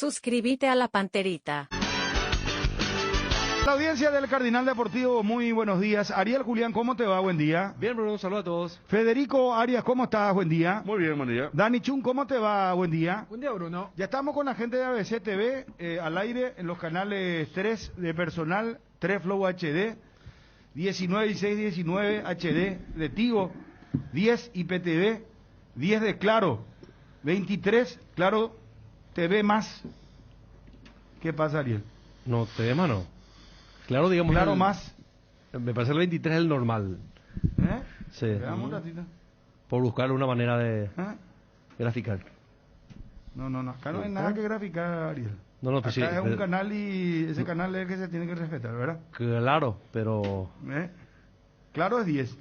Suscríbete a la Panterita. La audiencia del Cardinal Deportivo, muy buenos días. Ariel Julián, ¿cómo te va? Buen día. Bien, Bruno, saludos a todos. Federico Arias, ¿cómo estás? Buen día. Muy bien, buen día. Dani Chun, ¿cómo te va? Buen día. Buen día, Bruno. Ya estamos con la gente de ABC TV al aire en los canales 3 de personal, 3 Flow HD, 19 y 619 HD de Tigo, 10 IPTV, 10 de Claro, 23 Claro TV más. ¿Qué pasa, Ariel? No, te mano. Claro, digamos. Claro más. Me parece el 23 es el normal. ¿Eh? Sí. Veamos un ratito. Por buscar una manera de ¿Eh? graficar. No, acá no hay nada que graficar, Ariel. No, Acá pues sí. es un canal y ese canal es el que se tiene que respetar, ¿verdad? Claro, pero. Claro es 10.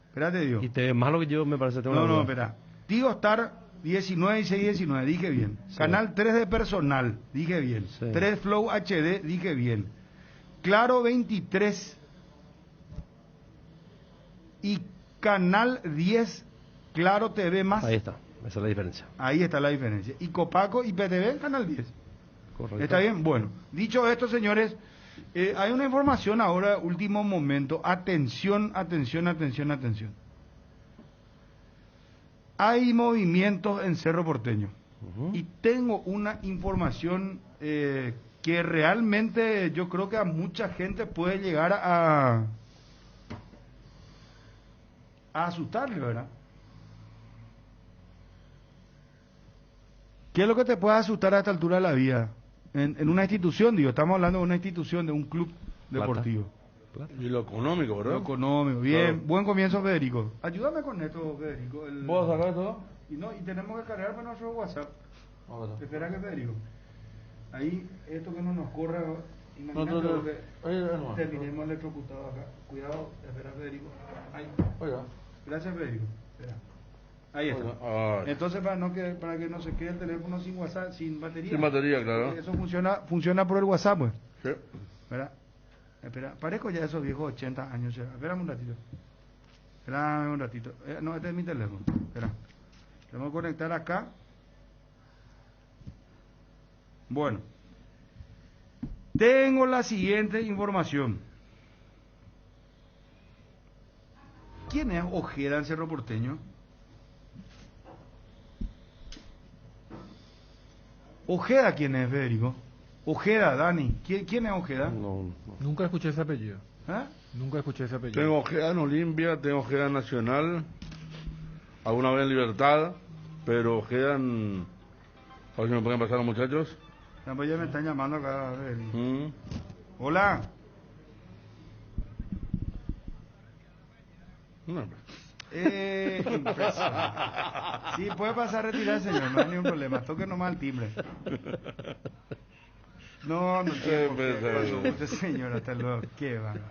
Espérate, Dios. Y te más lo que yo me parece. Tengo una No, duda. espera. Tigo Star 19 y 619, dije bien. Sí. Canal 3 de personal, dije bien. Sí. 3 Flow HD, dije bien. Claro 23 y Canal 10 Claro TV más. Ahí está, esa es la diferencia. Ahí está la diferencia. Y Copaco y PTV Canal 10. Correcto. ¿Está bien? Bueno, dicho esto, señores, hay una información ahora, último momento. Atención. Hay movimientos en Cerro Porteño. Ujú. Y tengo una información que realmente yo creo que a mucha gente puede llegar a asustarle, ¿verdad? ¿Qué es lo que te puede asustar a esta altura de la vida? En una institución, digo, estamos hablando de una institución, de un club deportivo. Plata. Y lo económico, ¿verdad? Lo económico, bien, Claro. buen comienzo, Federico. Ayúdame con esto, Federico. ¿Vos sacar esto? Y tenemos que cargar para nuestro WhatsApp. Espera que Federico. Ahí, esto que no nos corra, imagínate No, que ahí, no. terminemos electrocutado acá. Cuidado, espera Federico. Ahí. Oiga. Gracias, Federico. Espera. Ahí está. Ah, Entonces, para que no se quede el teléfono sin WhatsApp, sin batería. Sin batería, claro. Eso funciona por el WhatsApp, pues. Sí. ¿Verdad? Espera, parezco ya de esos viejos 80 años ya. Espérame un ratito. Espérame un ratito. No, este es mi teléfono. Espera. Vamos a conectar acá. Bueno. Tengo la siguiente información. ¿Quién es Ojeda en Cerro Porteño? Ojeda, ¿quién es, Federico? Ojeda, Dani. ¿Quién es Ojeda? No. Nunca escuché ese apellido. ¿Eh? Nunca escuché ese apellido. Tengo Ojeda en Olimpia, tengo Ojeda en Nacional, alguna vez en Libertad, pero Ojeda en... A ver si me pueden pasar los muchachos. Ya, pues ya me están llamando acá, Federico. Mm. Hola. No. Impresionante. Sí, puede pasar a retirar, señor, no hay ningún problema. Toque nomás el timbre. No tiene por qué. Cuando guste, señor, hasta luego. Qué barbaridad.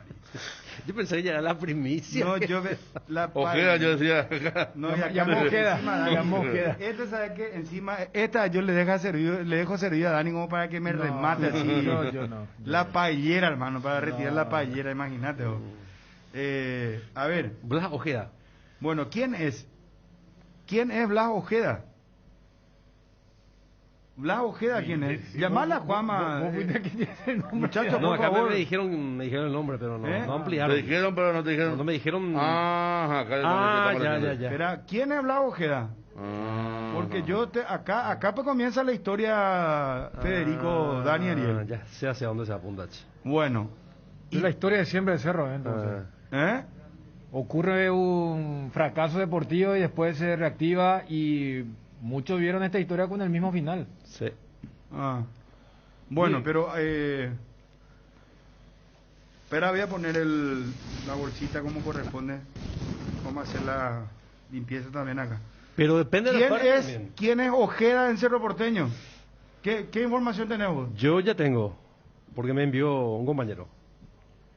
Yo pensé que ya era la primicia. No, yo la Ojeda, yo decía. No, ya Llamó Ojeda. Llamó Llamó Ojeda. Esta, ¿sabe qué? Encima, esta yo le dejo servir a Dani como para que me remate así. Yo no. La paellera, hermano, para retirar la paellera, imagínate. Vos. A ver, Blas Ojeda. bueno, ¿quién es? ¿Quién es Blas Ojeda? Blas Ojeda, ¿quién es? Llamala a Juanma. Vos fuiste quien tiene el nombre. Muchacho, No, por acá favor. me dijeron el nombre, pero no, ¿Eh? no ampliaron. Te dijeron, pero no te dijeron. No me dijeron. Ah, acá ya. Espera, ¿quién es Blas Ojeda? Ah, Porque acá pues comienza la historia, Federico, Dani, Ariel. Ya sé hacia dónde se apunta. che. Bueno. Es la historia de siempre de Cerro, entonces. Ah, Ocurre un fracaso deportivo y después se reactiva y muchos vieron esta historia con el mismo final. sí. Bueno, Sí. pero espera, voy a poner la bolsita como corresponde. Vamos a hacer la limpieza también acá. Pero depende de la parte también. ¿Quién es Ojeda en Cerro Porteño? ¿Qué información tenemos? Yo ya tengo, porque me envió un compañero.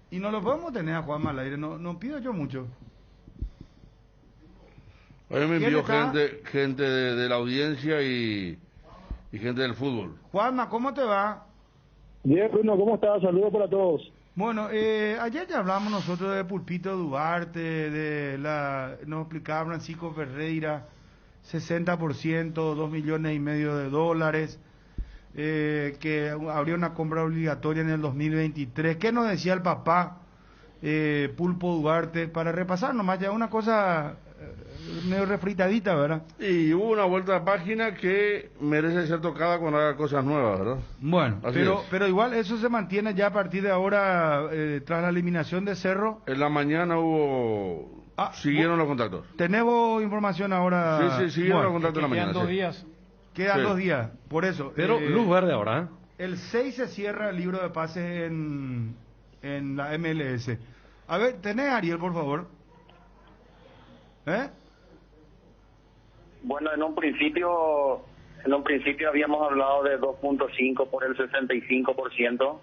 Y no lo podemos tener a Juanma al aire, no pido yo mucho. A mí me ¿Quién envió está? gente de la audiencia y gente del fútbol. Juanma, ¿cómo te va? Bien, Bruno, ¿cómo estás? Saludos para todos. Bueno, ayer ya hablamos nosotros de Pulpito Duarte, nos explicaba Francisco Ferreira, 60%, 2,5 millones de dólares, que habría una compra obligatoria en el 2023. ¿Qué nos decía el papá Pulpo Duarte? Para repasar nomás, ya una cosa medio refritadita, ¿verdad? Y hubo una vuelta de página que merece ser tocada cuando haga cosas nuevas, ¿verdad? Bueno, Así pero igual eso se mantiene ya a partir de ahora, tras la eliminación de Cerro. En la mañana hubo... siguieron los contactos. Tenemos información ahora. Sí, siguieron los contactos en la mañana. Quedan 2 días. Quedan 2 días, por eso. Pero luz verde ahora, ¿eh? El 6 se cierra el libro de pases en la MLS. A ver, tenés, Ariel, por favor. Bueno, en un principio habíamos hablado de 2.5 por el 65%.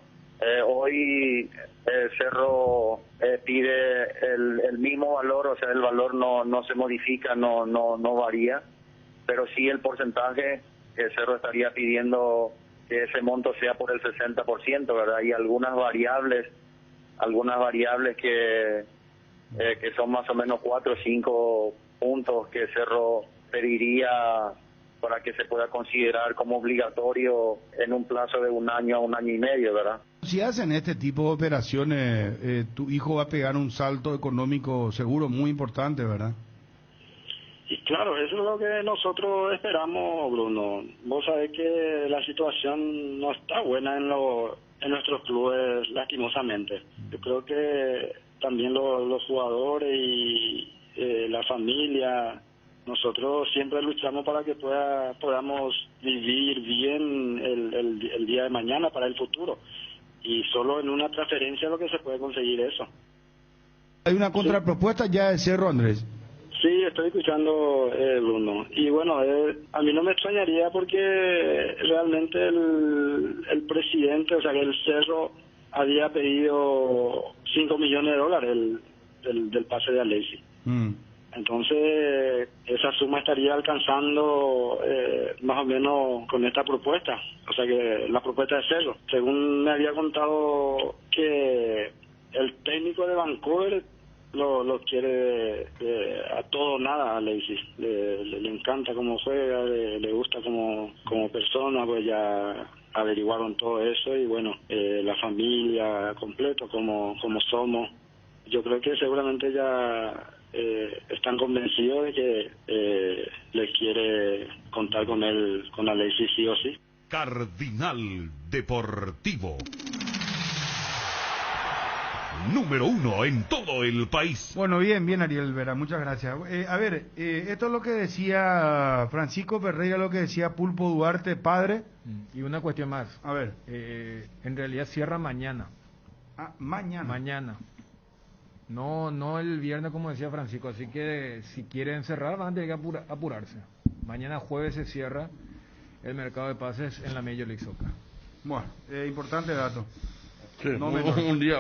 Hoy Cerro pide el mismo valor, o sea, el valor no se modifica, no varía, pero sí el porcentaje que Cerro estaría pidiendo que ese monto sea por el 60%, ¿verdad? Hay algunas variables que son más o menos 4 o 5 puntos que Cerro pediría para que se pueda considerar como obligatorio en un plazo de 1 año a 1 año y medio, ¿verdad? Si hacen este tipo de operaciones, tu hijo va a pegar un salto económico seguro muy importante, ¿verdad? Y claro, eso es lo que nosotros esperamos, Bruno. Vos sabés que la situación no está buena en nuestros clubes, lastimosamente. Yo creo que también los jugadores y la familia, nosotros siempre luchamos para que podamos vivir bien el día de mañana para el futuro. Y solo en una transferencia es lo que se puede conseguir eso. Hay una contrapropuesta ya de Cerro, Andrés. Sí, estoy escuchando, Bruno. Y bueno, a mí no me extrañaría porque realmente el presidente, o sea, que el Cerro había pedido 5 millones de dólares del pase de Alexis. Entonces, esa suma estaría alcanzando más o menos con esta propuesta. O sea, que la propuesta de Cerro. Según me había contado que el técnico de Vancouver lo quiere a todo o nada a Alexis. Le encanta cómo juega, le gusta como persona, pues ya averiguaron todo eso y bueno, la familia completo como somos. Yo creo que seguramente ya están convencidos de que les quiere contar con Alexis sí o sí. Cardinal Deportivo. Número 1 en todo el país. Bueno, bien, Ariel Vera, muchas gracias. A ver, esto es lo que decía Francisco Ferreira, lo que decía Pulpo Duarte, padre. Y una cuestión más. A ver. En realidad cierra mañana. Mañana. Mañana. No el viernes como decía Francisco, así que si quieren cerrar van a tener que apurarse. Mañana jueves se cierra el mercado de pases en la Major League Soccer. Bueno, importante dato. Sí, no un día.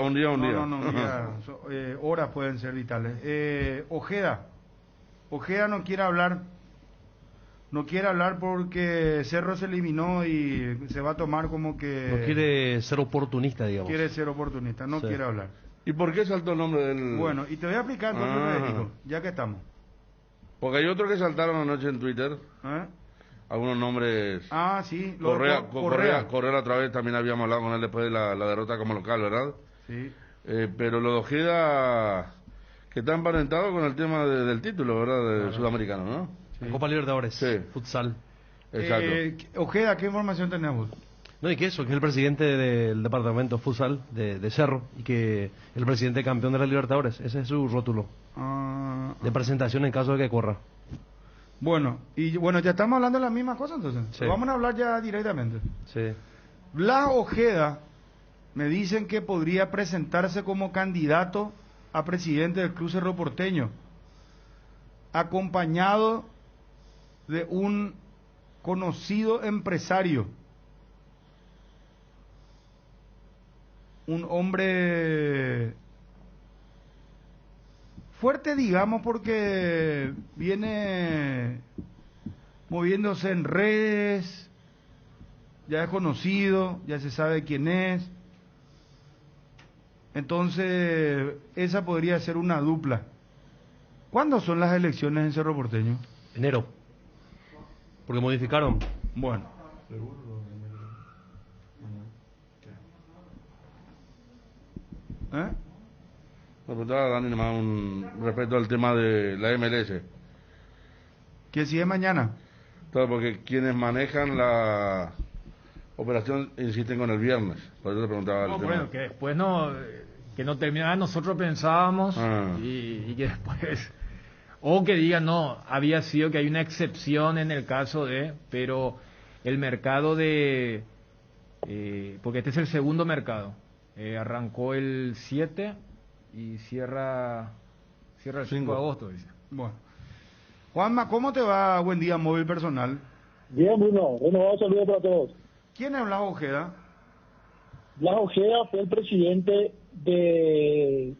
Horas pueden ser vitales. Ojeda no quiere hablar porque Cerro se eliminó y se va a tomar como que... No quiere ser oportunista, digamos. Quiere ser oportunista, no quiere hablar. ¿Y por qué saltó el nombre del...? Bueno, y te voy a explicar entonces, Federico, ya que estamos. Porque hay otros que saltaron anoche en Twitter. Algunos nombres... sí. Correa otra vez, también habíamos hablado con él después de la derrota como local, ¿verdad? Sí. Pero lo de Ojeda, que está emparentado con el tema del título, ¿verdad? De sudamericano, ¿no? Sí. Copa Libertadores, futsal. Exacto. Ojeda, ¿qué información tenemos? No, y que eso, que es el presidente del departamento futsal de Cerro, y que el presidente campeón de la Libertadores, ese es su rótulo de presentación en caso de que corra. Bueno, ya estamos hablando de la misma cosa entonces. Sí. Vamos a hablar ya directamente. Sí. Blas Ojeda, me dicen que podría presentarse como candidato a presidente del Club Cerro Porteño, acompañado de un conocido empresario, un hombre fuerte, digamos, porque viene moviéndose en redes, ya es conocido, ya se sabe quién es. Entonces, esa podría ser una dupla. ¿Cuándo son las elecciones en Cerro Porteño? Enero. Porque modificaron. Bueno. ¿Eh? Me preguntaba Dani nomás respecto al tema de la MLS. Que si es mañana. Claro, porque quienes manejan la operación insisten con el viernes. Por eso te preguntaba el No, tema. bueno, que después no, que no terminara, nosotros pensábamos Ah. y que después, o que digan, no, había sido que hay una excepción en el caso de, pero el mercado de, porque este es el segundo mercado, arrancó el 7 y cierra el 5 de agosto, dice. Bueno. Juanma, ¿cómo te va? Buen día, móvil personal. Bien, Bruno. Un saludo para todos. ¿Quién es Blas Ojeda? Blas Ojeda fue el presidente de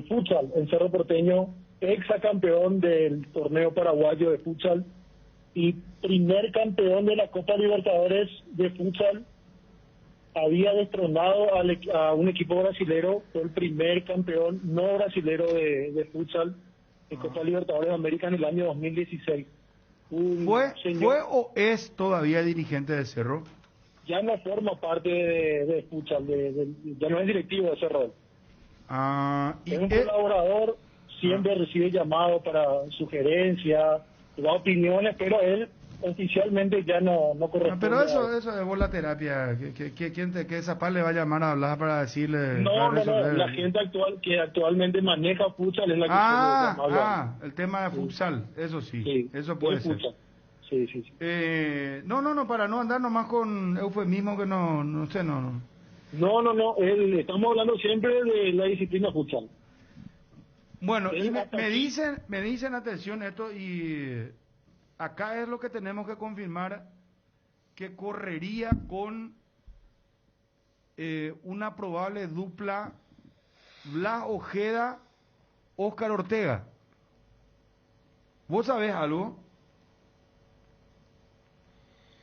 futsal en Cerro Porteño, exacampeón del torneo paraguayo de futsal y primer campeón de la Copa Libertadores de futsal. Había destronado a un equipo brasilero, fue el primer campeón no brasilero de futsal en Copa Libertadores de América en el año 2016. ¿Fue o es todavía dirigente de Cerro? Ya no forma parte de futsal, ya no es directivo de Cerro. Y Es un colaborador, siempre recibe llamados para sugerencias, da opiniones, pero él oficialmente ya no corresponde. Pero eso es vos la terapia. ¿Qué Zapal le va a llamar a hablar para decirle? No, la gente que actualmente maneja futsal es la que el tema de futsal, eso sí, eso puede ser. Sí. No, para no andar nomás con eufemismo que no sé, no. No, estamos hablando siempre de la disciplina futsal. Bueno, y me dicen atención esto, y acá es lo que tenemos que confirmar, que correría con una probable dupla Blas Ojeda, Óscar Ortega. ¿Vos sabés algo?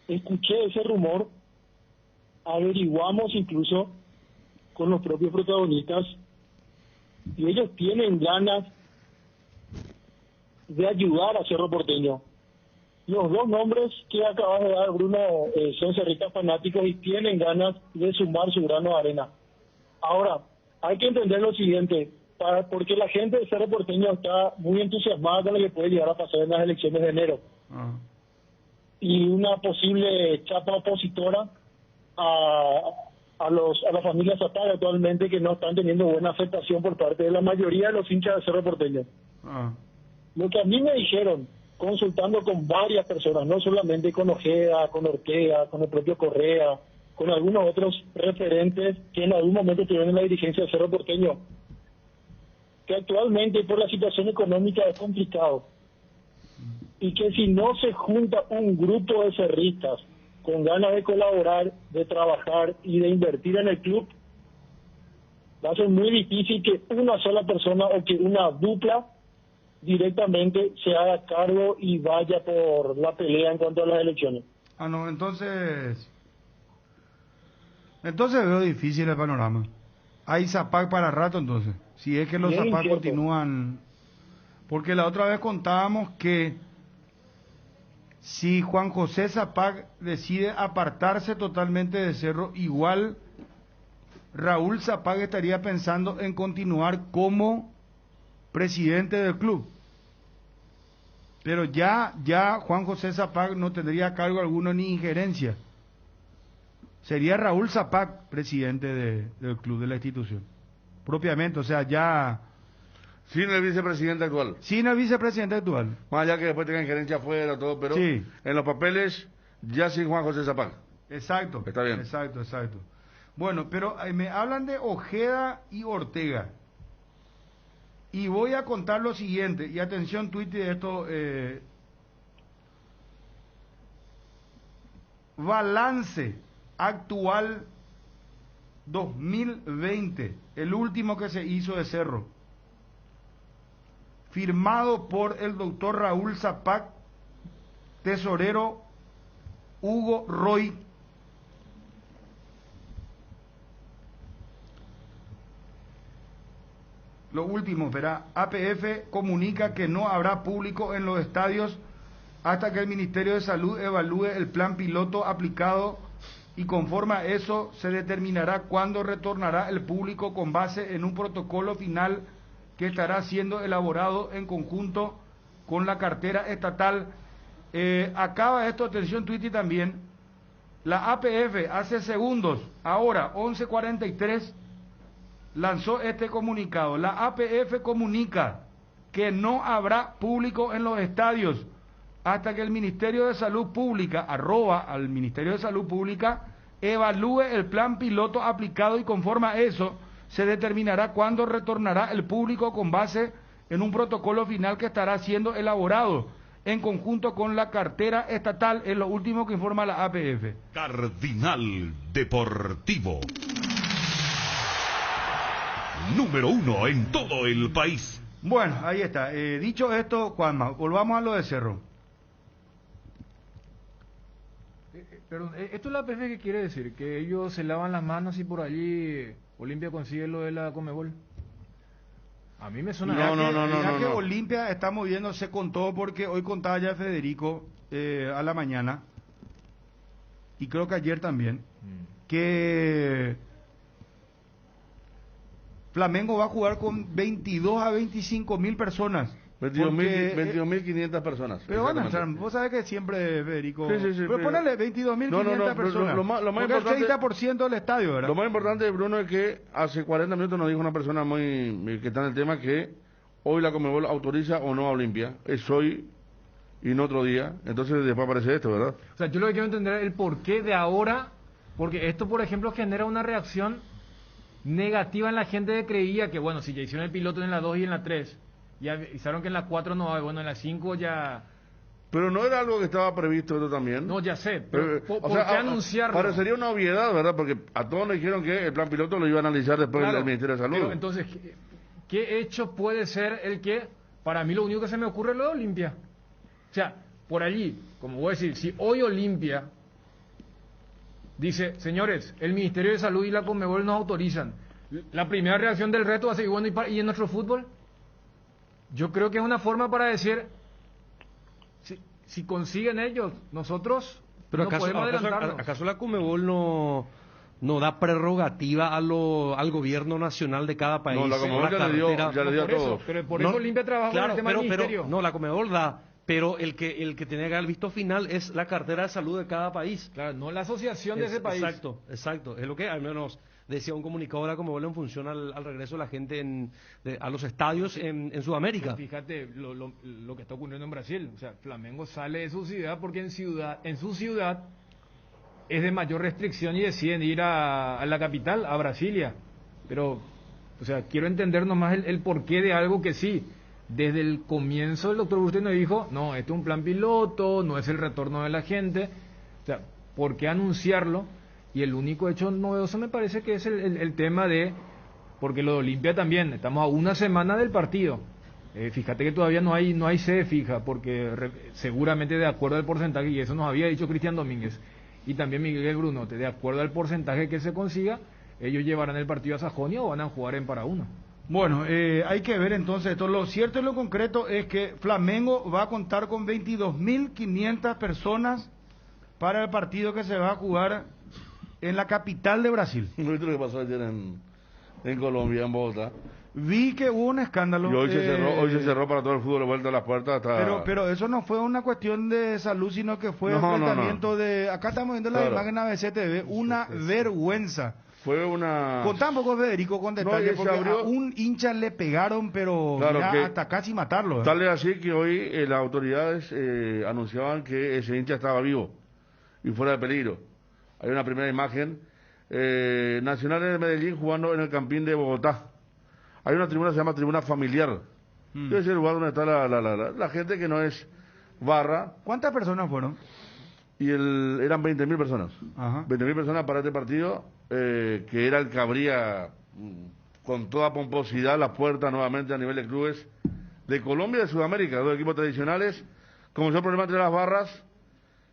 Escuché ese rumor, averiguamos incluso con los propios protagonistas y ellos tienen ganas de ayudar a Cerro Porteño. Los dos nombres que acabas de dar, Bruno, son cerristas fanáticos y tienen ganas de sumar su grano de arena. Ahora, hay que entender lo siguiente, porque la gente de Cerro Porteño está muy entusiasmada con lo que puede llegar a pasar en las elecciones de enero. Y una posible chapa opositora a la familia Zapag actualmente, que no están teniendo buena aceptación por parte de la mayoría de los hinchas de Cerro Porteño. Lo que a mí me dijeron, consultando con varias personas, no solamente con Ojeda, con Ortega, con el propio Correa, con algunos otros referentes que en algún momento estuvieron en la dirigencia de Cerro Porteño, que actualmente por la situación económica es complicado, y que si no se junta un grupo de cerristas con ganas de colaborar, de trabajar y de invertir en el club, va a ser muy difícil que una sola persona o que una dupla directamente se haga cargo y vaya por la pelea en cuanto a las elecciones. Entonces veo difícil el panorama. Hay Zapag para rato entonces, si es que los Zapag continúan, porque la otra vez contábamos que si Juan José Zapag decide apartarse totalmente de Cerro, igual Raúl Zapag estaría pensando en continuar como presidente del club. Pero ya Juan José Zapag no tendría cargo alguno ni injerencia. Sería Raúl Zapag presidente del club, de la institución. Propiamente, o sea, ya... Sin el vicepresidente actual. Sin el vicepresidente actual. Más allá que después tenga injerencia afuera, todo, pero sí, en los papeles ya sin Juan José Zapag. Exacto. Está bien. Exacto. Bueno, pero me hablan de Ojeda y Ortega. Y voy a contar lo siguiente, y atención, Twitter, esto... balance actual 2020, el último que se hizo de Cerro, firmado por el doctor Raúl Zapag, tesorero Hugo Roy. Lo último, verá, APF comunica que no habrá público en los estadios hasta que el Ministerio de Salud evalúe el plan piloto aplicado y conforme a eso se determinará cuándo retornará el público con base en un protocolo final que estará siendo elaborado en conjunto con la cartera estatal. Acaba esto, atención Twitty también, la APF hace segundos, ahora 11:43, lanzó este comunicado. La APF comunica que no habrá público en los estadios hasta que el Ministerio de Salud Pública, al Ministerio de Salud Pública, evalúe el plan piloto aplicado y conforme a eso se determinará cuándo retornará el público con base en un protocolo final que estará siendo elaborado en conjunto con la cartera estatal, es lo último que informa la APF. Cardinal Deportivo. Número 1 en todo el país. Bueno, ahí está. Dicho esto, Juanma, volvamos a lo de Cerro. Perdón, ¿esto es la APF que quiere decir? ¿Que ellos se lavan las manos y por allí Olimpia consigue lo de la Conmebol? A mí me suena... No. Que Olimpia está moviéndose con todo porque hoy contaba ya Federico a la mañana, y creo que ayer también, que Flamengo va a jugar con 22 a 25 mil personas. 22.500 personas. Pero van a entrar, vos sabés que siempre, Federico... Sí, pero ponele 22.500 personas. Lo más importante, el 30% del estadio, ¿verdad? Lo más importante, Bruno, es que hace 40 minutos nos dijo una persona muy que está en el tema que hoy la Conmebol autoriza o no a Olimpia. Es hoy y no otro día. Entonces después aparece esto, ¿verdad? O sea, yo lo que quiero entender es el porqué de ahora, porque esto, por ejemplo, genera una reacción negativa en la gente que creía que, bueno, si ya hicieron el piloto en la 2 y en la 3... ya avisaron que en la 4 no va, bueno, en la 5 ya... Pero no era algo que estaba previsto esto también. No, ya sé, pero ¿por qué anunciarlo? Parecería una obviedad, ¿verdad? Porque a todos nos dijeron que el plan piloto lo iba a analizar después del Ministerio de Salud. Pero entonces, ¿qué hecho puede ser el que, para mí lo único que se me ocurre es lo de Olimpia? O sea, por allí, como voy a decir, si hoy Olimpia dice, señores, el Ministerio de Salud y la Conmebol nos autorizan, la primera reacción del resto va a ser, bueno, ¿y en nuestro fútbol? Yo creo que es una forma para decir, si consiguen ellos, nosotros pero no podemos adelantarnos. ¿Acaso la Conmebol no da prerrogativa al gobierno nacional de cada país? No, la Conmebol ya le dio a todos. Pero por eso Olimpia trabaja con el tema del ministerio. No, la Conmebol da, pero el que tiene que dar el visto final es la cartera de salud de cada país. Claro, no la asociación de ese país. Exacto. Es lo que al menos decía un comunicado de la Conmebol en función al regreso de la gente a los estadios en Sudamérica. Pues fíjate lo que está ocurriendo en Brasil. O sea, Flamengo sale de su ciudad porque en su ciudad es de mayor restricción y deciden ir a la capital, a Brasilia. Pero, o sea, quiero entender nomás el porqué de algo que sí. Desde el comienzo el doctor Buste nos dijo, no, esto es un plan piloto, no es el retorno de la gente. O sea, ¿por qué anunciarlo? Y el único hecho novedoso me parece que es el tema de, porque lo de Olimpia también, estamos a una semana del partido. Fíjate que todavía no hay sede fija, porque seguramente de acuerdo al porcentaje, y eso nos había dicho Cristian Domínguez, y también Miguel Brunote, de acuerdo al porcentaje que se consiga, ellos llevarán el partido a Sajonia o van a jugar en Paraúna. Bueno, hay que ver entonces esto. Lo cierto y lo concreto es que Flamengo va a contar con 22.500 personas para el partido que se va a jugar en la capital de Brasil. ¿No viste lo que pasó ayer en Colombia, en Bogotá? Vi que hubo un escándalo. Y hoy se cerró para todo el fútbol de vuelta a las puertas hasta... Pero eso no fue una cuestión de salud, sino que fue enfrentamiento de... Acá estamos viendo la imagen ABC TV, una vergüenza. Fue una... Contá un poco, Federico, con detalle, porque a un hincha le pegaron, pero hasta casi matarlo. Tal es así que hoy las autoridades anunciaban que ese hincha estaba vivo y fuera de peligro. Hay una primera imagen, Nacionales de Medellín jugando en el Campín de Bogotá. Hay una tribuna que se llama tribuna familiar. Que es el lugar donde está la gente que no es barra. ¿Cuántas personas fueron? Y eran 20.000 personas. Ajá. 20.000 personas para este partido, que era el que abría con toda pomposidad las puertas nuevamente a nivel de clubes de Colombia y de Sudamérica. Dos equipos tradicionales. Comenzó el problema entre las barras.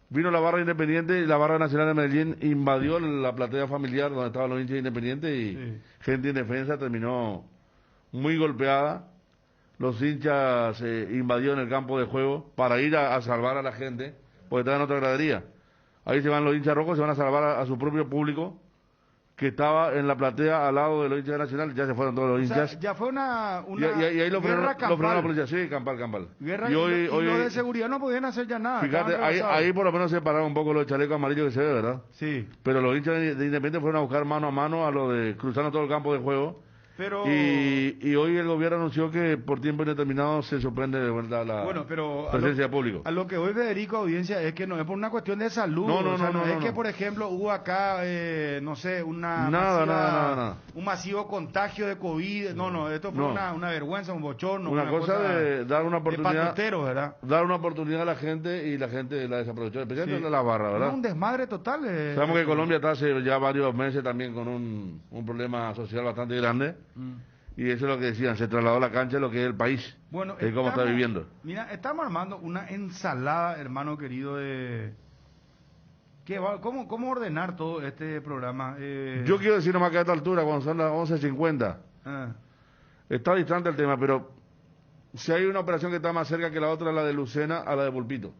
Vino la barra Independiente y la barra Nacional de Medellín invadió la platea familiar donde estaban los hinchas Independientes y gente indefensa terminó muy golpeada. los hinchas invadieron el campo de juego para ir a salvar a la gente, porque estaban en otra gradería. Ahí se van los hinchas rojos, se van a salvar a su propio público, que estaba en la platea al lado de los hinchas de Nacional, ya se fueron todos los hinchas. O sea, ya fue una y ahí lo frenó la policía, sí, campal. Guerra, y hoy, hoy los de seguridad no podían hacer ya nada. Fíjate, ahí por lo menos se pararon un poco los chalecos amarillos que se ve, ¿verdad? Sí. Pero los hinchas de Independiente fueron a buscar mano a mano a lo de cruzando todo el campo de juego. Pero... Y hoy el gobierno anunció que por tiempo indeterminado se suspende de vuelta la presencia de público. A lo que hoy, Federico, audiencia, es que no es por una cuestión de salud. No es que, por ejemplo, hubo acá, no sé, un masivo contagio de COVID. No, esto fue una vergüenza, un bochorno. Una cosa de dar una oportunidad. ¿verdad? Dar una oportunidad a la gente y la gente la desaprovechó, especialmente la barra, ¿verdad? No, un desmadre total. Sabemos que Colombia está hace ya varios meses también con un problema social bastante grande. Y eso es lo que decían, se trasladó a la cancha lo que es el país, bueno, es cómo está viviendo. Mira, estamos armando una ensalada, hermano querido, de... ¿Cómo ordenar todo este programa? Yo quiero decir nomás que a esta altura, cuando son las 11:50, está distante el tema, pero si hay una operación que está más cerca que la otra, la de Lucena a la de Pulpito.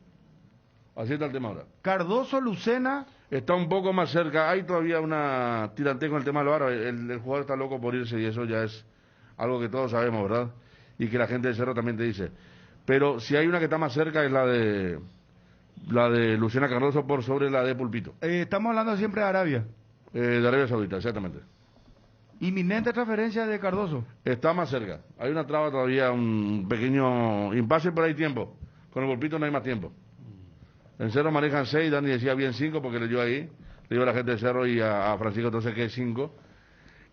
Así está el tema ahora. Cardoso, Lucena... Está un poco más cerca, hay todavía una tirantez con el tema del VAR, el jugador está loco por irse y eso ya es algo que todos sabemos, ¿verdad? Y que la gente de Cerro también te dice. Pero si hay una que está más cerca es la de Lucena Cardoso por sobre la de Pulpito. Estamos hablando siempre de Arabia. De Arabia Saudita, exactamente. Inminente transferencia de Cardoso. Está más cerca. Hay una traba todavía, un pequeño impasse, pero hay tiempo. Con el Pulpito no hay más tiempo. En Cerro manejan 6, Dani decía bien 5 porque le dio ahí, le dio a la gente de Cerro y a Francisco entonces que es 5.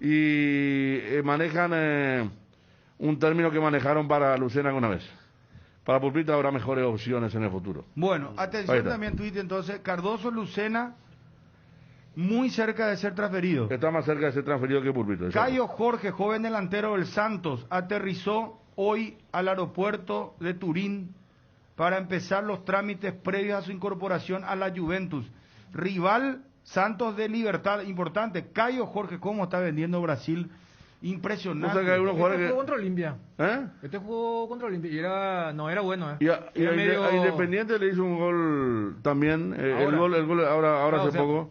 Y manejan un término que manejaron para Lucena alguna vez. Para Pulpito habrá mejores opciones en el futuro. Bueno, atención también Twitter entonces, Cardoso, Lucena, muy cerca de ser transferido. Está más cerca de ser transferido que Pulpito. Cayo Jorge, joven delantero del Santos, aterrizó hoy al aeropuerto de Turín para empezar los trámites previos a su incorporación a la Juventus. Rival Santos de Libertad, importante. Cayo Jorge, ¿cómo está vendiendo Brasil? Impresionante. O sea que hay unos jugadores jugó contra Olimpia. Este jugó contra Olimpia y no era bueno. Y a Independiente le hizo un gol también, el gol ahora hace poco.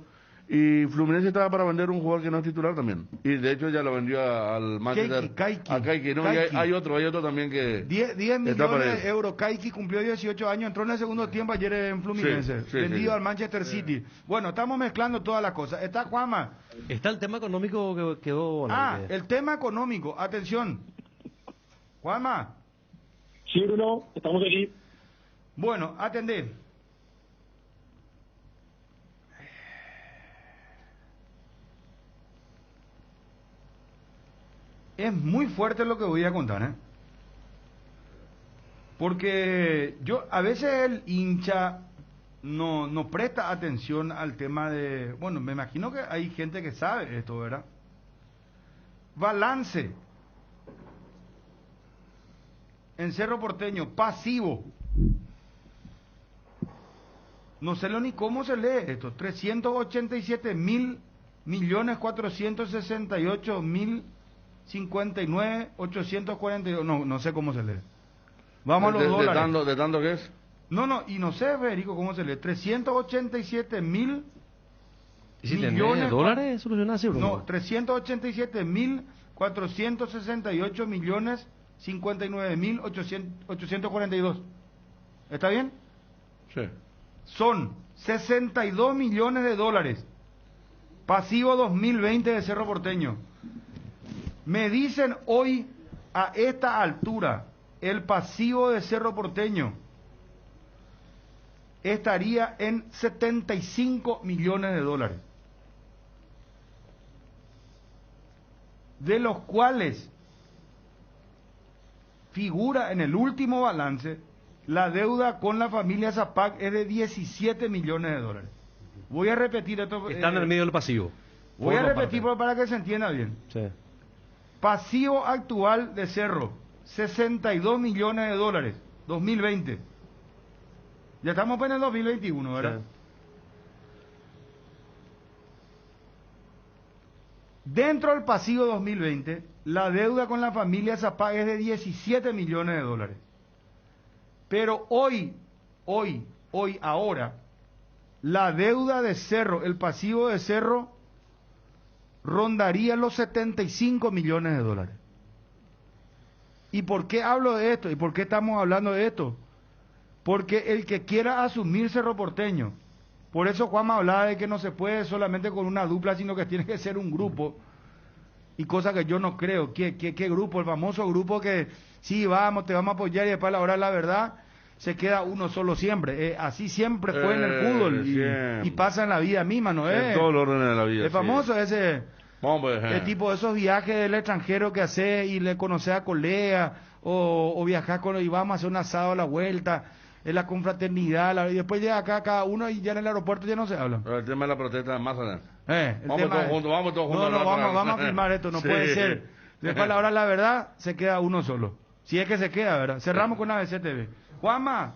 Y Fluminense estaba para vender un jugador que no es titular también. Y de hecho ya lo vendió al Manchester. Kaiki. No, hay otro también que... 10 millones de euros. Kaiki cumplió 18 años, entró en el segundo tiempo ayer en Fluminense. Vendido al Manchester City. Bueno, estamos mezclando todas las cosas. Está Juanma. Está el tema económico que quedó... el tema económico. Atención. Juanma. Sí, Bruno, estamos aquí. Bueno, atendé. Es muy fuerte lo que voy a contar, porque a veces el hincha no presta atención al tema de... Bueno, me imagino que hay gente que sabe esto, ¿verdad? Balance en Cerro Porteño, pasivo. No sé ni cómo se lee esto. 387.468.059.842. No sé cómo se lee. Vamos a los dólares. ¿De tanto qué es? No, y no sé, Federico, cómo se lee. 387.000 millones. ¿Dólares? No, 387.468.059.842. ¿Está bien? Sí. Son 62 millones de dólares. Pasivo 2020 de Cerro Porteño. Me dicen hoy, a esta altura, el pasivo de Cerro Porteño estaría en 75 millones de dólares. De los cuales figura en el último balance la deuda con la familia Zapac es de 17 millones de dólares. Voy a repetir esto. Está en el medio del pasivo. Voy a repetir para que se entienda bien. Sí. Pasivo actual de Cerro, 62 millones de dólares, 2020. Ya estamos apenas en 2021, ¿verdad? Dentro del pasivo 2020, la deuda con la familia Zapag es de 17 millones de dólares. Pero ahora, la deuda de Cerro, el pasivo de Cerro, rondaría los 75 millones de dólares. ¿Y por qué hablo de esto? ¿Y por qué estamos hablando de esto? Porque el que quiera asumir Cerro Porteño, por eso Juanma hablaba de que no se puede solamente con una dupla, sino que tiene que ser un grupo, y cosa que yo no creo. ¿Qué grupo? El famoso grupo que sí, vamos, te vamos a apoyar y después a la hora de la verdad se queda uno solo siempre. Así siempre fue en el fútbol y pasa en la vida misma, ¿no es? En todo el orden de la vida. Es famoso ese... Hombre, el tipo de esos viajes del extranjero que hace y le conoce a colegas o viajar con y vamos a hacer un asado a la vuelta, en la confraternidad, y después llega acá cada uno y ya en el aeropuerto ya no se habla. Pero el tema de la protesta de Mazatlán. Vamos todos juntos. No, vamos a filmar esto, no puede ser. Después a la hora de la verdad se queda uno solo. Si es que se queda, ¿verdad? Cerramos con ABC TV. Juanma.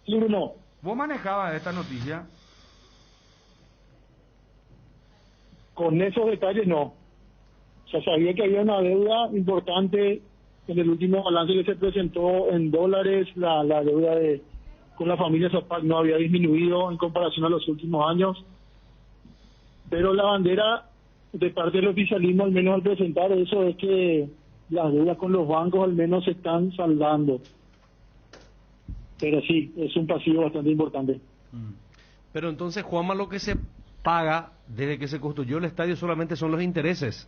Sí, Bruno. ¿Vos manejabas esta noticia? Con esos detalles no. O sea, sabía que había una deuda importante en el último balance que se presentó en dólares. La deuda con la familia Zapag no había disminuido en comparación a los últimos años. Pero la bandera de parte del oficialismo, al menos al presentar eso, es que las deudas con los bancos al menos se están saldando. Pero sí, es un pasivo bastante importante. Pero entonces, Juanma, lo que se paga desde que se construyó el estadio solamente son los intereses.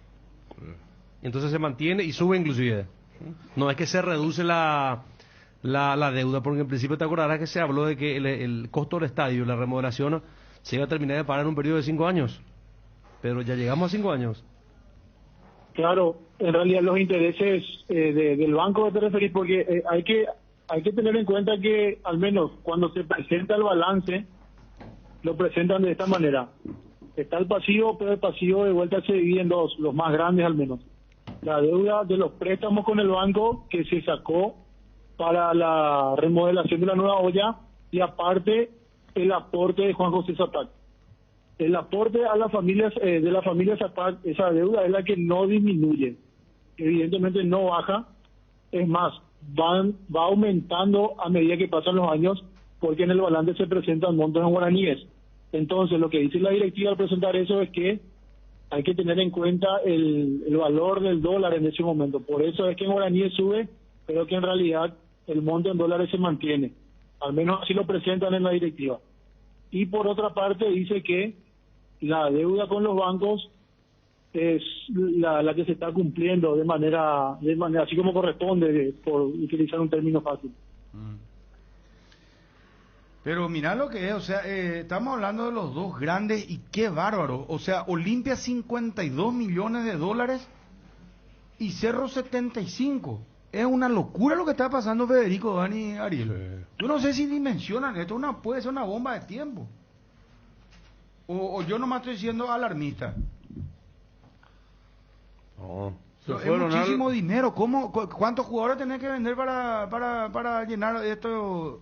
Entonces se mantiene y sube inclusive. No es que se reduce la deuda, porque en principio te acordarás que se habló de que el costo del estadio, la remodelación, se iba a terminar de pagar en un periodo de 5 años. Pero ya llegamos a 5 años. Claro, en realidad los intereses del banco te referís, porque hay que tener en cuenta que al menos cuando se presenta el balance, lo presentan de esta manera. Está el pasivo, pero el pasivo de vuelta se divide en dos, los más grandes al menos. La deuda de los préstamos con el banco que se sacó para la remodelación de la nueva olla, y aparte el aporte de Juan José Zapag. El aporte a las familias de la familia Zapag, esa deuda es la que no disminuye, evidentemente no baja, es más, va aumentando a medida que pasan los años, porque en el balance se presentan montos en guaraníes. Entonces, lo que dice la directiva al presentar eso es que hay que tener en cuenta el valor del dólar en ese momento. Por eso es que en guaraníes sube, pero que en realidad el monto en dólares se mantiene. Al menos así lo presentan en la directiva. Y por otra parte dice que la deuda con los bancos es la que se está cumpliendo de manera así como corresponde, por utilizar un término fácil. Pero mirá lo que es, o sea, estamos hablando de los dos grandes y qué bárbaro. O sea, Olimpia 52 millones de dólares y Cerro 75. Es una locura lo que está pasando, Federico, Dani y Ariel. Yo no sé si dimensionan esto, puede ser una bomba de tiempo. O yo nomás estoy siendo alarmista. No. Es muchísimo dinero. ¿Cuántos jugadores tenés que vender para llenar esto?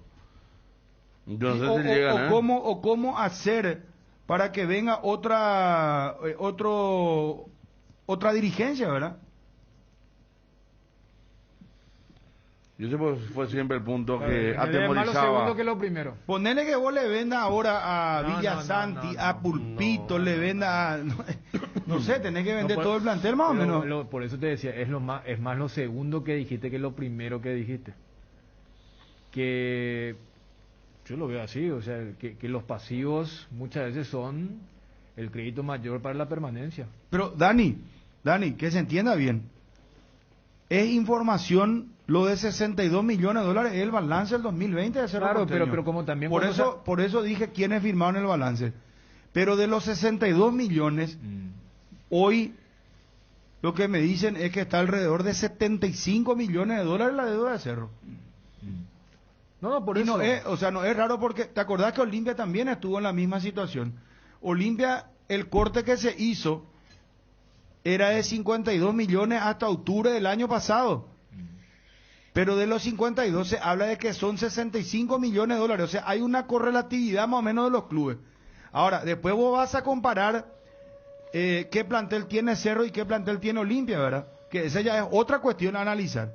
Yo no sé si llegan, o cómo hacer para que venga otra dirigencia, ¿verdad? Yo sé que fue siempre el punto que más lo atemorizaba. segundo que lo primero. Ponele que vos le vendas ahora a Villasanti, a Pulpito, le vendas a... No sé, tenés que vender todo el plantel más o menos. Por eso te decía, es más lo segundo que dijiste que lo primero que dijiste. Que yo lo veo así, o sea, que los pasivos muchas veces son el crédito mayor para la permanencia. Pero Dani, que se entienda bien, es información lo de 62 millones de dólares, es el balance del 2020 de Cerro Claro, Porteño. pero como también... Por eso dije quiénes firmaron el balance. Pero de los 62 millones, hoy lo que me dicen es que está alrededor de 75 millones de dólares la deuda de Cerro. No, por eso... No es raro porque, ¿te acordás que Olimpia también estuvo en la misma situación? Olimpia, el corte que se hizo era de 52 millones hasta octubre del año pasado. Pero de los 52 se habla de que son 65 millones de dólares. O sea, hay una correlatividad más o menos de los clubes. Ahora, después vos vas a comparar qué plantel tiene Cerro y qué plantel tiene Olimpia, ¿verdad? Que esa ya es otra cuestión a analizar.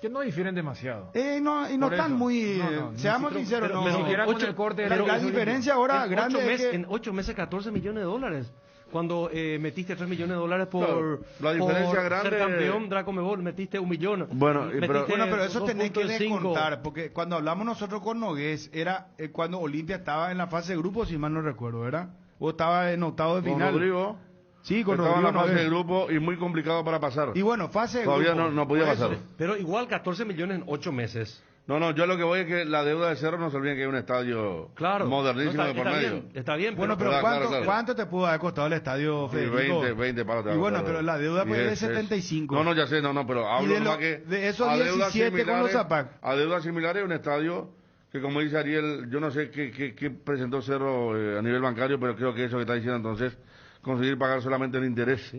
Que no difieren demasiado. Y no Por están eso. muy... No, seamos ni sinceros, siquiera- no. ni siquiera con ocho- el corte de la diferencia ahora en grande 8 es meses, que... en 8 meses, 14 millones de dólares. Cuando metiste 3 millones de dólares por, Claro, la diferencia por grande- ser campeón, Draco Mebol, metiste 1 millón. Bueno, y pero- Bueno, pero eso tenés que 2.5. descontar, porque cuando hablamos nosotros con Nogués, era cuando Olimpia estaba en la fase de grupo, si mal no recuerdo, ¿verdad? O estaba en octavo de Con final. Rodrigo, Sí, con estaba en Rodrigo la fase Nogués. de grupo y muy complicado para pasar. Y bueno, fase de Todavía grupo. no podía Por eso. pasar. Pero igual 14 millones en 8 meses. No, yo lo que voy es que la deuda de Cerro no se olviden que hay un estadio Claro. modernísimo No, de por está medio. bien, está bien. Bueno, pero Claro, ¿cuánto, claro. ¿cuánto te pudo haber costado el estadio, Sí, Federico? 20 para Y bueno, pero la deuda pues es de 75. No, ya sé, pero hablo de más lo- que... de esos a deudas 17 con los similares- Zapac. A deudas similares un estadio que, como dice Ariel, yo no sé qué presentó Cerro a nivel bancario, pero creo que eso que está diciendo entonces, conseguir pagar solamente el interés.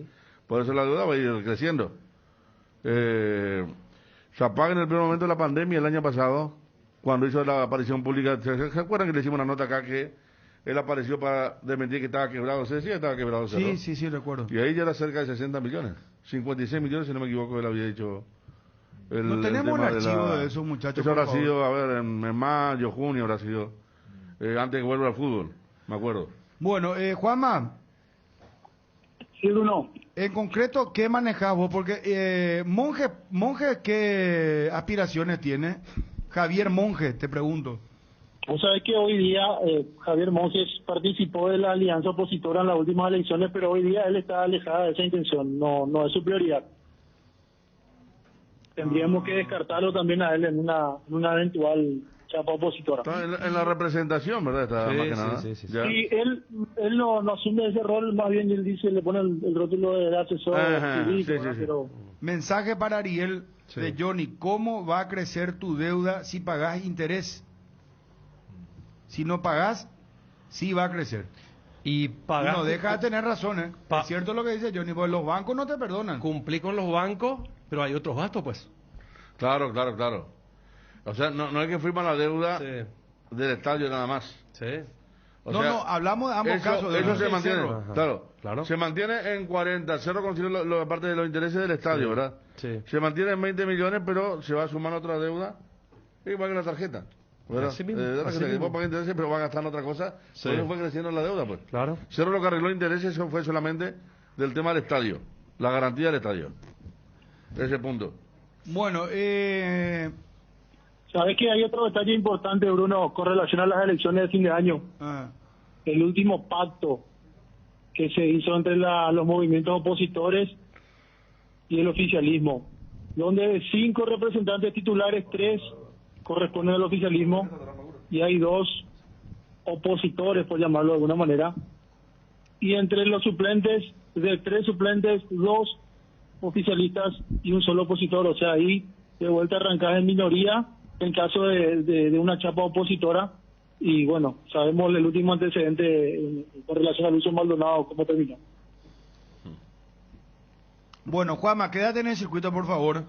Por eso la deuda va a ir creciendo. Zapac en el primer momento de la pandemia el año pasado, cuando hizo la aparición pública, ¿se acuerdan que le hicimos una nota acá que él apareció para desmentir que estaba quebrado? ¿Se decía que estaba quebrado Cerro? Sí, recuerdo. Y ahí ya era cerca de 60 millones. 56 millones, si no me equivoco, él había dicho. No tenemos tema el archivo de esos muchachos, Eso por habrá favor. sido, a ver, en mayo, junio habrá sido. Antes que vuelva al fútbol, me acuerdo. Bueno, Juanma, Sí, Bruno. en concreto, ¿qué manejas vos? Porque Monje, ¿qué aspiraciones tiene? Javier Monje, te pregunto. Vos sabés que hoy día Javier Monjes participó de la alianza opositora en las últimas elecciones, pero hoy día él está alejado de esa intención, no es su prioridad. Tendríamos que descartarlo también a él en una eventual chapa opositora. Está en la representación, ¿verdad? Está Sí, más que sí, nada. sí, sí. Ya. Sí, él no asume ese rol, más bien él dice, le pone el rótulo de asesor Ajá, jurídico, sí, ¿verdad? sí. Pero Mensaje para Ariel Sí. de Johnny. ¿Cómo va a crecer tu deuda si pagás interés? Si no pagás, sí va a crecer. Y Y pagar. no deja de tener razón, ¿eh? Pa- Es cierto lo que dice Johnny, porque los bancos no te perdonan. Cumplí con los bancos, pero hay otros gastos, pues. Claro. O sea, no hay que firmar la deuda Sí. del estadio nada más. Sí. O No, sea, hablamos de ambos eso, casos. de eso Olimpia se y mantiene, Cerro. Ajá. claro. Claro. Se mantiene en 40. Cerro consigue la parte de los intereses del estadio, ¿verdad? Sí. Se mantiene en 20 millones, pero se va sumando otra deuda, igual que la tarjeta. ¿Verdad? Así mismo, La así tarjeta que mismo. vos pagas intereses, pero va gastando otra cosa. Sí. Por eso fue creciendo la deuda, pues. Claro. Cerro lo que arregló intereses eso fue solamente del tema del estadio, la garantía del estadio. Ese punto. Bueno, sabes que hay otro detalle importante, Bruno, con relación a las elecciones de fin de año. El último pacto que se hizo entre los movimientos opositores y el oficialismo, donde de 5 representantes titulares, 3 corresponden al oficialismo y hay 2 opositores, por llamarlo de alguna manera, y entre los suplentes, de 3 suplentes, 2 oficialistas y un solo opositor. O sea, ahí de vuelta arrancás en minoría en caso de una chapa opositora. Y bueno, sabemos el último antecedente con relación a Lucio Maldonado, cómo terminó. Bueno, Juanma, quédate en el circuito, por favor.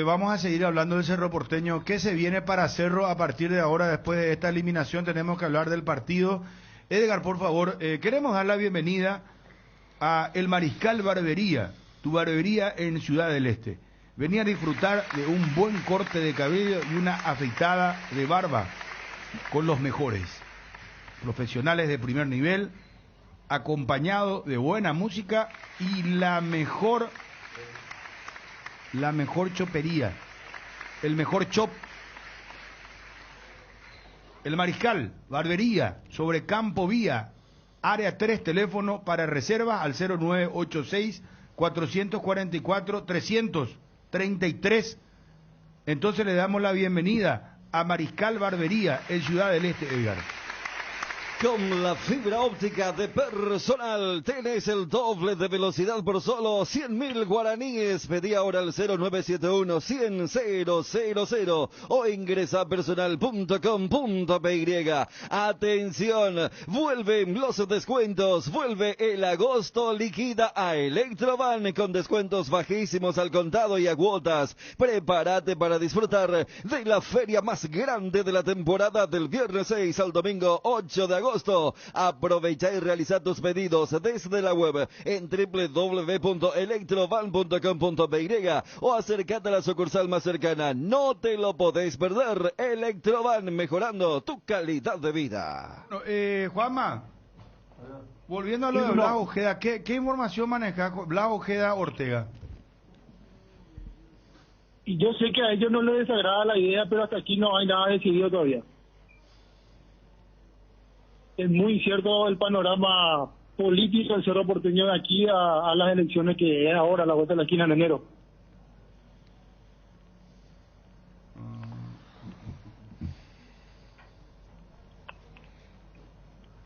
Vamos a seguir hablando del Cerro Porteño. ¿Qué se viene para Cerro a partir de ahora, después de esta eliminación? Tenemos que hablar del partido. Edgar, por favor, queremos dar la bienvenida a El Mariscal Barbería, tu barbería en Ciudad del Este. Venía a disfrutar de un buen corte de cabello y una afeitada de barba con los mejores profesionales de primer nivel, acompañado de buena música y la mejor chopería, el mejor chop. El Mariscal Barbería, sobre Campo Vía, área 3, teléfono para reservas al 0986-444-333. Entonces le damos la bienvenida a Mariscal Barbería en Ciudad del Este, Edgar. Con la fibra óptica de Personal tenés el doble de velocidad por solo 100.000 guaraníes. Pedí ahora al 0971-100-000 o ingresa a personal.com.py. Atención, vuelven los descuentos, vuelve el agosto, liquida a Electroban con descuentos bajísimos al contado y a cuotas. Prepárate para disfrutar de la feria más grande de la temporada del viernes 6 al domingo 8 de agosto. agosto. Aprovecha y realiza tus pedidos desde la web en www.electrovan.com.py o acércate a la sucursal más cercana. No te lo podés perder. Electrovan, mejorando tu calidad de vida. No, Juanma, volviendo a lo de Blas Ojeda, ¿qué información maneja Blas Ojeda Ortega? Y yo sé que a ellos no les desagrada la idea, pero hasta aquí no hay nada decidido todavía. Es muy incierto el panorama político del Cerro Porteño de aquí a las elecciones que es ahora, la vuelta de la esquina en enero.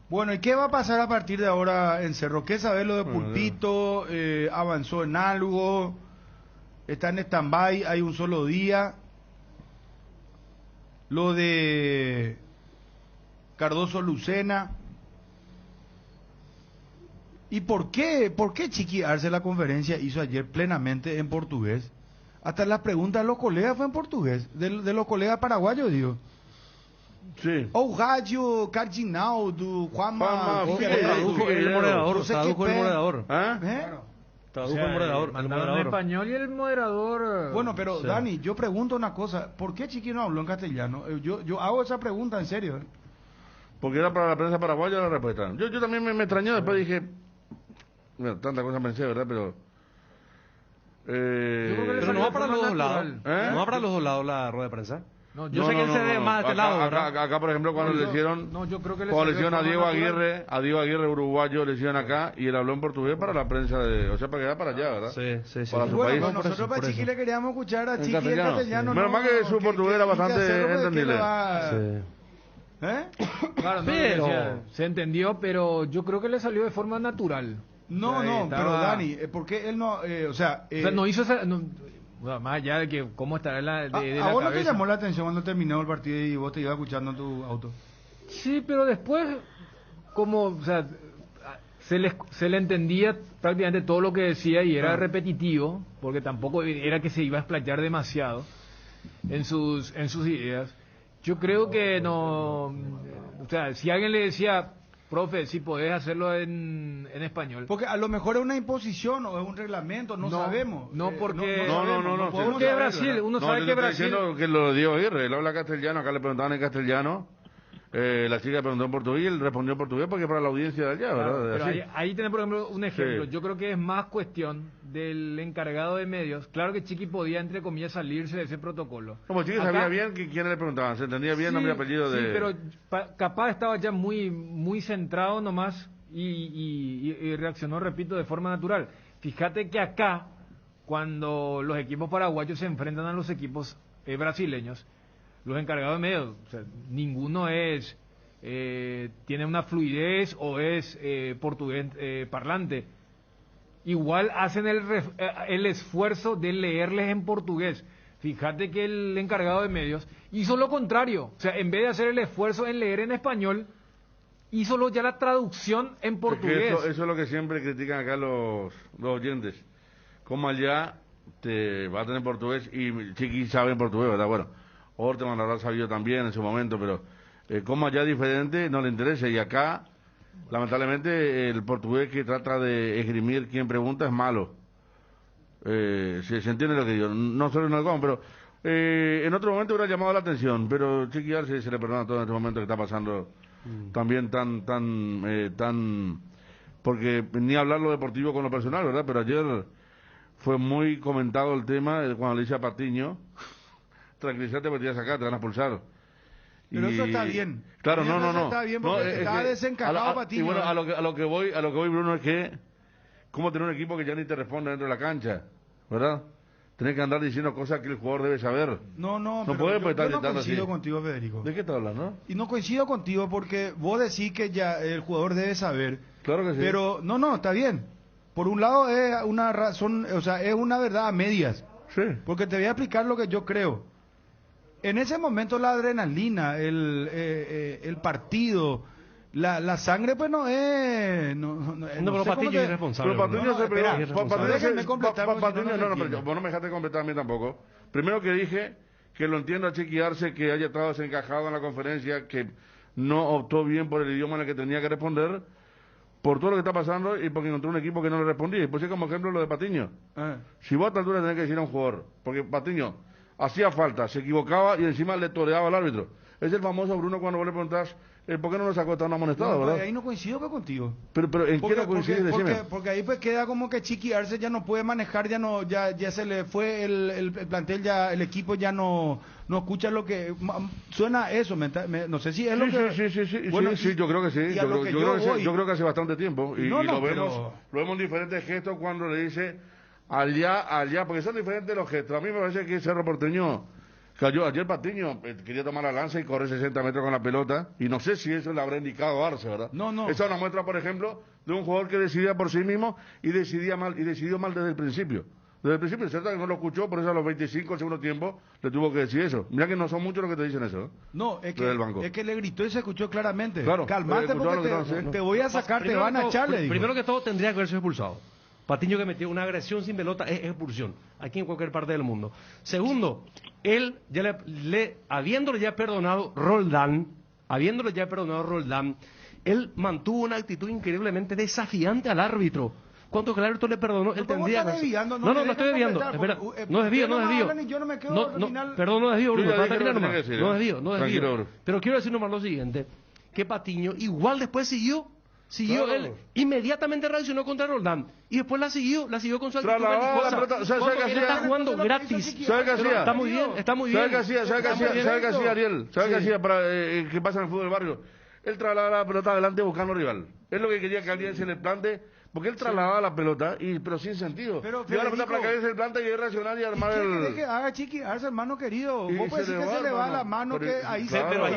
Bueno, ¿y qué va a pasar a partir de ahora en Cerro? ¿Qué sabes lo de Pulpito? ¿Avanzó en algo? ¿Está en stand-by? ¿Hay un solo día? Lo de Cardoso Lucena. ¿Y por qué Chiqui Arce la conferencia hizo ayer plenamente en portugués? Hasta las preguntas de los colegas fue en portugués, de los colegas paraguayos, digo. Sí. O rádio cardinal do Juanma Tradujo el moderador, no sé tradujo qué el moderador. Tradujo el moderador. Mandaron en español y el moderador... Bueno, pero Sí. Dani, yo pregunto una cosa, ¿por qué Chiqui no habló en castellano? Yo hago esa pregunta en serio. Porque era para la prensa paraguaya la respuesta. Yo también me extrañó, después dije... Bueno, tantas cosas pensé, ¿verdad? Pero... Pero no va para los dos lados. ¿Eh? No va para los dos lados la rueda de prensa. No, Yo sé que él se ve más de este lado, ¿verdad? Acá, por ejemplo, cuando le hicieron... No, yo creo que Cuando le hicieron a salió de Diego forma natural. Aguirre, uruguayo, le hicieron acá, y él habló en portugués para la prensa de... O sea, para que vaya para allá, ¿verdad? Sí. Para su Bueno, país. pues nosotros para Chiqui le queríamos escuchar a Chiqui en castellano. Menos mal que su portugués era bastante entendible. ¿Eh? Claro, no, Pero- decía, se entendió, pero yo creo que le salió de forma natural. No, O sea, no, estaba- pero Dani, ¿por qué él no, O sea, no hizo esa... bueno, más allá de que cómo estará de ¿A la vos no te cabeza. llamó la atención cuando terminó el partido y vos te ibas escuchando en tu auto? Sí, pero después, como, o sea, se le entendía prácticamente todo lo que decía y era repetitivo, porque tampoco era que se iba a explayar demasiado en sus ideas. Yo creo que no, o sea, si alguien le decía, profe, si podés hacerlo en español. Porque a lo mejor es una imposición o es un reglamento, no sabemos. No, porque... No, podemos porque saber, Brasil, ¿verdad? uno No, sabe yo que te estoy Brasil... diciendo que lo dio Aguirre, él habla castellano, acá le preguntaban en castellano, la chica preguntó en portugués y él respondió en portugués porque es para la audiencia de allá, Claro, ¿verdad? pero Así. ahí tenés, por ejemplo, un ejemplo. Sí. Yo creo que es más cuestión del encargado de medios. Claro que Chiqui podía, entre comillas, salirse de ese protocolo. Como Chiqui Acá- sabía bien quién le preguntaban, se entendía bien Sí, nombre y apellido de... Sí, pero capaz estaba ya muy centrado nomás y reaccionó, repito, de forma natural. Fíjate que acá, cuando los equipos paraguayos se enfrentan a los equipos brasileños, los encargados de medios, o sea, ninguno es tiene una fluidez o es portugués parlante. Igual hacen el esfuerzo de leerles en portugués. Fíjate que el encargado de medios hizo lo contrario. O sea, en vez de hacer el esfuerzo en leer en español, hizo ya la traducción en Es que portugués. eso es lo que siempre critican acá los oyentes. Como allá te va a tener portugués y Chiqui sabe en portugués, ¿verdad? Bueno, Orteman lo habrá sabido también en su momento, pero como allá es diferente, no le interesa. Y acá, lamentablemente, el portugués que trata de esgrimir quien pregunta es malo. Se entiende lo que digo, no solo en algo, pero en otro momento hubiera llamado la atención, pero Chiqui Arce se le perdona todo en este momento que está pasando también tan porque ni hablar lo deportivo con lo personal, ¿verdad? Pero ayer fue muy comentado el tema cuando le dice a Patiño, tranquilízate porque te vas a sacar, te van a expulsar. Pero eso está bien. Claro, Eso no. está bien porque estaba desencajado Patiño. Y bueno, a lo que voy, Bruno, es que cómo tener un equipo que ya ni te responde dentro de la cancha, ¿verdad? Tenés que andar diciendo cosas que el jugador debe saber. No, pero puede yo estar no gritando coincido así. contigo, Federico. ¿De qué estás hablando? Y no coincido contigo porque vos decís que ya el jugador debe saber. Claro que sí. Pero no, está bien. Por un lado es una razón, o sea, es una verdad a medias. Sí. Porque te voy a explicar lo que yo creo. En ese momento la adrenalina, el partido, la sangre pues no es... No, pero sé Patiño cómo es te- irresponsable. Pero Patiño Bruno. se pegó. espera, déjenme completar, porque si no, no se pero entiende. vos no me dejaste completar a mí tampoco. Primero que dije que lo entiendo a Chiqui Arce que haya estado desencajado en la conferencia, que no optó bien por el idioma en el que tenía que responder, por todo lo que está pasando y porque encontró un equipo que no le respondía. Y puse como ejemplo lo de Patiño. Si vos a esta altura tenés que decir a un jugador, porque Patiño hacía falta, se equivocaba y encima le toreaba al árbitro. Es el famoso Bruno cuando vos le preguntás, ¿por qué no nos sacó tan amonestado, verdad? Ahí no coincido pues, contigo. Pero ¿en qué no coincides? Decime. Porque ahí pues queda como que Chiqui Arce ya no puede manejar, ya se le fue el plantel, ya el equipo ya no escucha lo que suena eso, no sé si es lo que Sí, yo creo que sí. Yo creo que hace bastante tiempo y lo vemos en diferentes gestos cuando le dice allá, porque son diferentes los gestos. A mí me parece que Cerro Porteño cayó. Ayer Patiño quería tomar la lanza y correr 60 metros con la pelota, y no sé si eso le habrá indicado a Arce, ¿verdad? No. Esa es una muestra, por ejemplo, de un jugador que decidía por sí mismo y decidió mal desde el principio. Desde el principio, es cierto que no lo escuchó, por eso a los 25 del segundo tiempo le tuvo que decir eso. Mira que no son muchos los que te dicen eso, ¿eh? No, es que le gritó y se escuchó claramente. Claro, calmate porque te voy a sacar, te van a echar, le dijo. Primero que todo tendría que haberse expulsado. Patiño que metió una agresión sin pelota es expulsión, aquí en cualquier parte del mundo. Segundo, él ya habiéndole ya perdonado Roldán, él mantuvo una actitud increíblemente desafiante al árbitro. Cuando el árbitro le perdonó, él tendría que... No estoy desviando. Espera, no desvío. Perdón, no desvío, Bruno. No desvío. Pero quiero decir nomás lo siguiente, que Patiño igual después siguió él, inmediatamente reaccionó contra Roldán y después la siguió con su actitud religiosa. Él está jugando gratis. ¿Sabe qué hacía? Está muy bien. ¿Sabe qué hacía Ariel? ¿Sabe qué hacía para que pasa en el fútbol del barrio? Él trasladaba la pelota adelante buscando rival. Es lo que quería que alguien se le plante, porque él trasladaba la pelota, pero sin sentido. Lleva la pelota para que se le plante y reaccionar y armar el... que haga Chiqui Arce, hermano querido. Vos podés decir que se le va la mano, que ahí se le va.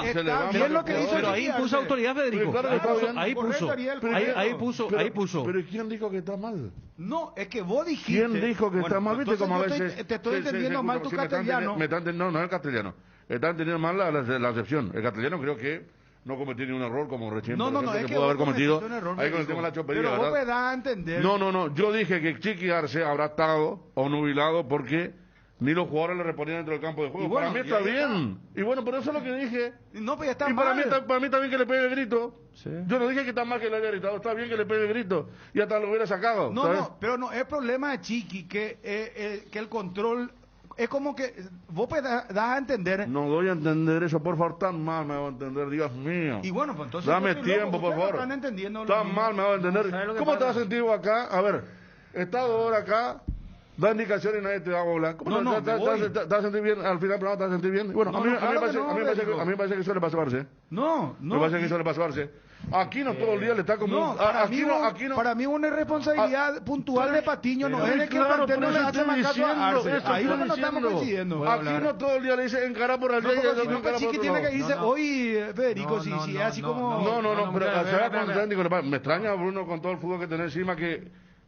Se le va. Bien lo que hizo pero ahí puso autoridad, Federico. Ahí puso. Pero ¿quién dijo que está mal? No, es que vos dijiste... ¿Quién dijo que está mal? ¿Viste cómo a veces... Te estoy entendiendo mal tu castellano. No es el castellano. Está entendiendo mal la excepción. El castellano creo que no cometí ningún error como recién es que pudo haber cometido un error, ahí con el tema de la chopería, pero ¿verdad? vos me das a entender. No, yo dije que Chiqui Arce habrá estado o nubilado porque ni los jugadores le respondían dentro del campo de juego. Para mí está bien. Y bueno, por eso es lo que dije. No, pues ya está y mal. Para mí está bien que le pegue el grito. Sí. Yo no dije que está mal que le haya gritado, está bien que le pegue el grito. Y hasta lo hubiera sacado. Pero no, es problema de Chiqui que el control... Es como que vos das a entender. No doy a entender eso, por favor, tan mal me va a entender, Dios mío. Y bueno, pues entonces. Dame tiempo, por favor. Están entendiendo tan mal me va a entender. ¿Cómo te has sentido acá? A ver, he estado ahora acá, da indicaciones y nadie te da bola. ¿Cómo te vas a sentir bien? Al final del programa te vas a sentir bien. Bueno, a mí me parece que suele pasarse. No. Me parece que suele pasarse. Aquí no todo el día le está como... Para mí una irresponsabilidad puntual de Patiño, no es de que el plantel no le hace más caso a Arce. Ahí no estamos coincidiendo. Aquí no todo el día le dice encara por allá y encara por Chiqui tiene que decirse, oye, Federico, si es así como... No, pero me extraña, Bruno, con todo el fútbol que tiene encima, que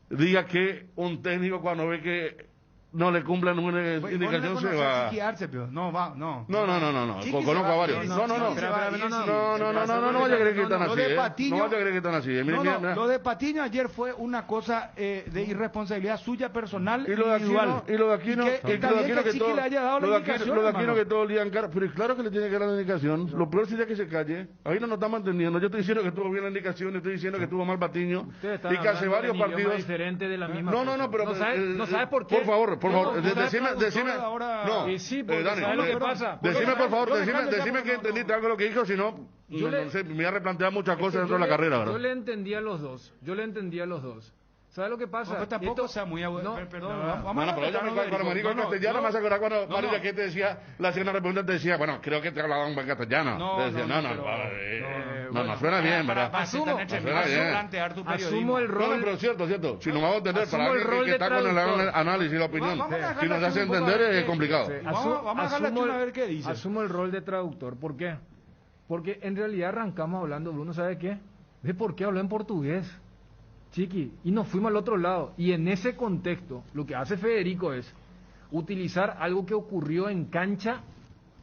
diga que un técnico cuando ve que no le cumplan una indicación se va. No. Conozco a varios. No vaya a creer que están así. No vaya a creer que están así. Lo de Patiño ayer fue una cosa de irresponsabilidad suya personal y lo de Aquino que todo el día encara, pero claro que le tiene que dar la indicación. Lo peor sería que se calle. Ahí no nos estamos entendiendo. Yo estoy diciendo que estuvo bien la indicación, estoy diciendo que estuvo mal Patiño y que hace varios partidos diferente de la misma. No, pero no sabe por qué. Por favor, decime. No, Dani, ¿qué pasa? Decime, por favor, decime que entendiste algo de lo que dijo, si no, no sé, me voy a replantear muchas cosas dentro de la carrera, ¿verdad? Yo le entendía a los dos. ¿Sabes lo que pasa? Pues tampoco sea muy perdón. Vamos a cuando Marico en castellano, me vas a acordar cuando María que te decía, le hacía una pregunta, te decía, bueno, creo que te hablaba un buen castellano. No, suena bien, ¿verdad? Asumo el rol. Pero cierto, si no me vamos a entender, para alguien que está con el análisis y la opinión, si nos hace entender es complicado. Vamos a dejarle a ver qué dice. Asumo el rol de traductor, ¿por qué? Porque en realidad arrancamos hablando, Bruno, ¿sabe qué? ¿De por qué habló en portugués? Chiqui, y nos fuimos al otro lado. Y en ese contexto, lo que hace Federico es utilizar algo que ocurrió en cancha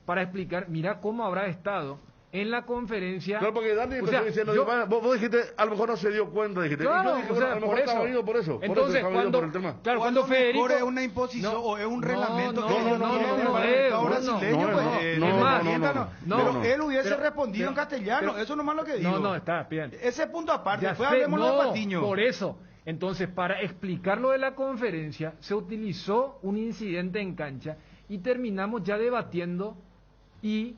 para explicar, mira cómo habrá estado en la conferencia. Claro, porque Dani o me sea, está diciendo, vos dijiste, a lo mejor no se dio cuenta, dijiste. Claro, Y yo dije, o bueno, sea, a lo mejor por estaba eso. venido por eso. Entonces, estaba venido cuando, por el tema. claro, O a cuando lo mejor Federico... es una imposición o es un reglamento que no, pero él hubiese pero- respondido en castellano, pero- eso nomás lo que digo. No, está bien. Ese punto aparte, Ya después sé, hablemos de no, Patiño. por eso. Entonces, para explicar lo de la conferencia, se utilizó un incidente en cancha y terminamos ya debatiendo y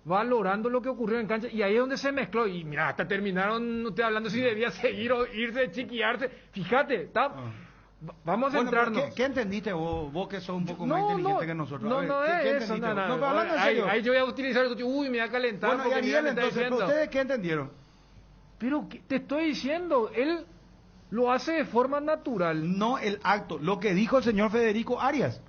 valorando lo que ocurrió en cancha. Y ahí es donde se mezcló. Y mira, hasta terminaron ustedes hablando si debía seguir o irse, chiquearse. Fíjate, vamos a Bueno, pero centrarnos. ¿qué entendiste vos que sos un poco más inteligente que nosotros? No, A ver, no ¿qué es eso, entendiste no, vos? no, pero hablando en ahí, serio. ahí yo voy a utilizar eso. Uy, me voy a calentar. Bueno, y porque mira, Ariel, me está entonces, diciendo. ¿ustedes qué entendieron? Pero te estoy diciendo, él lo hace de forma natural. No el acto, lo que dijo el señor Federico Arias.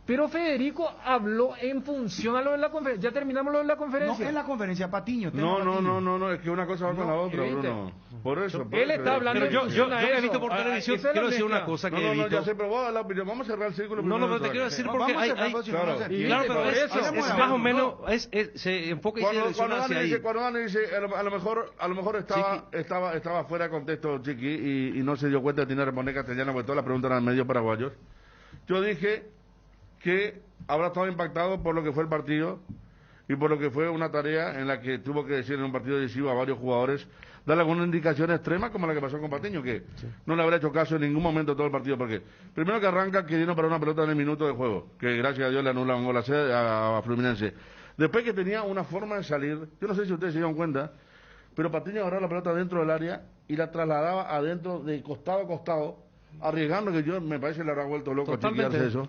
Pero Federico habló en función a lo de la conferencia. Ya terminamos lo de la conferencia. No en la conferencia, Patiño. No, es que una cosa va con la otra, ¿viste? Bruno. Por eso. Él está hablando Pero en yo función a que he eso. visto por televisión, Esa es la quiero decir mezcla. una cosa que No, he visto. ya sé, pero vos dar la opinión. Vamos a cerrar el círculo. No, primero, pero te quiero ¿sabes? decir Vamos porque a hay... cerrar, si no, no se entiende. Claro, pero por es eso. más o menos, se enfoca y se direcciona hacia ahí. Cuando Dani dice, a lo mejor estaba fuera de contexto, Chiqui, y no se dio cuenta de tener que responder castellano, porque todas las preguntas eran medio paraguayos. Yo dije que habrá estado impactado por lo que fue el partido y por lo que fue una tarea en la que tuvo que decir en un partido decisivo a varios jugadores, darle alguna indicación extrema como la que pasó con Patiño, que no le habrá hecho caso en ningún momento todo el partido, porque primero que arranca queriendo para una pelota en el minuto de juego, que gracias a Dios le anula un gol a Fluminense. Después que tenía una forma de salir, yo no sé si ustedes se dieron cuenta, pero Patiño agarraba la pelota dentro del área y la trasladaba adentro de costado a costado, arriesgando, que yo me parece le habrá vuelto loco a chequearse eso.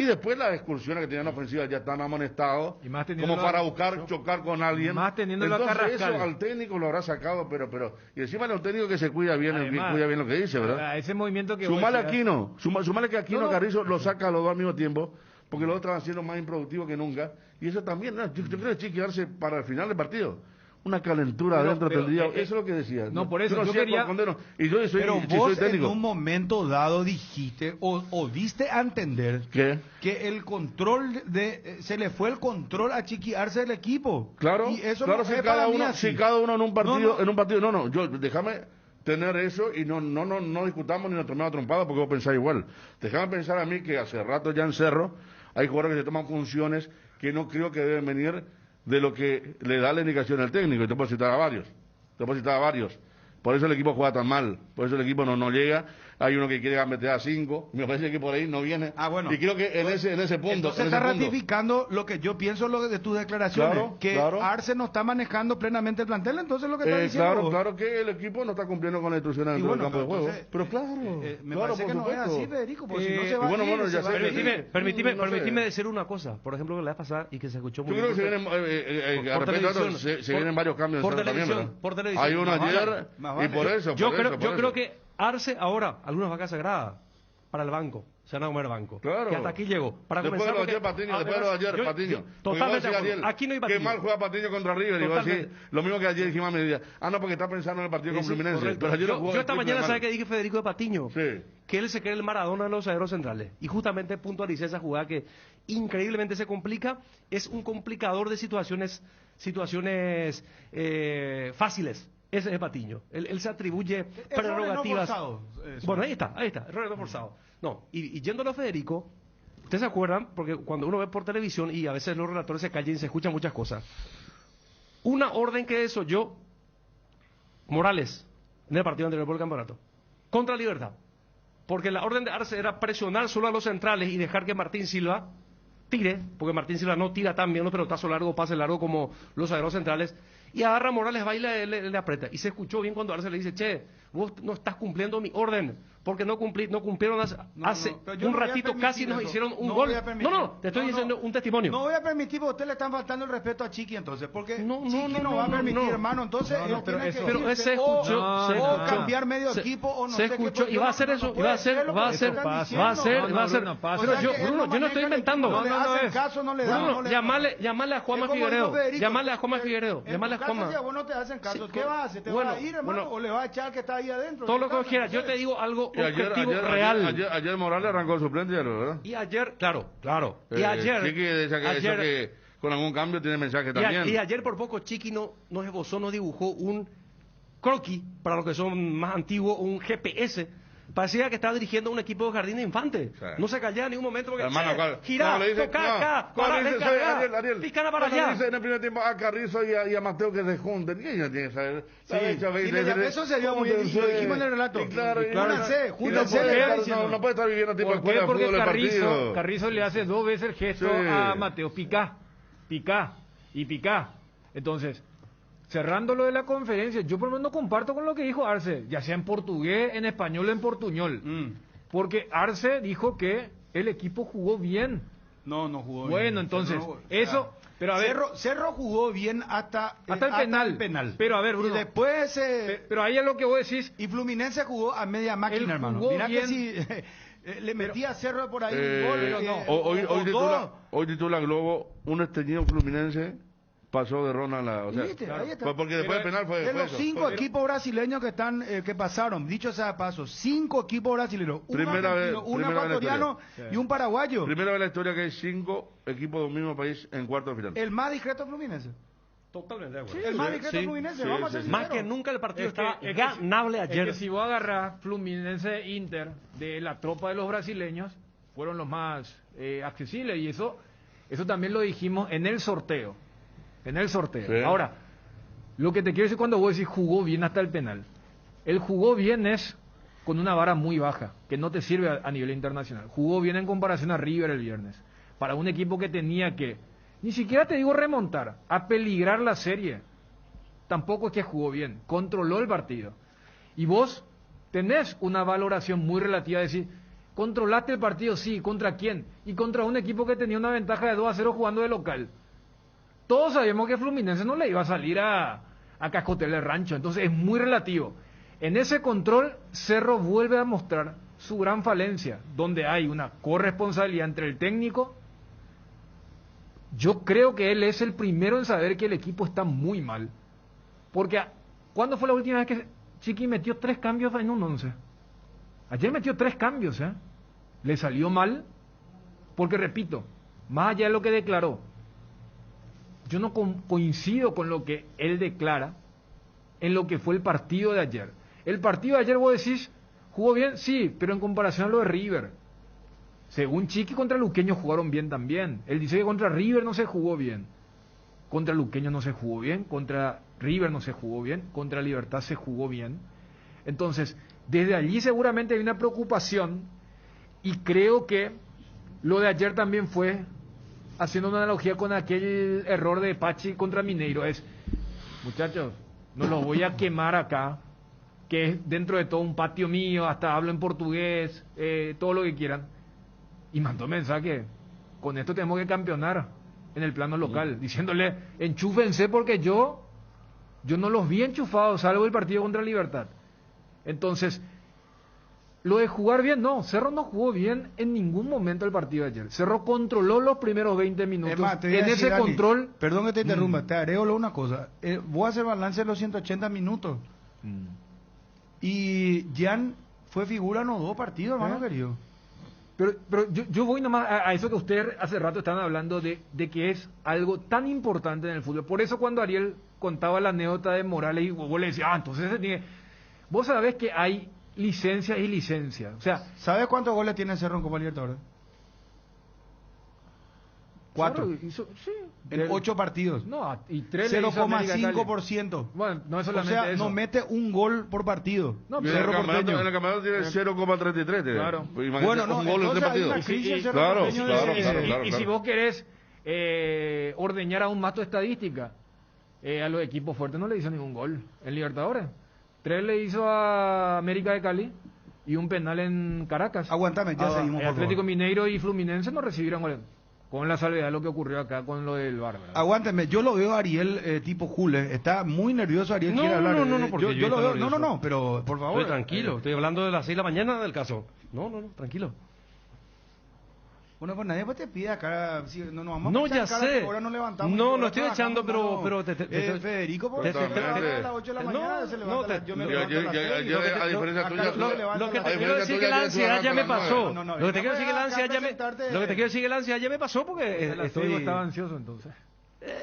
Y después las excursiones que tenían ofensivas ya están amonestados, como para buscar chocar con alguien. Más teniéndolo a Entonces Carrascal. eso al técnico lo habrá sacado, pero y encima era un técnico que se cuida bien, Además, cuida bien lo que dice, ¿verdad? Ese movimiento que Sumale vos a decías- Aquino, sumale que Aquino No, Carrizo lo saca a los dos al mismo tiempo, porque los dos estaban siendo más improductivos que nunca, y eso también, yo creo que chequearse para el final del partido. Una calentura adentro tendría, eso es lo que decía. no, por eso, no yo sé, quería- y yo soy, Pero si vos soy técnico. en un momento dado dijiste o diste a entender ¿Qué? que el control se le fue el control a chiquiarse del equipo. Claro, y eso claro, no si es cada para mí uno, así. si cada uno en un partido, No. yo déjame tener eso y no discutamos ni nos tomemos trompadas porque vos pensáis igual. Déjame pensar a mí que hace rato ya en Cerro hay jugadores que se toman funciones que no creo que deben venir de lo que le da la indicación al técnico, y te puedo citar a varios. Por eso el equipo juega tan mal, por eso el equipo no llega. Hay uno que quiere meter a 5, me parece que por ahí no viene. Bueno. Y creo que en ese punto. Entonces en ese está punto. ratificando lo que yo pienso de tus declaraciones, Claro, que claro. Arce no está manejando plenamente el plantel, entonces lo que está diciendo vos. Claro que el equipo no está cumpliendo con la instrucción dentro del campo de juego. Pero claro, me claro, parece por que no es supuesto. así, Federico, porque si no se va bueno, a ir, bueno, ya se va sé, a ir. Permitime decir una cosa, por ejemplo, que la vez pasada y que se escuchó muy Yo creo que bien. se vienen, por televisión, se vienen varios cambios. por en Cerro televisión, también, ¿verdad? por televisión. Hay uno Más ayer vale. y por eso. Yo por eso. creo que Arce ahora, algunas vacas sagradas, para el banco, se van a comer banco. Claro. Y hasta aquí llegó. Para Después de comenzar, lo de ayer Patiño, después de lo de ayer Patiño. Totalmente de acuerdo. Ariel, Aquí no hay Patiño. qué mal juega Patiño contra River. Y voy a decir Totalmente. lo mismo que ayer dijimos a mediodía. No, porque está pensando en el partido con Sí, Fluminense. correcto. Pero ayer lo jugó Yo esta triple mañana, mal. ¿sabe qué dije Federico de Patiño? Sí. Que él se cree el Maradona de los zagueros centrales. Y justamente puntualicé esa jugada que increíblemente se complica. Es un complicador de situaciones fáciles. Ese es Patiño. Él se atribuye prerrogativas. Bueno, ahí está, errores no forzados. No, y yéndolo a Federico, ¿ustedes se acuerdan? Porque cuando uno ve por televisión y a veces los relatores se callan y se escuchan muchas cosas. Una orden que desoyó Morales en el partido anterior por el campeonato, contra Libertad. Porque la orden de Arce era presionar solo a los centrales y dejar que Martín Silva tire, porque Martín Silva no tira tan bien los pelotazos largos, pase largo como los zagueros centrales, y agarra a Morales, va y le aprieta. Y se escuchó bien cuando Arce le dice, che, vos no estás cumpliendo mi orden, porque no cumplieron hace un ratito, casi nos hicieron un gol. No, te estoy diciendo un testimonio. No voy a permitir, porque a usted le están faltando el respeto a Chiqui, entonces, porque Chiqui no, va a permitir, no. hermano, entonces él pero tiene eso- que Pero irse, se escuchó, o cambiar medio equipo, o no se sé qué, escuchó, pues, y va a hacer eso, y va a hacer, Pero yo no estoy inventando. No le hacen caso, no le dan, Bruno, no le llamale a Juanma Es como Figueroa. dijo Federico, Llamale a Juanma Figueroa. En Llamale a tu casa, Juanma. si a vos no te hacen caso, Sí, ¿qué vas a hacer? ¿Te bueno, vas a ir, hermano? bueno. ¿O le vas a echar al que está ahí adentro? Todo lo que ¿Qué vos pasa? quieras. No Yo sé. te digo algo Y objetivo real. ayer Morales arrancó el suplente, ¿verdad? Y ayer, claro. Y ayer. Chiqui, esa que con algún cambio tiene mensaje Y, también. y ayer por poco Chiqui nos esbozó, nos dibujó un croquis, para los que son más antiguos, un GPS. Parecía que estaba dirigiendo un equipo de jardín de infantes. Sí. No se callaba en ningún momento porque Hermano, girá, toca acá, para Ariel, picana para cuando allá. dice en el primer tiempo a Carrizo y a Mateo que se junten, y ella tiene que saber. Eso se dio muy bien, y lo dijimos en el relato. Júntense. No puede estar viviendo tipo ¿Por qué? escuela de Porque fútbol el partido. Carrizo le hace 2 veces el gesto Sí. a Mateo, picá. Entonces, cerrando lo de la conferencia, yo por lo menos no comparto con lo que dijo Arce, ya sea en portugués, en español o en portuñol. Porque Arce dijo que el equipo jugó bien. No jugó bien. Bueno, entonces, eso... Pero a ver, Cerro jugó bien hasta el penal. Pero a ver, Bruno. Y después pero ahí es lo que vos decís. y Fluminense jugó a media máquina, hermano. jugó Mirá bien. que si le metía a Cerro por ahí un gol. pero no. Hoy titula Globo, un estreñido Fluminense pasó de ronda a la... O sea, ¿Viste? Ahí está. porque después del penal fue De los eso. 5 equipos brasileños que están que pasaron, dicho sea de paso, 5 equipos brasileños, un Primera vez- argentino, un primera vez en la ecuatoriano historia. y un paraguayo. Primera vez en la historia que hay 5 equipos de un mismo país en cuarto de final. El más discreto Fluminense. Totalmente de acuerdo. El más discreto Fluminense, vamos a ser Más sinceros. que nunca el partido Es que- estaba es que ganable Es ayer. que si vos agarrás Fluminense Inter de la tropa de los brasileños, fueron los más accesibles y eso también lo dijimos en el sorteo. Sí. Ahora, lo que te quiero decir cuando vos decís jugó bien hasta el penal. El jugó bien es con una vara muy baja, que no te sirve a nivel internacional. Jugó bien en comparación a River el viernes. Para un equipo que tenía que, ni siquiera te digo remontar, a peligrar la serie. Tampoco es que jugó bien, controló el partido. Y vos tenés una valoración muy relativa de decir, controlaste el partido, sí, ¿contra quién? Y contra un equipo que tenía una ventaja de 2-0 jugando de local. Todos sabemos que Fluminense no le iba a salir a cascotear el rancho, entonces es muy relativo. En ese control, Cerro vuelve a mostrar su gran falencia, donde hay una corresponsabilidad entre el técnico. Yo creo que él es el primero en saber que el equipo está muy mal. Porque, ¿cuándo fue la última vez que Chiqui metió 3 cambios en un 11? Ayer metió 3 cambios, ¿eh? Le salió mal, porque repito, más allá de lo que declaró, yo no coincido con lo que él declara en lo que fue el partido de ayer. El partido de ayer vos decís, ¿jugó bien? Sí, pero en comparación a lo de River. Según Chiqui, contra Luqueño jugaron bien también. Él dice que contra River no se jugó bien. Contra Luqueño no se jugó bien, contra River no se jugó bien, contra Libertad se jugó bien. Entonces, desde allí seguramente hay una preocupación y creo que lo de ayer también fue, haciendo una analogía con aquel error de Pachi contra Mineiro, es, muchachos, no los voy a quemar acá, que es dentro de todo un patio mío, hasta hablo en portugués, todo lo que quieran. Y mandó mensaje, con esto tenemos que campeonar en el plano local, diciéndole, enchúfense porque yo no los vi enchufados, salvo el partido contra Libertad. Entonces, lo de jugar bien, no, Cerro no jugó bien en ningún momento el partido de ayer. Cerro controló los primeros 20 minutos. Es más, te voy a en decir, ese Dani, control... perdón que te interrumpa, te agrego una cosa. Voy a hacer balance de los 180 minutos. Y Jan fue figura en los 2 partidos, hermano querido. Pero yo voy nomás a eso que ustedes hace rato estaban hablando de que es algo tan importante en el fútbol. Por eso cuando Ariel contaba la anécdota de Morales y vos le decías, entonces se tiene... Vos sabés que hay licencias y licencias. O sea, ¿sabes cuántos goles tiene Cerro en Copa Libertadores? 4. Sí. En 8 partidos. No, y 3 le hizo América de Cali. 0,5%. Bueno, no es O solamente sea, eso. no mete un gol por partido. No, Y en pero el campeonato tiene 0,33. Claro. Imagínate, Bueno, no, un gol en 3 entonces hay partidos. una crisis en Cerro Claro, Porteño claro. Y si vos querés ordeñar aún más tu estadística, a los equipos fuertes no le hizo ningún gol en Libertadores. 3 le hizo a América de Cali y un penal en Caracas. Aguantame, ya seguimos, por Atlético favor. Mineiro y Fluminense no recibieron goles. Con la salvedad de lo que ocurrió acá con lo del VAR, ¿verdad? Aguántame, yo lo veo a Ariel tipo Jule, está muy nervioso Ariel, No, quiere hablar. no, porque yo lo estoy veo, nervioso. no, pero por favor. Estoy tranquilo, estoy hablando de las 6 de la mañana del caso. No, tranquilo. Bueno, pues nadie te pide acá, si no nos vamos No, a echar ya cara que sé. ahora no levantamos. No, que no ahora estoy trabajamos, echando, hermano. pero Federico, por te- favor, te- a las 8 de la mañana se levanta. no, Yo me Yo, levanto a las 6. a diferencia Acá tuya, yo me levanto Lo que a te las quiero 6. decir que la ansiedad ya me pasó. No, Lo que te quiero decir que la acá ansiedad ya me presentarte- Lo que te quiero decir que la ansiedad ya me pasó porque Federico estoy estaba ansioso entonces.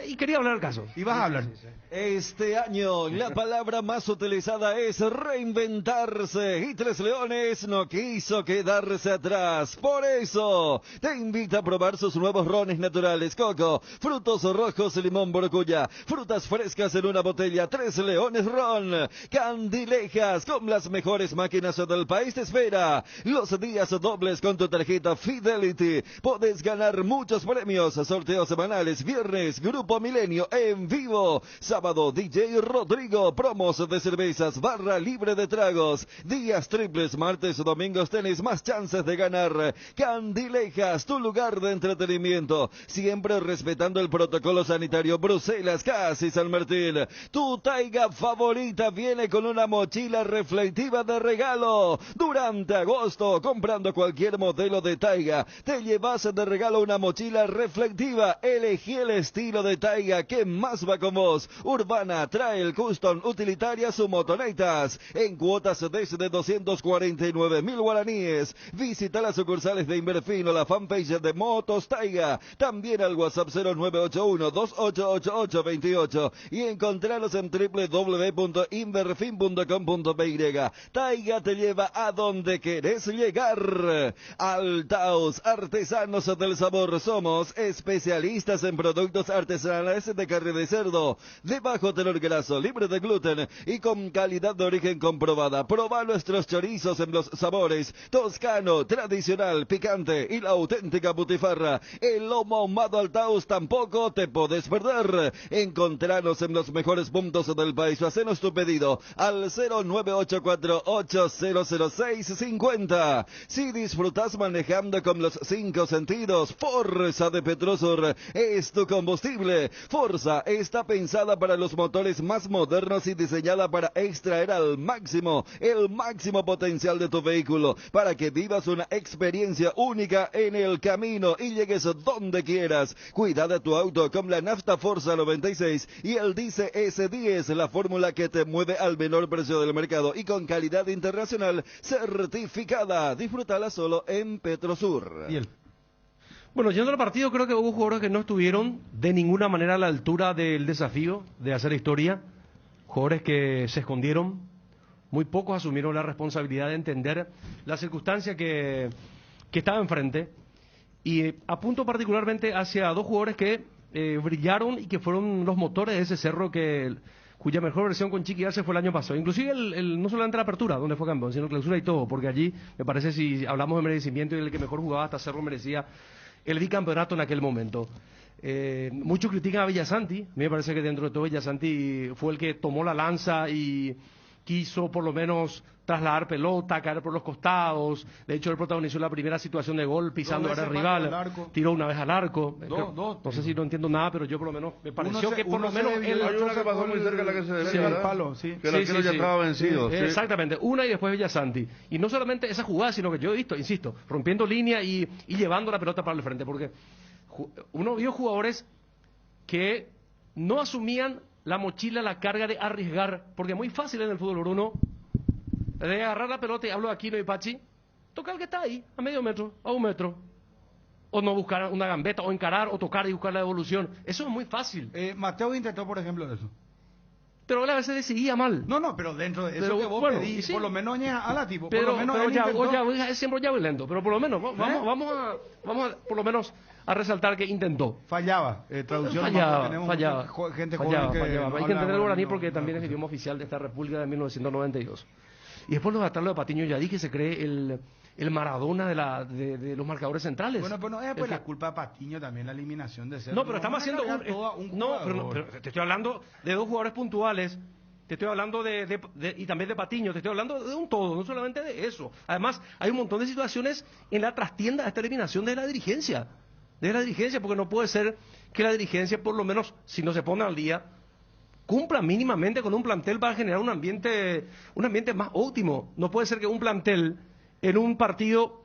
Y quería hablar del caso. Y vas a hablar. Este año la palabra más utilizada es reinventarse y Tres Leones no quiso quedarse atrás. Por eso te invita a probar sus nuevos rones naturales, coco, frutos rojos, limón, borocuya, frutas frescas en una botella. Tres Leones Ron, Candilejas con las mejores máquinas del país te espera. Los días dobles con tu tarjeta Fidelity. Podés ganar muchos premios, sorteos semanales, viernes Grupo Milenio en vivo. Sábado, DJ Rodrigo, promos de cervezas, barra libre de tragos. Días triples, martes o domingos tenés más chances de ganar. Candilejas, tu lugar de entretenimiento. Siempre respetando el protocolo sanitario. Bruselas, casi San Martín. Tu Taiga favorita viene con una mochila reflectiva de regalo. Durante agosto, comprando cualquier modelo de Taiga, te llevas de regalo una mochila reflectiva. Elegí el estilo de Taiga que más va con vos. Urbana, Trail, Custom, Utilitarias o Motonetas. En cuotas desde 249.000 guaraníes. Visita las sucursales de Inverfin o la fanpage de Motos Taiga. También al WhatsApp 0981-288828 y encontrarlos en www.inverfin.com.py. Taiga te lleva a donde querés llegar. Altaos, artesanos del sabor. Somos especialistas en productos artesanales de carne de cerdo, de bajo tenor graso, libre de gluten y con calidad de origen comprobada. Proba nuestros chorizos en los sabores toscano, tradicional, picante y la auténtica butifarra. El lomo ahumado Altaus tampoco te podés perder. Encontranos en los mejores puntos del país o hacenos tu pedido al 0984800650. Si disfrutas manejando con los 5 sentidos, Forza de Petrosur es tu combustible. Forza está pensada para los motores más modernos y diseñada para extraer al máximo el máximo potencial de tu vehículo, para que vivas una experiencia única en el camino y llegues donde quieras. Cuida de tu auto con la nafta Forza 96 y el Dice S10, la fórmula que te mueve al menor precio del mercado y con calidad internacional certificada. Disfrútala solo en Petrosur. Y él. Bueno, yendo al partido, creo que hubo jugadores que no estuvieron de ninguna manera a la altura del desafío de hacer historia. Jugadores que se escondieron. Muy pocos asumieron la responsabilidad de entender la circunstancia que estaba enfrente. Y apunto particularmente hacia dos jugadores que brillaron y que fueron los motores de ese Cerro cuya mejor versión con Chiqui Arce fue el año pasado. Inclusive no solamente la apertura, donde fue campeón, sino clausura y todo, porque allí, me parece, si hablamos de merecimiento y el que mejor jugaba hasta Cerro merecía el bicampeonato en aquel momento. Muchos critican a Villasanti. A mí me parece que dentro de todo Villasanti fue el que tomó la lanza y quiso por lo menos trasladar pelota, caer por los costados. De hecho, él protagonizó la primera situación de gol pisando al rival, tiró una vez al arco. No sé si no entiendo nada, pero yo por lo menos me pareció que por lo menos él... Hay una que pasó muy cerca de la que se debe, Sí, ¿verdad? el palo, sí. Que el arquero ya estaba vencido. Sí. Exactamente, una y después Villasanti. Y no solamente esa jugada, sino que yo he visto, insisto, rompiendo línea y llevando la pelota para el frente, porque uno vio jugadores que no asumían la mochila, la carga de arriesgar, porque es muy fácil en el fútbol, Bruno, de agarrar la pelota, y hablo de Aquino y Pachi, tocar el que está ahí, a medio metro, a 1 metro, o no buscar una gambeta, o encarar, o tocar y buscar la devolución. Eso es muy fácil. Mateo intentó, por ejemplo, eso. Pero él a veces decidía mal. No, pero dentro de eso Pero, que vos bueno, pedís, sí. por lo menos a la tipo, Pero, por lo menos pero él ya, intentó. siempre ya voy lento, pero por lo menos vamos a por lo menos a resaltar que intentó. Fallaba, traducción. Fallaba. Gente Fallaba. joven que Hay no que habla entender el guaraní no, porque no, también no, es idioma oficial de esta república de 1992. Y después lo de Patiño ya dije, se cree el Maradona de los marcadores centrales. Bueno, pues no es pues la culpa de Patiño también la eliminación de Cerro. No, pero estamos haciendo pero te estoy hablando de dos jugadores puntuales. Te estoy hablando y también de Patiño, te estoy hablando de un todo, no solamente de eso. Además, hay un montón de situaciones en la trastienda de esta eliminación de la dirigencia, porque no puede ser que la dirigencia, por lo menos, si no se pone al día, cumpla mínimamente con un plantel para generar un ambiente más óptimo. No puede ser que un plantel en un partido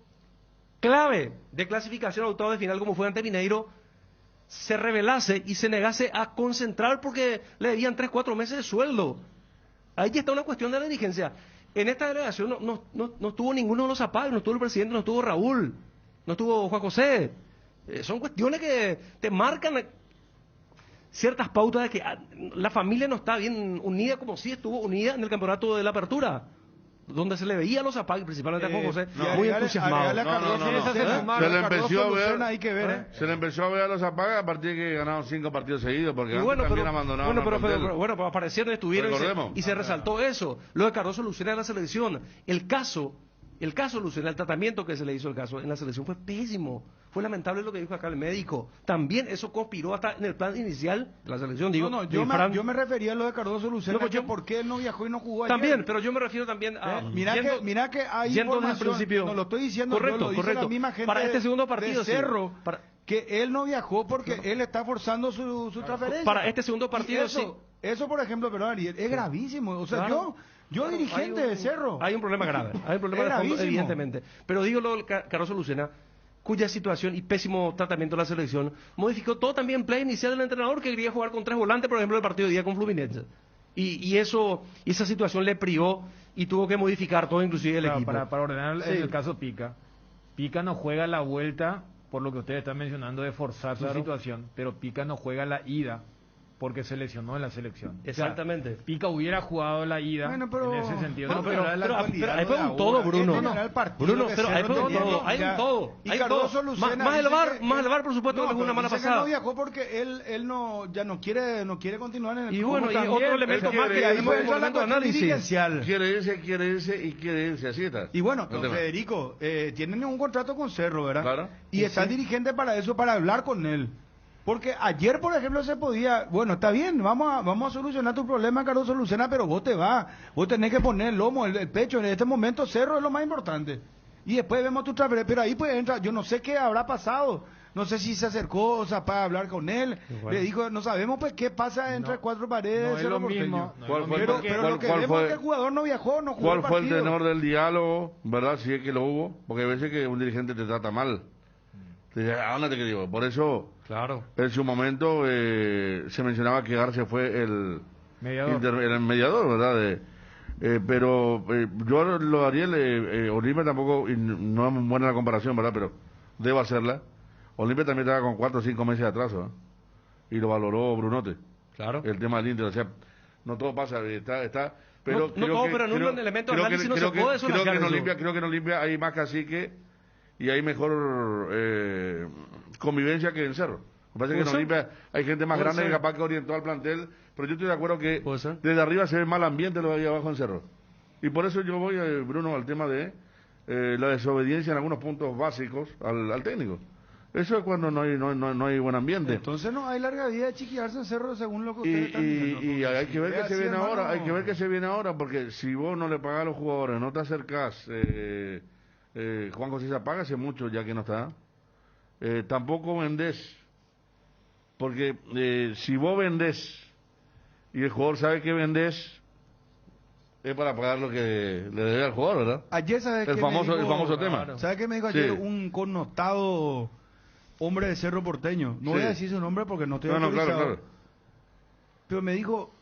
clave de clasificación a octavos de final como fue ante Mineiro se rebelase y se negase a concentrar porque le debían 3-4 meses de sueldo. Ahí ya está una cuestión de la dirigencia. En esta delegación no estuvo ninguno de los Zapal, no estuvo el presidente, no estuvo Raúl, no estuvo Juan José. Son cuestiones que te marcan ciertas pautas de que la familia no está bien unida como sí estuvo unida en el campeonato de la apertura, donde se le veía los apagues, principalmente a Juan José, muy entusiasmado. Se le empezó a ver, hay que ver, se le empezó a ver a los apagas a partir de que ganaron 5 partidos seguidos, porque antes bueno, también pero, abandonaron pero aparecieron, estuvieron Recordemos. y se resaltó eso. Lo de Cardoso Lucena en la selección, el caso Lucena, el tratamiento que se le hizo al caso en la selección fue pésimo. Fue lamentable lo que dijo acá el médico. También eso conspiró hasta en el plan inicial de la selección. Digo, yo me refería a lo de Cardoso Lucena, No, que por qué él no viajó y no jugó ayer. También, pero yo me refiero también a... Mira que hay yendo desde el información, principio. no lo estoy diciendo Correcto, yo, lo dice correcto. la misma gente Para este segundo partido, de Cerro, sí. Para- que él no viajó porque él está forzando su transferencia. Para este segundo partido, Y eso, por ejemplo, perdón, Ariel, es gravísimo. O sea, Claro. yo dirigente de Cerro. Hay un problema grave, hay un problema Es de fondo, gravísimo. evidentemente. Pero digo lo del Cardoso Lucena, cuya situación y pésimo tratamiento de la selección modificó todo también el play inicial del entrenador, que quería jugar con 3 volantes, por ejemplo, el partido de día con Fluminense. Y esa situación le privó y tuvo que modificar todo, inclusive el equipo. Para ordenar Sí. en el caso Pica. Pica no juega la vuelta, por lo que ustedes están mencionando, de forzar su situación, pero Pica no juega la ida porque se lesionó en la selección. Exactamente. O sea, Pica hubiera jugado la ida pero- en ese sentido. Bueno, pero pero hay un todo, Bruno. Bruno, pero hay un todo, hay un todo. Y Hay un Cardoso todo. Lucena Más el dice VAR, que más el VAR, por supuesto, que pero jugó una mala dice que pasada. no viajó porque él ya no quiere continuar en el Y club. bueno, y También, otro elemento él más quiere, que ahí hay puede un entrar la elemento de cuestión análisis. dirigencial. Quiere irse, así está. Y bueno, El don tema. Federico, tienen un contrato con Cerro, ¿verdad? Claro. Y está el dirigente para eso, para hablar con él. Porque ayer, por ejemplo, se podía, bueno, está bien, vamos a solucionar tu problema, Cardoso Lucena, pero vos te vas, vos tenés que poner el lomo, el pecho, en este momento Cerro es lo más importante. Y después vemos tu transferencia, pero ahí pues entra, yo no sé qué habrá pasado, no sé si se acercó, o sea, para hablar con él, Bueno. le dijo, no sabemos pues qué pasa entre cuatro paredes. no es Cerro lo mismo, Porteño. no es lo pero mismo pero lo que ¿Cuál vemos fue- es que el jugador no viajó, no jugó ¿Cuál fue el partido. tenor del diálogo, verdad? Si es que lo hubo, porque a veces que un dirigente te trata mal. Te dice, ándate que digo. Por eso, Claro. en su momento se mencionaba que Arce fue el Mediador. el mediador, ¿verdad? Pero yo lo Ariel, Olimpia tampoco, y no es buena la comparación, ¿verdad? Pero debo hacerla. Olimpia también estaba con 4 o 5 meses de atraso, ¿eh? Y lo valoró Brunote. Claro. El tema del Inter, o sea, no todo pasa, está pero No todo, pero en un elemento de análisis no se puede solacar eso. Creo que en Olimpia hay más cacique y hay mejor convivencia que en Cerro. Me parece que en ¿Puede ser? Olimpia hay gente más Puede grande que ser. capaz que orientó al plantel, pero yo estoy de acuerdo que Puede ser. desde arriba se ve mal ambiente lo de ahí abajo en Cerro. Y por eso yo voy, Bruno, al tema de la desobediencia en algunos puntos básicos al técnico. Eso es cuando no hay buen ambiente. Entonces no hay larga vida de chiquillarse en Cerro según lo que ustedes están diciendo. Y hay que ver Es qué se así, viene hermano. ahora, hay que ver qué se viene ahora, porque si vos no le pagás a los jugadores, no te acercás, Juan José se apaga hace mucho ya que no está, tampoco vendés, porque si vos vendés y el jugador sabe que vendés, es para pagar lo que le debe al jugador, ¿verdad? Ayer, ¿sabes El qué famoso- me dijo? el famoso tema. ¿Sabes qué me dijo Sí. ayer? Un connotado hombre de Cerro Porteño. No voy Sí. a decir su nombre porque no estoy No, autorizado. claro. Pero me dijo,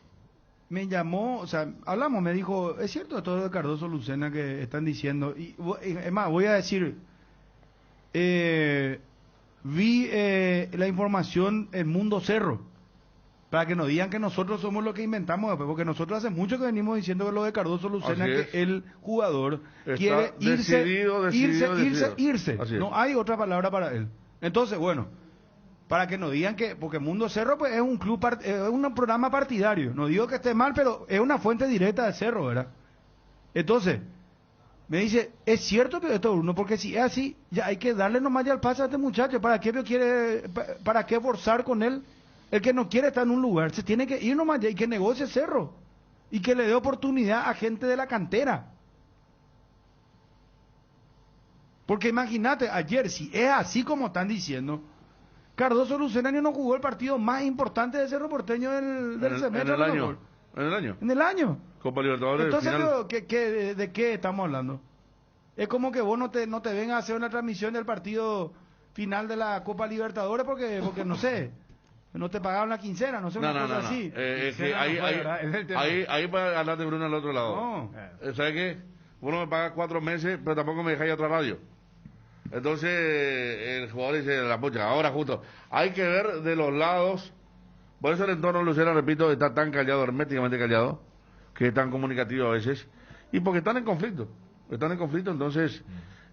me llamó, o sea, hablamos, me dijo, es cierto todo lo de Cardoso Lucena que están diciendo. Y es más, voy a decir, vi la información en Mundo Cerro. Para que no digan que nosotros somos los que inventamos, porque nosotros hace mucho que venimos diciendo que lo de Cardoso Lucena, Así que es. el jugador Está quiere decidido. irse. Así es. No hay otra palabra para él. Entonces, bueno, para que no digan que, porque Mundo Cerro pues es un club, es un programa partidario. No digo que esté mal, pero es una fuente directa de Cerro, ¿verdad? Entonces, me dice, es cierto que esto, Bruno, porque si es así, ya hay que darle nomás ya el pase a este muchacho. ¿Para qué para qué forzar con él? El que no quiere estar en un lugar, se tiene que ir nomás ya y que negocie Cerro. Y que le dé oportunidad a gente de la cantera. Porque imagínate, ayer, si es así como están diciendo, Cardoso Lucena no jugó el partido más importante de Cerro Porteño del semestre. En el año. En el año. En el año. Copa Libertadores. Entonces, final. ¿de qué estamos hablando? Es como que vos no te vengas a hacer una transmisión del partido final de la Copa Libertadores porque no sé, no te pagaron la quincena, no sé, una cosa así. Es que Quincena no fue, ¿verdad? Es el tema. ahí para hablar de Bruno al otro lado. No. ¿Sabes qué? Vos no me pagas 4 meses, pero tampoco me dejáis otra radio. Entonces el jugador dice, la pucha, ahora justo. Hay que ver de los lados, Por eso el entorno de Lucena, repito, está tan callado, herméticamente callado, que es tan comunicativo a veces, y porque están en conflicto. Entonces,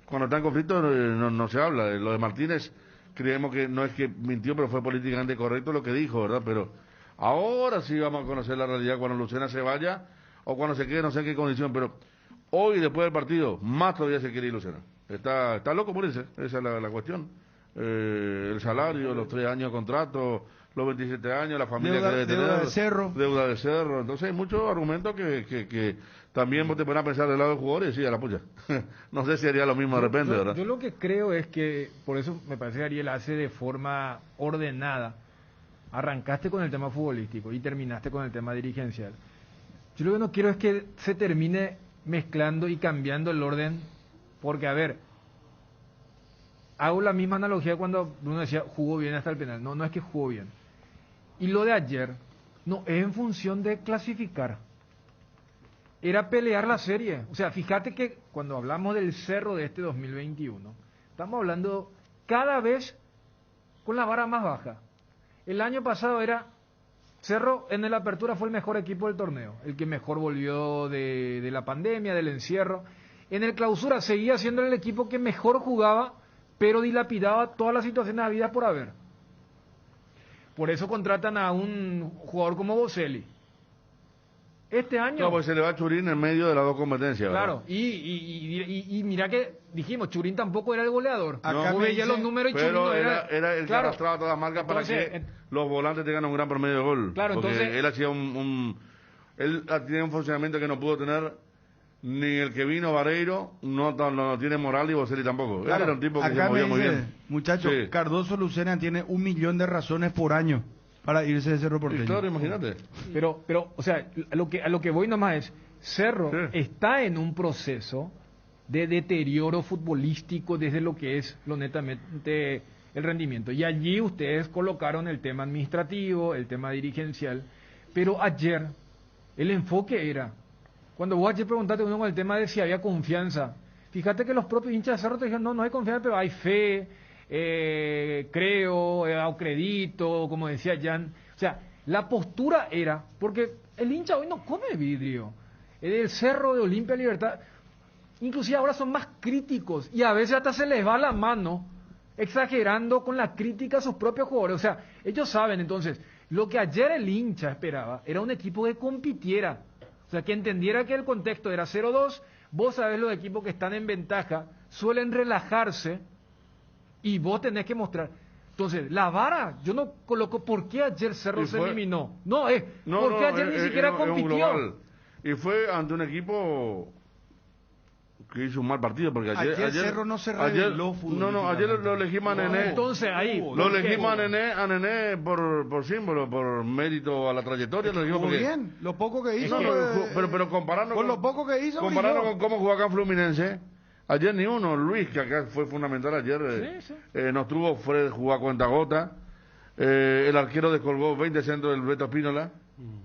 cuando están en conflicto no se habla. Lo de Martínez, creemos que no es que mintió, pero fue políticamente correcto lo que dijo, ¿verdad? Pero ahora sí vamos a conocer la realidad cuando Lucena se vaya, o cuando se quede, no sé en qué condición, pero hoy, después del partido, más todavía se quiere ir Lucena. Está loco por eso, esa es la cuestión. El salario, los 3 años de contrato, los 27 años, la familia que debe tener. Deuda de cerro. Entonces hay muchos argumentos que también vos te pones a pensar del lado del jugador y decís, a la pucha. No sé si haría lo mismo de repente, ¿verdad? Yo lo que creo es que, por eso me parece que Ariel hace de forma ordenada. Arrancaste con el tema futbolístico y terminaste con el tema dirigencial. Yo lo que no quiero es que se termine mezclando y cambiando el orden, porque, a ver, hago la misma analogía cuando uno decía jugó bien hasta el penal. No es que jugó bien. Y lo de ayer, no, es en función de clasificar. Era pelear la serie. O sea, fíjate que cuando hablamos del Cerro de este 2021, estamos hablando cada vez con la vara más baja. El año pasado era Cerro, en la apertura fue el mejor equipo del torneo, el que mejor volvió de la pandemia, del encierro. En el clausura seguía siendo el equipo que mejor jugaba, pero dilapidaba todas las situaciones habidas por haber. Por eso contratan a un jugador como Boselli. Este año... No, pues se le va a Churín en medio de las dos competencias. Claro, y mira que dijimos, Churín tampoco era el goleador. Acá no veía los números y pero Churín era el que arrastraba todas las marcas para que los volantes tengan un gran promedio de gol. Claro, porque entonces... él hacía él tiene un funcionamiento que no pudo tener ni el que vino Vareiro, no tiene Moral y Boselli tampoco. Claro, él era un tipo que se acá movía me muy dice, bien. muchacho, Sí. Cardoso Lucena tiene 1 millón de razones por año para irse de Cerro Porteño. Sí, claro, imagínate. Pero, o sea, a lo que voy nomás es, Cerro está en un proceso de deterioro futbolístico desde lo que es lo netamente el rendimiento. Y allí ustedes colocaron el tema administrativo, el tema dirigencial, pero ayer el enfoque era, cuando vos ayer preguntaste uno con el tema de si había confianza, fíjate que los propios hinchas de Cerro te dijeron, no hay confianza, pero hay fe, creo, acredito, como decía Jan. O sea, la postura era, porque el hincha hoy no come vidrio. El Cerro de Olimpia Libertad, inclusive ahora son más críticos y a veces hasta se les va la mano exagerando con la crítica a sus propios jugadores. O sea, ellos saben entonces, lo que ayer el hincha esperaba era un equipo que compitiera. O sea, que entendiera que el contexto era 0-2, vos sabés los equipos que están en ventaja suelen relajarse y vos tenés que mostrar. Entonces, la vara, yo no coloco por qué ayer Cerro se eliminó. ¿Por qué ayer ni siquiera compitió? Y fue ante un equipo que hizo un mal partido, porque ayer Cerro no se reveló ayer lo elegimos a Nené. Entonces, ahí... Lo elegimos a Nené por símbolo, por mérito a la trayectoria. Lo elegimos porque... bien, lo poco que hizo. Pero comparando con lo poco que hizo, comparando con cómo jugó acá en Fluminense, ayer ni uno. Luis, que acá fue fundamental ayer, nos tuvo fuera de jugar cuenta gota. El arquero descolgó 20 centros del Beto Espínola.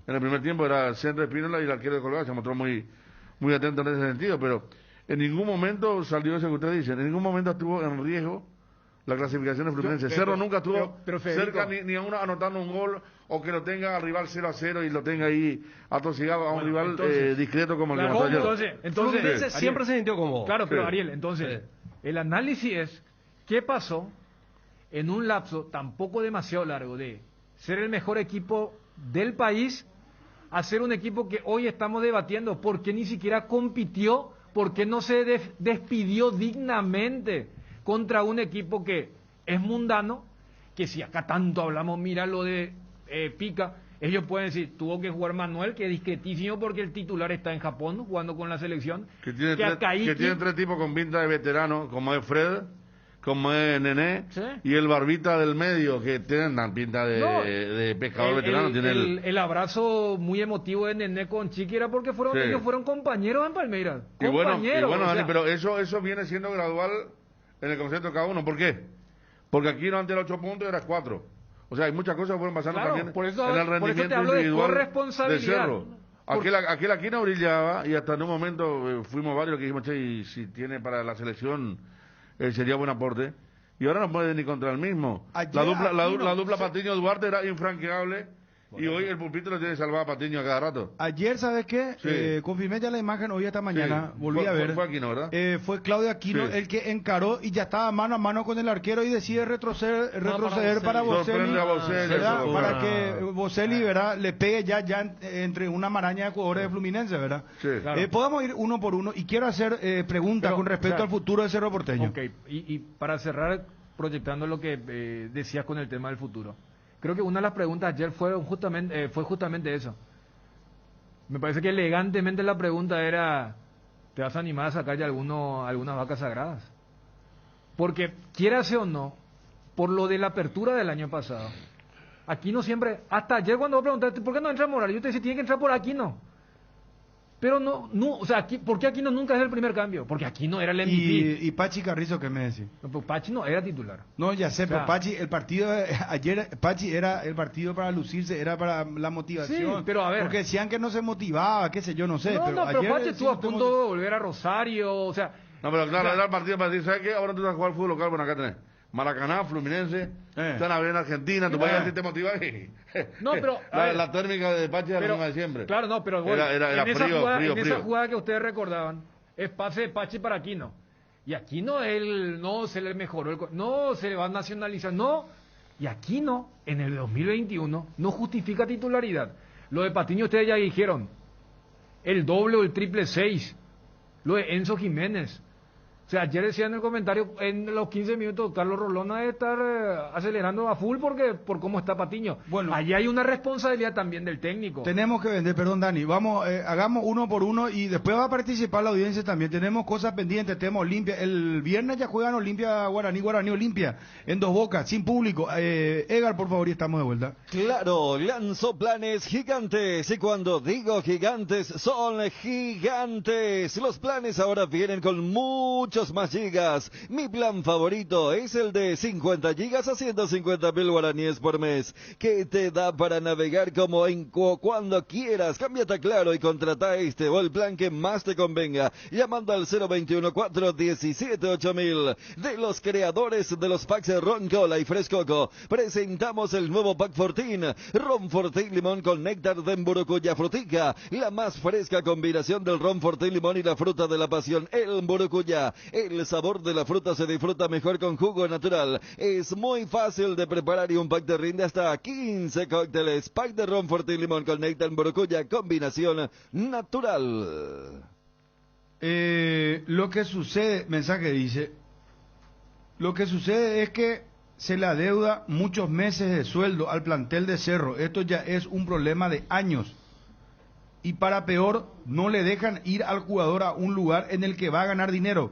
En el primer tiempo era el centro de Espínola y el arquero descolgado. Se mostró muy atento en ese sentido, pero en ningún momento salió eso que usted dice. En ningún momento estuvo en riesgo la clasificación de Fluminense. Cerro nunca estuvo cerca ni a anotando un gol o que lo tenga al rival 0-0 y lo tenga ahí atosigado a un rival discreto como el que mostró ayer. Entonces siempre se sintió cómodo. Claro, pero Ariel, entonces, el análisis es qué pasó en un lapso tampoco demasiado largo de ser el mejor equipo del país a ser un equipo que hoy estamos debatiendo por qué ni siquiera compitió, por qué no se despidió dignamente contra un equipo que es mundano, que si acá tanto hablamos, mira lo de Pica, ellos pueden decir, tuvo que jugar Manuel, que es discretísimo porque el titular está en Japón jugando con la selección. Que tiene 3 tipos con pinta de veterano, como es Fred, como es Nené, y el barbita del medio, que tienen pinta de pescador veterano. El abrazo muy emotivo de Nené con Chiqui era porque ellos fueron compañeros en Palmeiras. Y bueno, Dani, pero eso viene siendo gradual en el concepto de cada uno. ¿Por qué? Porque aquí no antes de los 8 puntos eras 4. O sea, hay muchas cosas que fueron pasando también en el rendimiento individual de Cerro. Aquel aquí no brillaba y hasta en un momento fuimos varios que dijimos, che, y si tiene para la selección sería buen aporte. Y ahora no puede ni contra el mismo. La dupla Patiño Duarte era infranqueable Y hoy el pulpito lo tiene salvado a Patiño a cada rato. Ayer, ¿sabes qué? Sí. Confirmé ya la imagen hoy esta mañana, Sí. volví a ver. Fue Aquino, ¿verdad? Fue Claudio Aquino Sí. el que encaró y ya estaba mano a mano con el arquero y decide retroceder para Sorprende a Bocelli, Bocelli, ¿verdad? eso. Para que Bocelli, ¿verdad? Le pegue ya entre una maraña de jugadores de Fluminense, ¿verdad? Sí. Claro. Podemos ir uno por uno y quiero hacer preguntas Pero, con respecto o sea, al futuro de Cerro Porteño. Ok, y para cerrar, proyectando lo que decías con el tema del futuro. Creo que una de las preguntas ayer fue justamente eso. Me parece que elegantemente la pregunta era, ¿te vas a animar a sacar ya algunas vacas sagradas? Porque, quieras o no, por lo de la apertura del año pasado, Aquino siempre, hasta ayer cuando vos preguntaste, ¿por qué no entra Morales? Yo te decía, tiene que entrar por Aquino. Pero no, o sea, ¿por qué Aquino nunca es el primer cambio? Porque Aquino era el MVP. Y Pachi Carrizo, ¿qué me decís? No, pero Pachi no era titular. No, ya sé, O sea, pero Pachi, el partido ayer, Pachi era el partido para lucirse, era para la motivación. Sí, pero a ver. Porque decían que no se motivaba, qué sé yo, no sé. No, pero pero ayer Pachi sí estuvo a punto de volver a Rosario, o sea... No, pero claro, o sea, era el partido para decir, ¿sabes qué? Ahora tú vas a jugar fútbol local, bueno, acá tenés. Maracaná, Fluminense, están a ver en Argentina, tú puedes decir te motivas y... No, pero, a ver. la térmica de Pachi era la pero, misma de siempre. Claro, no, pero bueno, Era en esa frío, jugada, frío, en frío. esa jugada que ustedes recordaban, es pase de Pachi para Aquino. Y Aquino, él no se le mejoró, no se le va a nacionalizar, no. Y Aquino, en el 2021, no justifica titularidad. Lo de Patiño ustedes ya dijeron, el doble o el triple 6. Lo de Enzo Jiménez. O sea, ayer decía en el comentario, en los 15 minutos, Carlos Rolón ha de estar acelerando a full por cómo está Patiño. Bueno. Allí hay una responsabilidad también del técnico. Tenemos que vender, perdón Dani, vamos, hagamos uno por uno y después va a participar la audiencia también. Tenemos cosas pendientes, tenemos Olimpia. El viernes ya juegan Olimpia Guaraní Olimpia, en Dos Bocas, sin público. Edgar, por favor, y estamos de vuelta. Claro, lanzó planes gigantes y cuando digo gigantes son gigantes. Los planes ahora vienen con muchos más gigas. Mi plan favorito es el de 50 gigas a 150.000 guaraníes por mes, que te da para navegar como cuando quieras. Cámbiate a Claro y contrata este o el plan que más te convenga, llamando al 021-417-8000. De los creadores de los packs de Ron Cola y Frescoco, presentamos el nuevo pack Fortín, Ron Fortín Limón con néctar de Mburucuyá Frutica, la más fresca combinación del Ron Fortín Limón y la fruta de la pasión, el Mburucuyá. El sabor de la fruta se disfruta mejor con jugo natural. Es muy fácil de preparar y un pack te rinde hasta 15 cócteles. Pack de Ron Fortín Limón con néctar Mburucuyá, combinación natural. Lo que sucede, mensaje dice, lo que sucede es que se le adeuda muchos meses de sueldo al plantel de Cerro. Esto ya es un problema de años. Y para peor, no le dejan ir al jugador a un lugar en el que va a ganar dinero.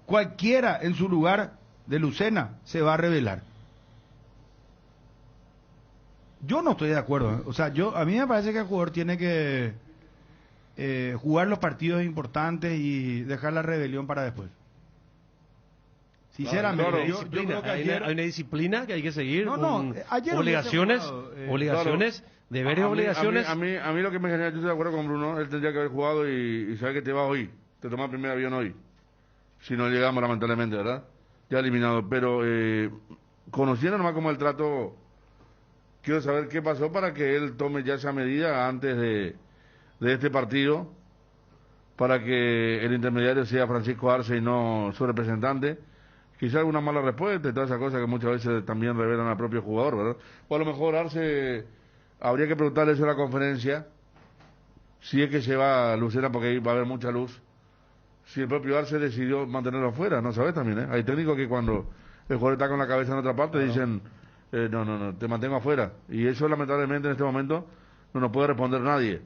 Cualquiera en su lugar de Lucena se va a rebelar. Yo no estoy de acuerdo. O sea, a mí me parece que el jugador tiene que jugar los partidos importantes y dejar la rebelión para después. Sinceramente, Claro, yo creo que hay una disciplina que hay que seguir. Ayer obligaciones, obligaciones, Claro. deberes, obligaciones. A mí lo que me genera, yo estoy de acuerdo con Bruno, él tendría que haber jugado y sabe que te vas hoy, te tomas el primer avión hoy. Si no llegamos lamentablemente, ¿verdad? Ya eliminado, pero conociendo nomás como el trato, quiero saber qué pasó para que él tome ya esa medida antes de este partido, para que el intermediario sea Francisco Arce y no su representante. Quizá alguna mala respuesta y todas esas cosas que muchas veces también revelan al propio jugador, ¿verdad? O a lo mejor Arce, habría que preguntarle eso en la conferencia, si es que se va a Lucena, porque ahí va a haber mucha luz. Si el propio Arce decidió mantenerlo afuera, no sabes también, ¿eh? Hay técnicos que cuando el jugador está con la cabeza en otra parte dicen, no, te mantengo afuera. Y eso lamentablemente en este momento no nos puede responder nadie.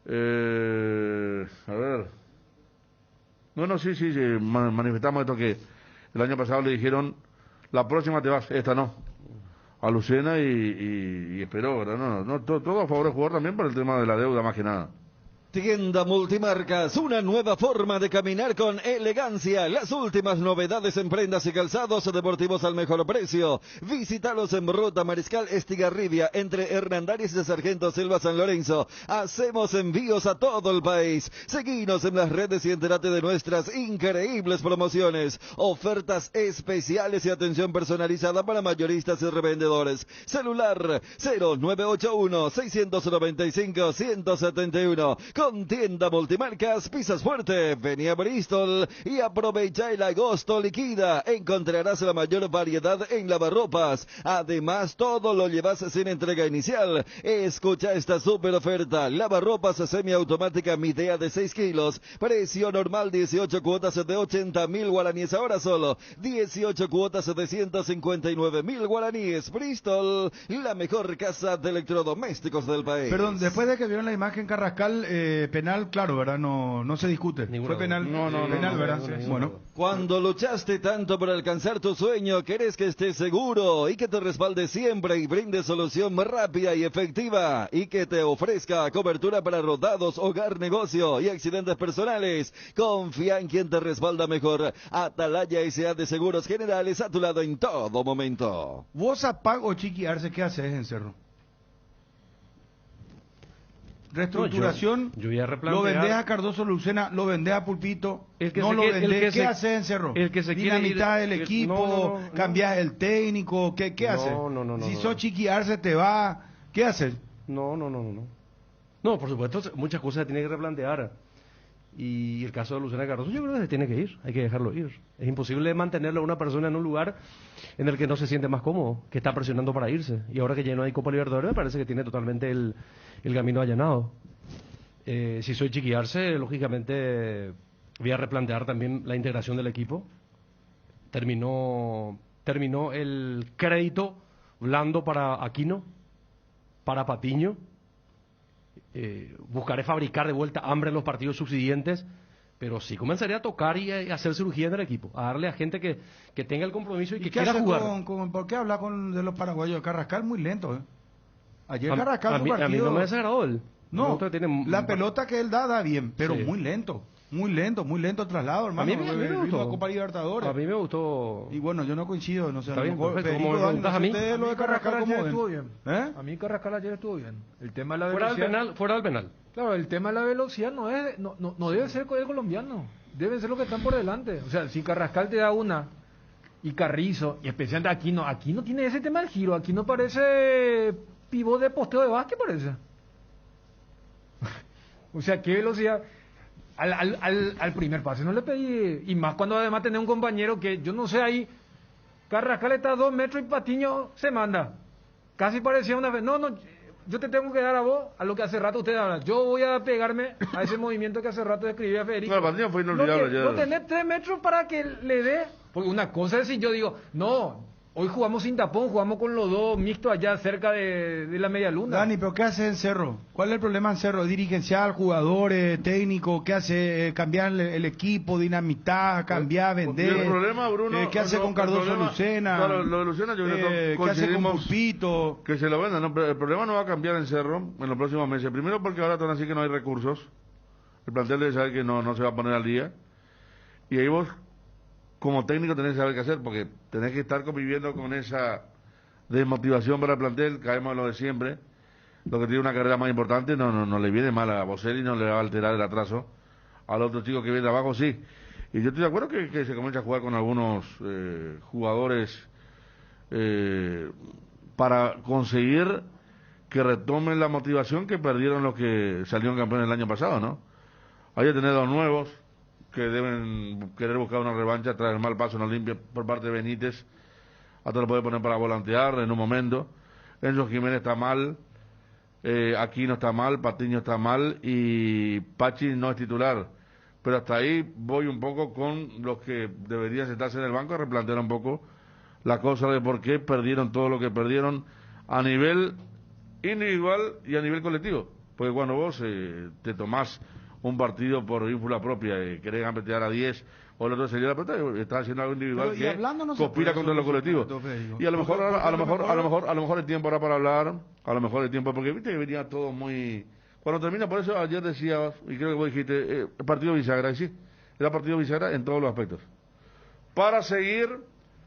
A ver. Sí, manifestamos esto que el año pasado le dijeron, la próxima te vas, esta no. A Lucena y esperó, ¿verdad? Todo a favor del jugador también por el tema de la deuda más que nada. Tienda Multimarcas, una nueva forma de caminar con elegancia. Las últimas novedades en prendas y calzados deportivos al mejor precio. Visítalos en Ruta Mariscal Estigarribia, entre Hernandarias y Sargento Silva San Lorenzo. Hacemos envíos a todo el país. Seguinos en las redes y entérate de nuestras increíbles promociones, ofertas especiales y atención personalizada para mayoristas y revendedores. Celular 0981-695-171. Con Tienda Multimarcas, pisas fuerte, vení a Bristol y aprovecha el agosto liquida. Encontrarás la mayor variedad en lavarropas. Además, todo lo llevas sin entrega inicial. Escucha esta super oferta. Lavarropas semiautomática Midea de 6 kilos. Precio normal 18 cuotas de 80.000 guaraníes. Ahora solo 18 cuotas de 159.000 guaraníes. Bristol, la mejor casa de electrodomésticos del país. Perdón, después de que vieron la imagen Carrascal, penal, claro, ¿verdad? No se discute. Fue penal. No, penal, ¿verdad? Bueno. Cuando luchaste tanto por alcanzar tu sueño, querés que estés seguro y que te respalde siempre y brinde solución rápida y efectiva y que te ofrezca cobertura para rodados, hogar, negocio y accidentes personales. Confía en quien te respalda mejor. Atalaya S.A. de Seguros Generales, a tu lado en todo momento. Vos a Pago Chiqui Arce, ¿qué haces en Cerro? Reestructuración, yo voy a replantear. Lo vendés a Cardoso Lucena, lo vendés a Pulpito, El que no se lo quiere- el vendés, que ¿qué se- haces en Cerro? el que se quiere ir- Dinamitar el el- equipo, no. cambiás el técnico, ¿qué haces? No, Si no. sos Chiqui Arce te va, ¿qué haces? No. No, por supuesto, muchas cosas se tienen que replantear. Y el caso de Lucena Cardoso, yo creo que se tiene que ir, hay que dejarlo ir. Es imposible mantenerlo a una persona en un lugar en el que no se siente más cómodo, que está presionando para irse. Y ahora que ya no hay Copa Libertadores, me parece que tiene totalmente el camino allanado. Si soy Chiqui Arce, lógicamente voy a replantear también la integración del equipo. Terminó el crédito blando para Aquino, para Patiño. Buscaré fabricar de vuelta hambre en los partidos subsiguientes, pero sí comenzaría a tocar y a hacer cirugía en el equipo, a darle a gente que tenga el compromiso y que qué quiera haces jugar. ¿Por qué hablas de los paraguayos? Carrascal muy lento, ¿eh? Ayer Carrascal a su mí partido... no me desagradó él. Me No, gusta que tiene- la pelota que él da bien, pero Sí. muy lento el traslado, hermano. A mí me El ritmo gustó. de Copa Libertadores. A mí me gustó. Y bueno, yo no coincido, no sé, Está a lo bien, mejor perfecto. Federico Como me Dani, preguntas no sé a mí. ustedes lo de Carrascal ayer cómo estuvo ven. bien. ¿Eh? A mí Carrascal ayer estuvo bien. El tema de la Fuera velocidad. del penal. Claro, el tema de la velocidad no debe ser el colombiano. Deben ser los que están por delante. O sea, si Carrascal te da una y Carrizo, y especialmente Aquino tiene ese tema del giro. Aquino parece pivot de posteo de básquet, parece. O sea, qué velocidad. Al primer pase no le pedí. Y más cuando además tenés un compañero que, yo no sé, ahí Carrascal está a 2 metros y Patiño se manda. Casi parecía una vez. No, yo te tengo que dar a vos a lo que hace rato usted habla. Yo voy a pegarme a ese movimiento que hace rato describía Federico. Claro, Patiño fue inolvidable ayer. No tenés 3 metros para que le dé. Porque una cosa es si yo digo, no, hoy jugamos sin tapón, jugamos con los dos mixtos allá cerca de la media luna. Dani, pero ¿qué hace en Cerro? ¿Cuál es el problema en Cerro? ¿Dirigencial, jugadores, técnico? ¿Qué hace? ¿Cambiar el equipo, dinamitar, cambiar, vender? Y el problema, Bruno, ¿Qué hace con el Cardoso problema- Lucena? Claro, lo de Lucena yo creo que ¿Qué hace con coincidimos Pulpito? que se lo vendan, ¿no? Pero el problema no va a cambiar en Cerro en los próximos meses. Primero porque ahora están así que no hay recursos. El plantel debe saber que no se va a poner al día. Y ahí vos, como técnico, tenés que saber qué hacer, porque tenés que estar conviviendo con esa desmotivación para el plantel. Caemos en lo de siempre. Lo que tiene una carrera más importante no le viene mal a Boselli, no le va a alterar el atraso. Al otro chico que viene de abajo, sí. Y yo estoy de acuerdo que se comienza a jugar con algunos jugadores para conseguir que retomen la motivación que perdieron los que salieron campeones el año pasado, ¿no? Hay que tener 2 nuevos que deben querer buscar una revancha tras el mal paso en Olimpia por parte de Benítez. Hasta lo puede poner para volantear en un momento. Enzo Jiménez está mal, Aquino está mal, Patiño está mal y Pachi no es titular. Pero hasta ahí voy un poco con los que deberían sentarse en el banco a replantear un poco la cosa de por qué perdieron todo lo que perdieron a nivel individual y a nivel colectivo. Porque cuando vos te tomás un partido por ínfula propia y querés gambetear a 10 o el otro sería la pelota, estás haciendo algo individual Pero, y que hablando no se conspira puede contra lo sobre colectivo. eso, Federico. Y a lo mejor Porque a lo mejor el tiempo ahora para hablar, a lo mejor el tiempo porque viste que venía todo muy Cuando termina, por eso ayer decías, y creo que vos dijiste, el partido bisagra, y sí, era partido bisagra en todos los aspectos. Para seguir,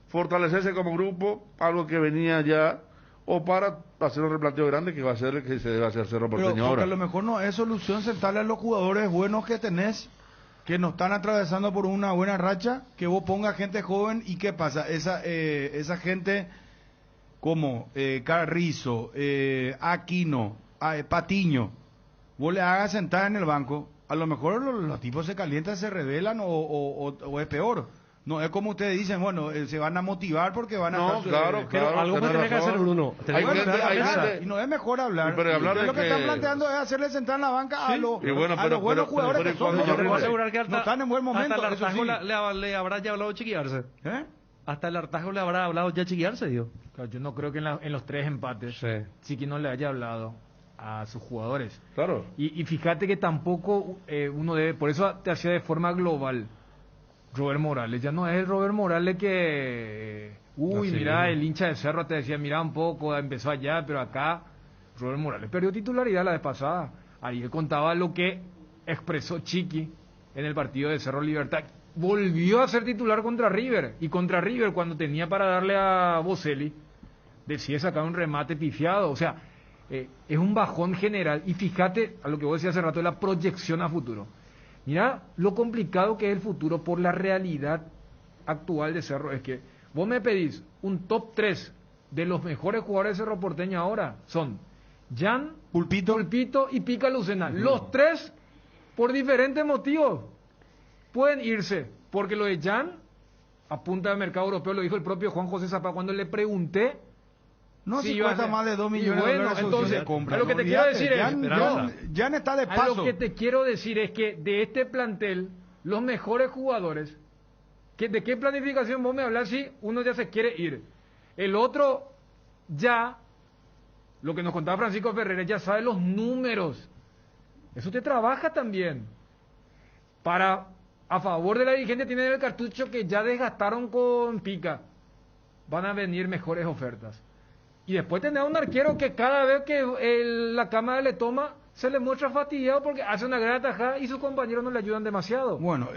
fortalecerse como grupo, algo que venía ya, o para hacer un replanteo grande que va a ser el que se debe hacer Cerro Pero Porteño porque ahora. a lo mejor no es solución sentarle a los jugadores buenos que tenés, que nos están atravesando por una buena racha, que vos pongas gente joven y ¿qué pasa? Esa gente como Carrizo, Aquino, Patiño, vos le hagas sentar en el banco, a lo mejor los tipos se calientan, se rebelan o es peor. No es como ustedes dicen, bueno, se van a motivar porque van a No, estar... claro, Pero claro, algo tenés tiene que razón. hacer Bruno. Hay Bueno, gente- hay hablar, gente- y no es mejor hablar. Pero hablar de lo que que- están planteando es hacerle sentar en la banca a los Y bueno, a pero- los buenos pero- jugadores pero que son. cuando No, yo Te puedo Horrible. asegurar que no están en buen momento, hasta el eso Artajo sí. le habrá ya hablado de chiquearse. ¿Eh? Hasta el Artajo le habrá hablado ya chiquearse, digo. Claro, yo no creo que en los 3 empates Sí. Chiqui no le haya hablado a sus jugadores. Claro. Y fíjate que tampoco uno debe, por eso te hacía de forma global. Robert Morales ya no es el Robert Morales que, Así mira, mismo. el hincha de Cerro te decía, mira un poco, empezó allá, pero acá Robert Morales perdió titularidad la vez pasada. Ariel contaba lo que expresó Chiqui en el partido de Cerro Libertad. Volvió a ser titular contra River, y contra River cuando tenía para darle a Boselli, decide sacar un remate pifiado, o sea, es un bajón general. Y fíjate a lo que vos decías hace rato de la proyección a futuro. Mira lo complicado que es el futuro por la realidad actual de Cerro. Es que vos me pedís un top 3 de los mejores jugadores de Cerro Porteño ahora. Son Jan, Pulpito. y Pica Lucena. Los tres, por diferentes motivos, pueden irse. Porque lo de Jan, a punta de mercado europeo, lo dijo el propio Juan José Zapata cuando le pregunté. No, Sí, si iba a cuesta ser. más de 2 Y millones bueno, de dólares entonces, de compra. a lo que no te quiero olvidate, decir es- Jan está de A paso. lo que te quiero decir es que de este plantel, los mejores jugadores, ¿de qué planificación vos me hablas si uno ya se quiere ir? El otro ya, lo que nos contaba Francisco Ferreira, ya sabe los números. Eso te trabaja también. A favor de la dirigente tienen el cartucho que ya desgastaron con Pica. Van a venir mejores ofertas. Y después tenés a un arquero que cada vez que la cámara le toma, se le muestra fatigado porque hace una gran atajada y sus compañeros no le ayudan demasiado. Bueno,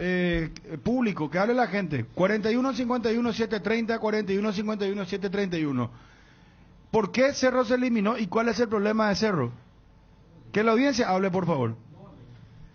público, que hable la gente. 41-51-730, 41-51-731. ¿Por qué Cerro se eliminó y cuál es el problema de Cerro? Que la audiencia hable, por favor.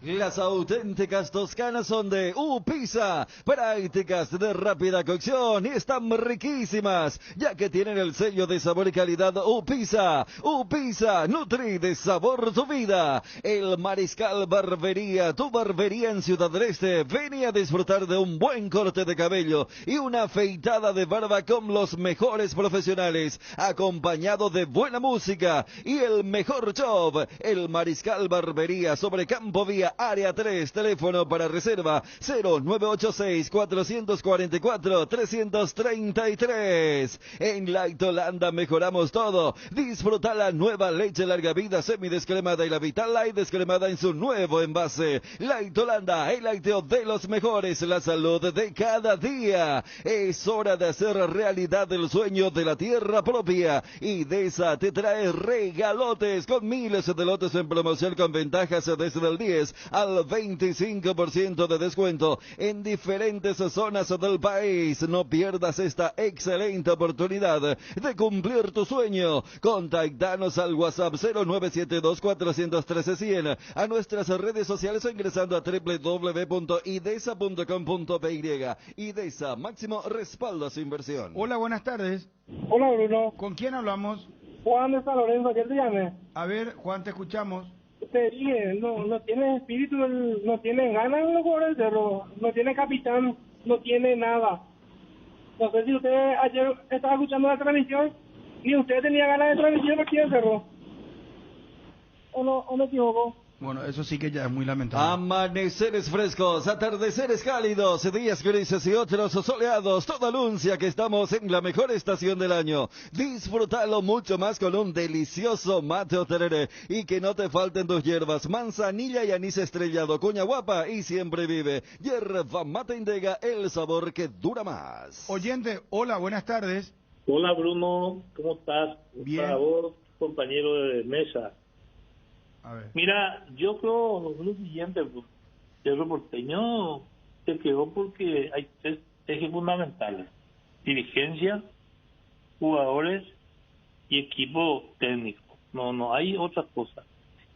Las auténticas toscanas son de Upisa, prácticas de rápida cocción y están riquísimas, ya que tienen el sello de sabor y calidad Upisa. Upisa, nutri de sabor tu vida. El Mariscal Barbería, tu barbería en Ciudad del Este. Ven a disfrutar de un buen corte de cabello y una afeitada de barba con los mejores profesionales, acompañado de buena música y el mejor show. El Mariscal Barbería sobre Campo Vía, Área 3, teléfono para reserva 0986-444-333. En Laitolanda mejoramos todo. Disfruta la nueva leche larga vida semidescremada y la Vital Light descremada en su nuevo envase. Laitolanda, el lácteo de los mejores, la salud de cada día. Es hora de hacer realidad el sueño de la tierra propia. Y Desa te trae regalotes con miles de lotes en promoción con ventajas desde el 10 al 25% de descuento en diferentes zonas del país. No pierdas esta excelente oportunidad de cumplir tu sueño. Contactanos al WhatsApp 0972-413-100, a nuestras redes sociales o ingresando a www.idesa.com.py. Idesa, máximo respaldo a su inversión. Hola, buenas tardes. Hola, Bruno. ¿Con quién hablamos? Juan de San Lorenzo, ayer te llamé. A ver, Juan, te escuchamos. Te dije, no tiene espíritu, no tiene ganas los jugadores de Cerro, no tiene capitán, no tiene nada. No sé si usted ayer estaba escuchando la transmisión y usted tenía ganas de transmitir aquí en Cerro. ¿O me equivoco? Bueno, eso sí que ya es muy lamentable. Amaneceres frescos, atardeceres cálidos, días grises y otros soleados, todo anuncia que estamos en la mejor estación del año. Disfrútalo mucho más con un delicioso mate o tereré y que no te falten tus hierbas, manzanilla y anís estrellado, cuña guapa y siempre vive. Hierba mate Indega, el sabor que dura más. Oyente, hola, buenas tardes. Hola Bruno, ¿cómo estás? Bien. Para vos, compañero de mesa. A ver. Mira, yo creo lo siguiente, pues, Cerro Porteño se quedó porque hay tres ejes fundamentales: dirigencia, jugadores y equipo técnico. No hay otra cosa.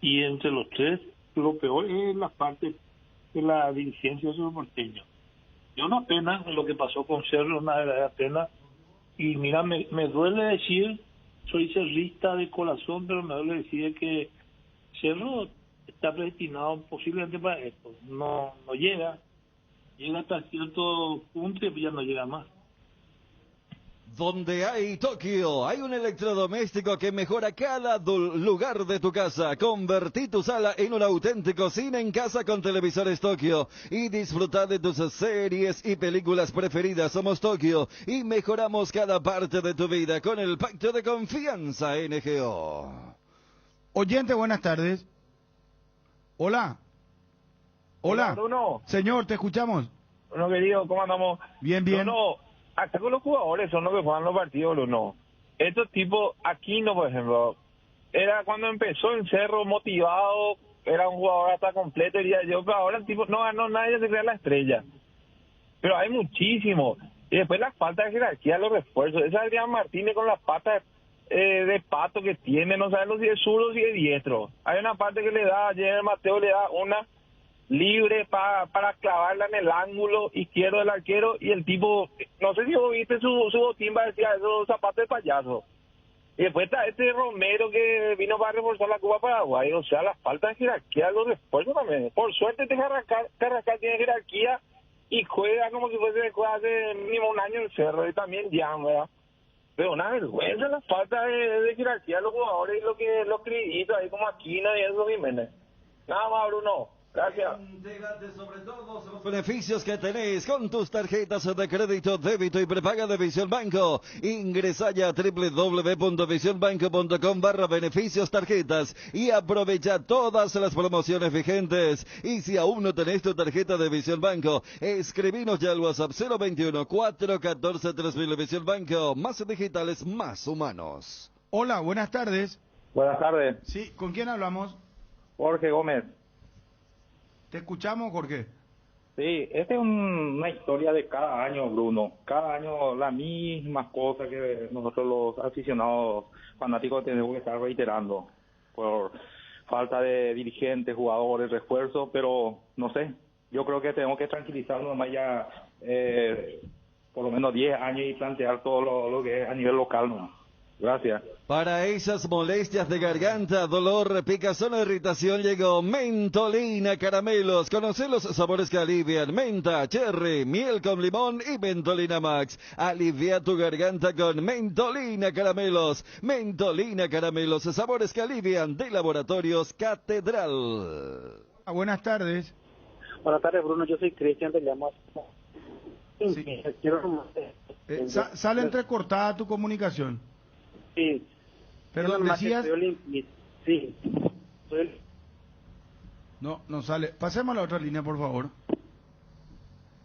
Y entre los tres, lo peor es la parte de la dirigencia de Cerro Porteño. Es una pena lo que pasó con Cerro, una verdadera pena. Y mira, me duele decir, soy cerrista de corazón, pero me duele decir que Cerro está predestinado posiblemente para esto. No llega hasta cierto punto y ya no llega más. Donde hay Tokio, hay un electrodoméstico que mejora cada lugar de tu casa. Convertí tu sala en un auténtico cine en casa con televisores Tokio y disfruta de tus series y películas preferidas. Somos Tokio y mejoramos cada parte de tu vida con el pacto de confianza NGO. Oyente, buenas tardes. Hola. Hola. Bruno. Señor, te escuchamos. Bueno, querido, ¿cómo andamos? Bien, bien. No, acá con los jugadores son los que juegan los partidos, Bruno. Estos tipos, Aquino, por ejemplo, era cuando empezó en Cerro motivado, era un jugador hasta completo, diría yo, pero ahora el tipo no ganó nadie, se crea la estrella. Pero hay muchísimo. Y después la falta de jerarquía, los refuerzos. Esa Adrián Martínez con las patas de pato que tiene, no sabemos si es zurdo o si es diestro. Hay una parte que le da, ayer Mateo le da una libre para clavarla en el ángulo izquierdo del arquero y el tipo, no sé si vos viste su botín, decía esos zapatos de payaso. Y después está este Romero que vino para reforzar la Copa Paraguay. O sea, la falta de jerarquía de los refuerzos también. Por suerte este Carrascal tiene jerarquía y juega como si fuese hace mínimo un año en Cerro y también ya, ¿verdad? Pero una vergüenza la falta de jerarquía de los jugadores y los créditos ahí como Aquino y eso Jiménez. Nada más, Bruno. Gracias. Entérate sobre todos los beneficios que tenés con tus tarjetas de crédito, débito y prepaga de Visión Banco. Ingresa ya a www.visionbanco.com/beneficios tarjetas y aprovecha todas las promociones vigentes. Y si aún no tenés tu tarjeta de Visión Banco, escribinos ya al WhatsApp 021-414-3000. Visión Banco, más digitales, más humanos. Hola, buenas tardes. Buenas tardes. Sí, ¿con quién hablamos? Jorge Gómez. Te escuchamos, Jorge. Sí, esta es una historia de cada año, Bruno. Cada año la misma cosa que nosotros los aficionados fanáticos tenemos que estar reiterando. Por falta de dirigentes, jugadores, refuerzos, pero no sé. Yo creo que tenemos que tranquilizarnos más ya por lo menos 10 años y plantear todo lo que es a nivel local, ¿no? Gracias. Para esas molestias de garganta, dolor, picazón o irritación llegó Mentolina Caramelos. Conoce los sabores que alivian: menta, cherry, miel con limón y Mentolina Max. Alivia tu garganta con Mentolina Caramelos. Mentolina Caramelos, sabores que alivian, de Laboratorios Catedral. Buenas tardes. Buenas tardes, Bruno. Yo soy Cristian, te llamo. Sí. Sale entrecortada tu comunicación. Sí. Perdón, decías. Sí. No sale. Pasemos a la otra línea, por favor.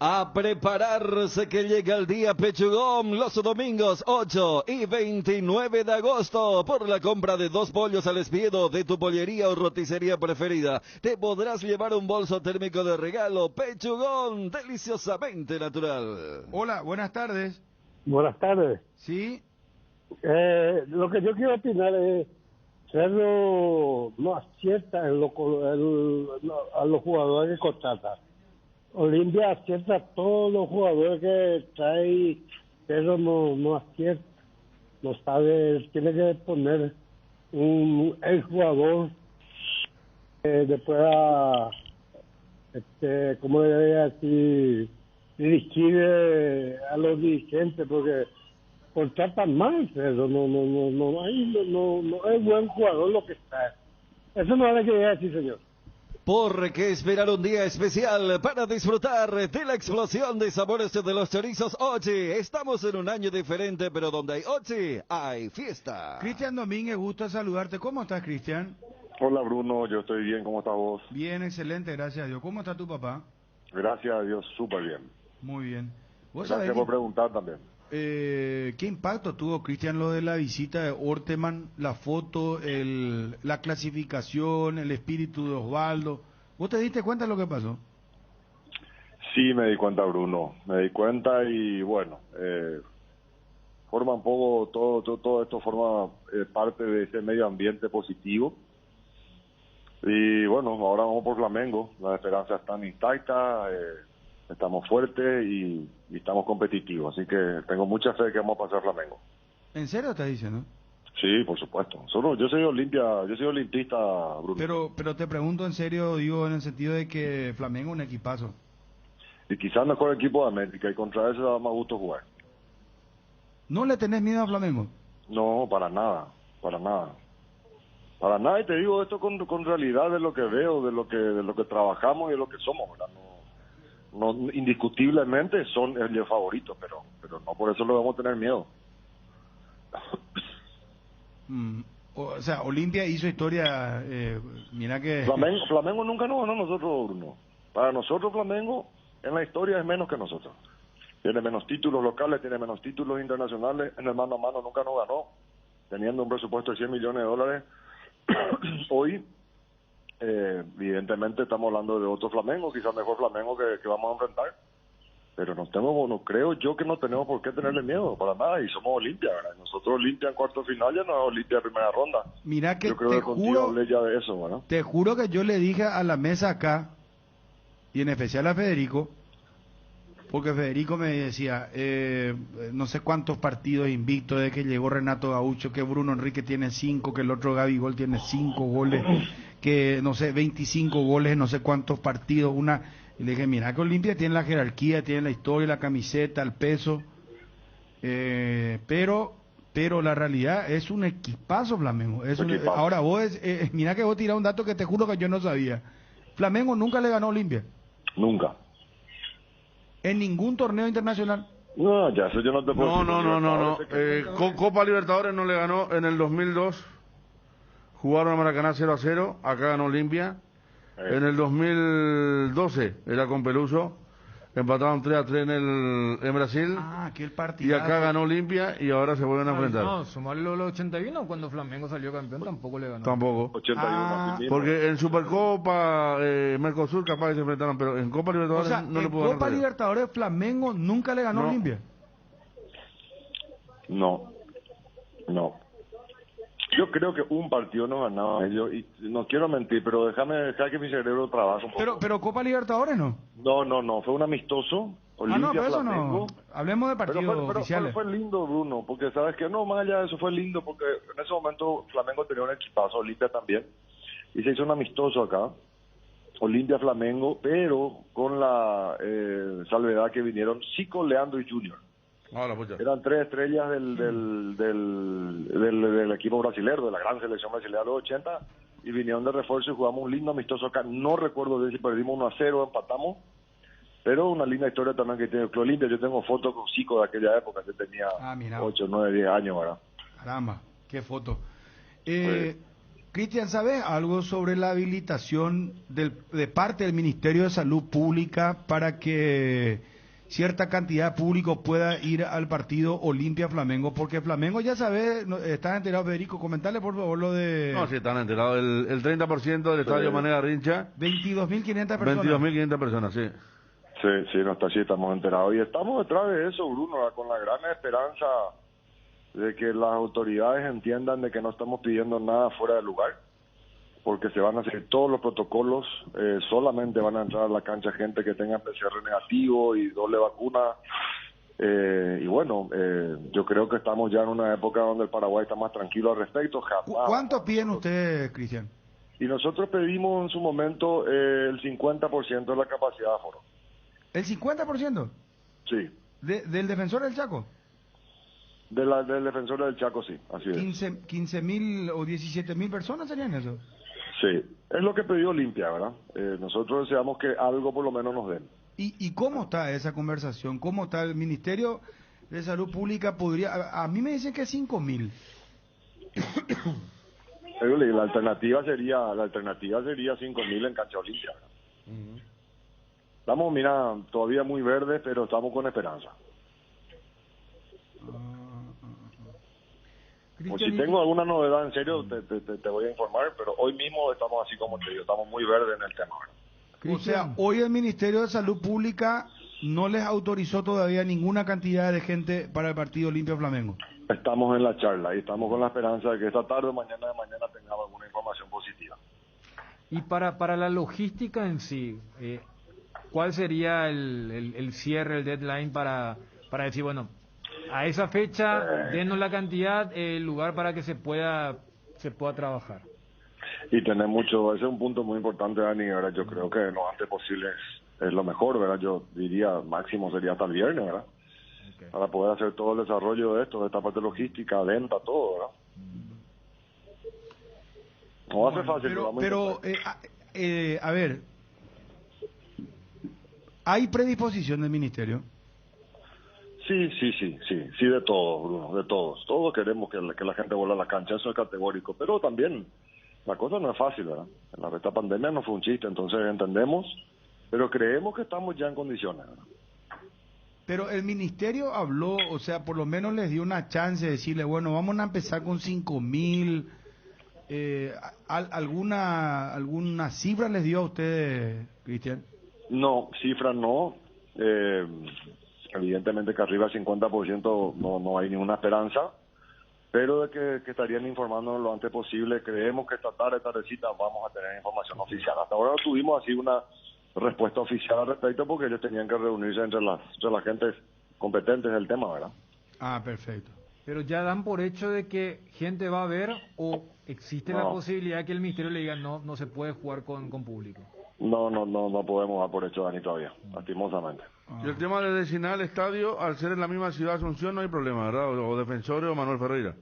A prepararse que llega el día Pechugón los domingos 8 y 29 de agosto. Por la compra de 2 pollos al espiedo de tu pollería o roticería preferida, te podrás llevar un bolso térmico de regalo. Pechugón, deliciosamente natural. Hola, buenas tardes. Buenas tardes. Sí. Lo que yo quiero opinar es, Cerro no acierta a los jugadores que contrata. Olimpia acierta a todos los jugadores que trae, Cerro no acierta. No sabe, tiene que poner el jugador que pueda, ¿cómo le voy a decir? Dirigir a los dirigentes, porque contratan mal, pero no es buen jugador lo que está. Eso no es lo que voy a decir, señor. Porque esperar un día especial para disfrutar de la explosión de sabores de los chorizos Ochi. Estamos en un año diferente, pero donde hay Ochi, hay fiesta. Cristian Domínguez, gusto saludarte. ¿Cómo estás, Cristian? Hola, Bruno, yo estoy bien. ¿Cómo estás vos? Bien, excelente, gracias a Dios. ¿Cómo está tu papá? Gracias a Dios, súper bien. Muy bien. Gracias por preguntar también. ¿qué impacto tuvo, Cristian, lo de la visita de Orteman, la foto, la clasificación, el espíritu de Osvaldo? ¿Vos te diste cuenta de lo que pasó? Sí, me di cuenta, Bruno. Me di cuenta y bueno, forma un poco, todo esto forma parte de ese medio ambiente positivo. Y bueno, ahora vamos por Flamengo. Las esperanzas están intactas, estamos fuertes y estamos competitivos. Así que tengo mucha fe de que vamos a pasar Flamengo. ¿En serio estás diciendo? Sí, por supuesto. Yo soy olimpista, Bruno. Pero te pregunto en serio, digo, en el sentido de que Flamengo es un equipazo. Y quizás el mejor equipo de América, y contra eso da más gusto jugar. ¿No le tenés miedo a Flamengo? No, para nada. Para nada, y te digo esto con realidad de lo que veo, de lo que trabajamos y de lo que somos, ¿verdad? No, indiscutiblemente son el favorito, pero no por eso le vamos a tener miedo. O sea, Olimpia hizo historia, mira que... Flamengo nunca nos ganó a nosotros, Bruno. Para nosotros Flamengo en la historia es menos que nosotros. Tiene menos títulos locales, tiene menos títulos internacionales, en el mano a mano nunca nos ganó, teniendo un presupuesto de $100 millones. Hoy, evidentemente estamos hablando de otro Flamengo, quizás mejor Flamengo que vamos a enfrentar, pero no creo yo que no tenemos por qué tenerle miedo, para nada, y somos Olimpia, ¿verdad? Nosotros Olimpia en cuarto final ya no es Olimpia de primera ronda. Mira que yo creo que contigo hablé ya de eso, ¿verdad? Te juro que yo le dije a la mesa acá, y en especial a Federico, porque Federico me decía, no sé cuántos partidos invictos de que llegó Renato Gaucho, que Bruno Enrique tiene 5, que el otro Gabigol tiene 5 goles, que no sé, 25 goles en no sé cuántos partidos, y le dije, mira que Olimpia tiene la jerarquía, tiene la historia, la camiseta, el peso, pero la realidad es un equipazo Flamengo. Ahora vos, mira que vos tirás un dato que te juro que yo no sabía. Flamengo nunca le ganó a Olimpia. Nunca. ¿En ningún torneo internacional? No, ya eso yo no te puedo decir. No. Copa Libertadores no le ganó en el 2002. Jugaron a Maracaná 0-0. Acá ganó Olimpia. En el 2012 era con Peluso. Empataron 3-3 en Brasil. Aquel partido. Y acá ganó Olimpia y ahora se vuelven a enfrentar. No, sumarle los 81 cuando Flamengo salió campeón tampoco le ganó. Tampoco. 81. Porque en Supercopa, Mercosur capaz que se enfrentaron, pero en Copa Libertadores o sea, no le pudo ganar. En Copa Libertadores Flamengo nunca le ganó a Olimpia. No. Yo creo que un partido no ganaba ellos, y no quiero mentir, pero dejar que mi cerebro trabaje un poco. Pero Copa Libertadores no. No, fue un amistoso. Olimpia, pero eso Flamengo. no. Hablemos de partidos oficiales. Fue lindo, Bruno, porque sabes que no, más allá de eso fue lindo, porque en ese momento Flamengo tenía un equipazo, Olimpia también, y se hizo un amistoso acá, Olimpia, Flamengo, pero con la salvedad que vinieron Zico, Leandro y Junior. Eran 3 estrellas del equipo brasilero, de la gran selección brasileña de los 80, y vinieron de refuerzo y jugamos un lindo amistoso acá. No recuerdo de si perdimos 1-0, empatamos, pero una linda historia también que tiene el Club Olimpia. Yo tengo fotos con Zico de aquella época, que tenía 8, 9, 10 años, ¿verdad? Caramba, qué foto. Cristian, ¿sabes algo sobre la habilitación de parte del Ministerio de Salud Pública para que cierta cantidad de público pueda ir al partido Olimpia-Flamengo? Porque Flamengo, ya sabes, ¿estás enterado, Federico? Comentarle por favor lo de... No, sí, están enterados. El 30% del estadio Mané Garrincha. 22.500 personas. 22.500 personas, sí. Sí, no está así, estamos enterados. Y estamos detrás de eso, Bruno, con la gran esperanza de que las autoridades entiendan de que no estamos pidiendo nada fuera de lugar, porque se van a seguir todos los protocolos, solamente van a entrar a la cancha gente que tenga PCR negativo y doble vacuna, y bueno, yo creo que estamos ya en una época donde el Paraguay está más tranquilo al respecto. ¿Cuánto piden ustedes, Cristian? Y nosotros pedimos en su momento el 50% de la capacidad de aforo. ¿El 50%? Sí. ¿Del Defensor del Chaco? Del Defensor del Chaco, sí, así es. 15.000 o 17.000 personas serían eso. Sí, es lo que pidió Olimpia, ¿verdad? Nosotros deseamos que algo por lo menos nos den. ¿Y cómo está esa conversación? ¿Cómo está el Ministerio de Salud Pública? A mí me dicen que 5.000. La alternativa sería 5.000 en cancha Olimpia, ¿verdad? Estamos, mira, todavía muy verdes, pero estamos con esperanza. O si tengo alguna novedad en serio, te voy a informar, pero hoy mismo estamos así como te digo, estamos muy verdes en el tema. O sea, hoy el Ministerio de Salud Pública no les autorizó todavía ninguna cantidad de gente para el partido Olimpia Flamengo. Estamos en la charla y estamos con la esperanza de que esta tarde o mañana tengamos alguna información positiva. Y para la logística en sí, ¿cuál sería el cierre, el deadline para decir, bueno, a esa fecha denos la cantidad, el lugar para que se pueda trabajar? Y tener mucho, ese es un punto muy importante, Dani, ¿verdad? Yo creo que lo antes posible es lo mejor, ¿verdad? Yo diría máximo sería hasta el viernes, ¿verdad? Okay. Para poder hacer todo el desarrollo de esto, de esta parte logística, venta, todo, ¿verdad? No va a ser fácil, pero a ver, ¿hay predisposición del ministerio? Sí, de todos, Bruno, de todos. Todos queremos que la gente vuelva a la cancha, eso es categórico, pero también la cosa no es fácil, ¿verdad? Esta pandemia no fue un chiste, entonces entendemos, pero creemos que estamos ya en condiciones, ¿verdad? Pero el ministerio habló, o sea, por lo menos les dio una chance de decirle, bueno, vamos a empezar con 5.000, ¿alguna cifra les dio a ustedes, Cristian? No, cifras no, evidentemente que arriba del 50% no hay ninguna esperanza, pero de que estarían informándonos lo antes posible. Creemos que esta tardecita vamos a tener información oficial. Hasta ahora no tuvimos así una respuesta oficial al respecto porque ellos tenían que reunirse entre las gentes competentes del tema, ¿verdad? Ah, perfecto. Pero ya dan por hecho de que gente va a ver, o existe la posibilidad que el ministerio le diga no se puede jugar con público. No podemos dar por hecho, Dani, todavía, lastimosamente. Y el tema de designar el estadio, al ser en la misma ciudad de Asunción, no hay problema, ¿verdad? O Defensores o Manuel Ferreira.